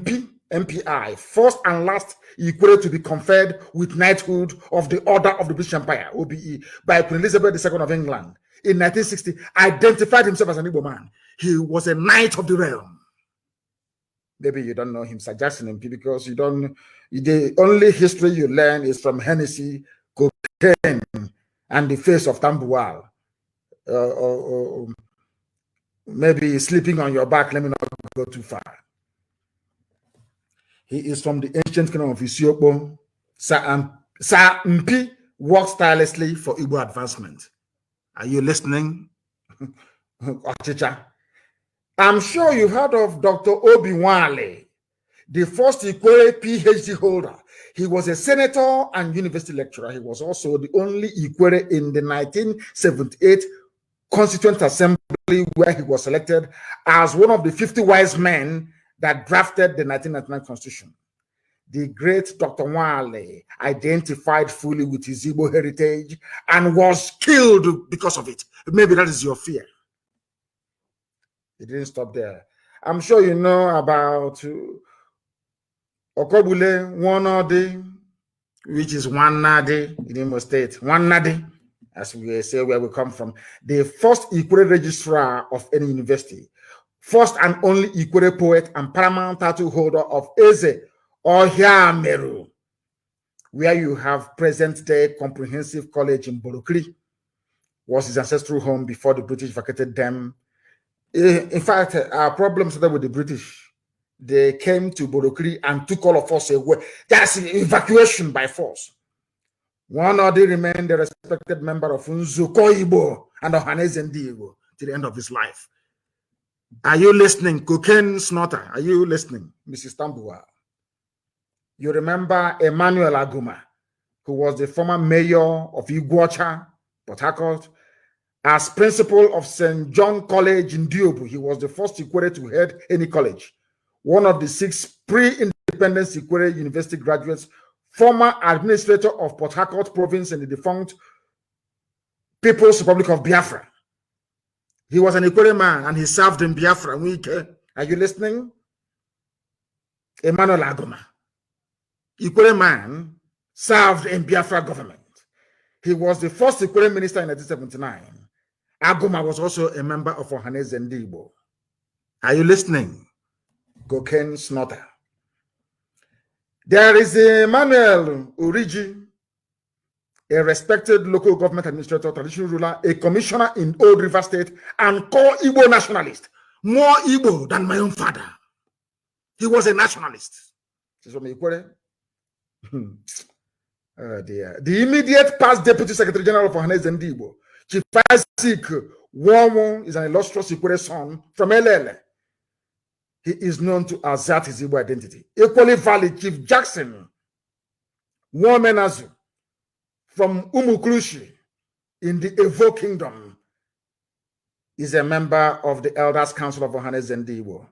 MPI, first and last Ikwere to be conferred with knighthood of the Order of the British Empire, OBE, by Queen Elizabeth II of England in 1960, identified himself as an Igbo man. He was a knight of the realm. Maybe you don't know him, Sir Jackson MP, because the only history you learn is from Hennessy, cocaine, and the face of Tambuwal. Or maybe sleeping on your back. Let me not go too far. He is from the ancient kingdom of Ethiopia. Sir Mpi works tirelessly for Igbo advancement. Are you listening? I'm sure you heard of Dr. Obi Wale, the first Ikwere PhD holder. He was a senator and university lecturer. He was also the only Ikwere in the 1978 Constituent Assembly, where he was selected as one of the 50 wise men that drafted the 1999 Constitution. The great Dr. Wale identified fully with his Igbo heritage and was killed because of it. Maybe that is your fear. It didn't stop there. I'm sure you know about Okobule Wanade, which is Wanade in Imo State. Wanade, as we say where we come from. The first Ikwere registrar of any university. First and only Ikwere poet and paramount title holder of Eze Ohia Meru, where you have present-day Comprehensive College in Borokri, was his ancestral home before the British vacated them. In fact, our problems started with the British. They came to Borokri and took all of us away. That's evacuation by force. One or they remained a respected member of Nzuko Igbo and Ohaneze Igbo to the end of his life. Are you listening? Cocaine snorter, are you listening, Mrs. Tambuwal? You remember Emmanuel Aguma, who was the former mayor of Iguacha, Port Harcourt, as principal of St. John College in Diobu. He was the first Ikwere to head any college, one of the 6 pre-independence Independence Ikwere University graduates, former administrator of Port Harcourt province in the defunct People's Republic of Biafra. He was an Ikwere man and he served in Biafra. Are you listening? Emmanuel Agoma. Ikwere man served in Biafra government. He was the first Ikwere minister in 1979. Agoma was also a member of Ohaneze Ndigbo. Are you listening? Cocaine snorter. There is Emmanuel Uriji, a respected local government administrator, traditional ruler, a commissioner in Old River State, and core Igbo nationalist. More Igbo than my own father. He was a nationalist. Oh dear. The immediate past Deputy Secretary General of Ohaneze Ndigbo, Chief Isaac Womo, is an illustrious Ikwere son from Elele. He is known to assert his Igbo identity. Equally valid, Chief Jackson Womenazu from Umukrushi in the Evo Kingdom is a member of the Elders Council of Ohaneze Ndigbo.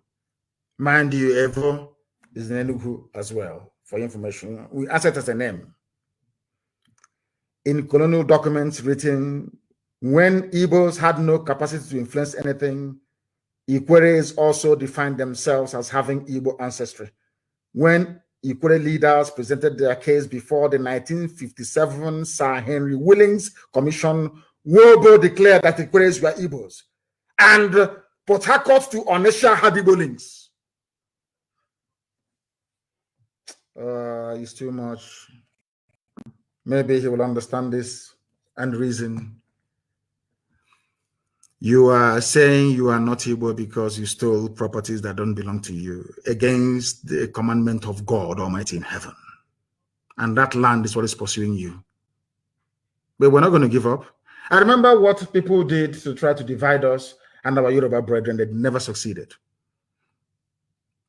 Mind you, Evo is in Enugu as well. For information, we assert as a name. In colonial documents written when Igbos had no capacity to influence anything, Ikweres also defined themselves as having Igbo ancestry. When Ikwere leaders presented their case before the 1957 Sir Henry Willings Commission, Wobo declared that Ikweres were Igbos, and Port Harcourt to Onisha had Igbo links. It's too much. Maybe he will understand this and reason. You are saying you are not Igbo because you stole properties that don't belong to you against the commandment of God Almighty in heaven. And that land is what is pursuing you. But we're not going to give up. I remember what people did to try to divide us and our Yoruba brethren. They never succeeded.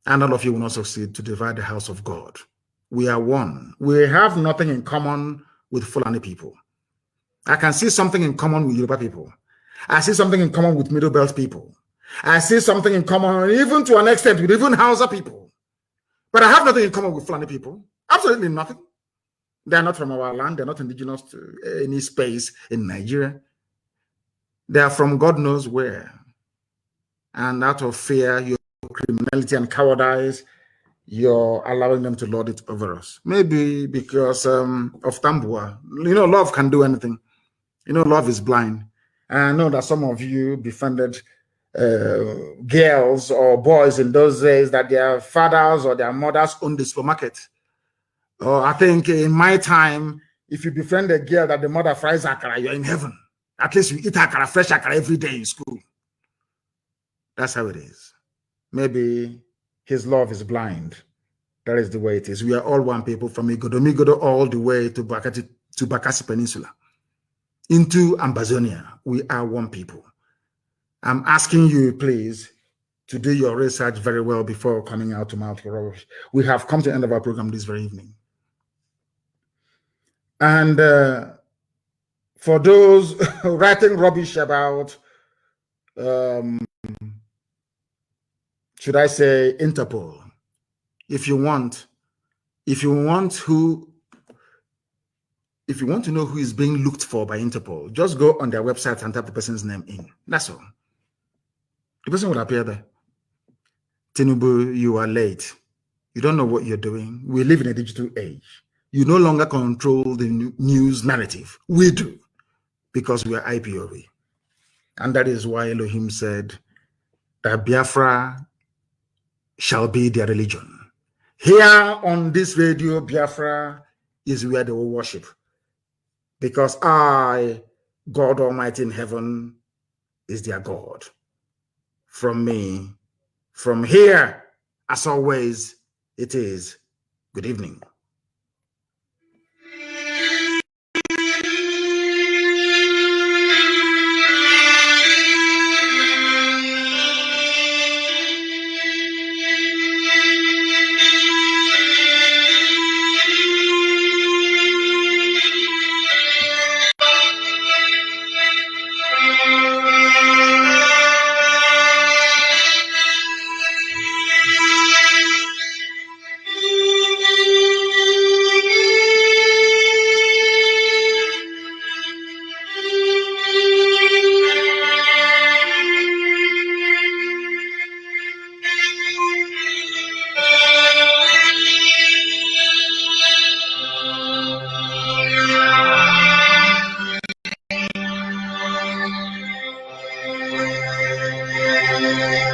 And all of you will not succeed to divide the house of God. We are one. We have nothing in common with Fulani people. I can see something in common with Yoruba people. I see something in common with Middle Belt people. I see something in common, even to an extent, with even Hausa people. But I have nothing in common with Fulani people. Absolutely nothing. They are not from our land. They're not indigenous to any space in Nigeria. They are from God knows where. And out of fear, your criminality and cowardice, you're allowing them to lord it over us. Maybe because of Tambua. You know, love can do anything. You know, love is blind. And I know that some of you befriended girls or boys in those days that their fathers or their mothers owned the supermarket. Or I think in my time, if you befriend a girl that the mother fries akara, you're in heaven. At least you eat akara, fresh akara every day in school. That's how it is. Maybe his love is blind. That is the way it is. We are all one people from Migodo all the way to Bakassi Peninsula. Into Ambazonia, we are one people. I'm asking you, please, to do your research very well before coming out to Mount Rubbish. We have come to the end of our program this very evening. And for those writing rubbish about, should I say, Interpol, if you want to know who is being looked for by Interpol, just go on their website and type the person's name in. That's all. The person will appear there. Tinubu, you are late. You don't know what you're doing. We live in a digital age. You no longer control the news narrative. We do, because we are IPOB. And that is why Elohim said that Biafra shall be their religion. Here on this radio, Biafra is where they will worship. Because I, God Almighty in heaven, is their God. From me, from here, as always, it is good evening. Nigeria.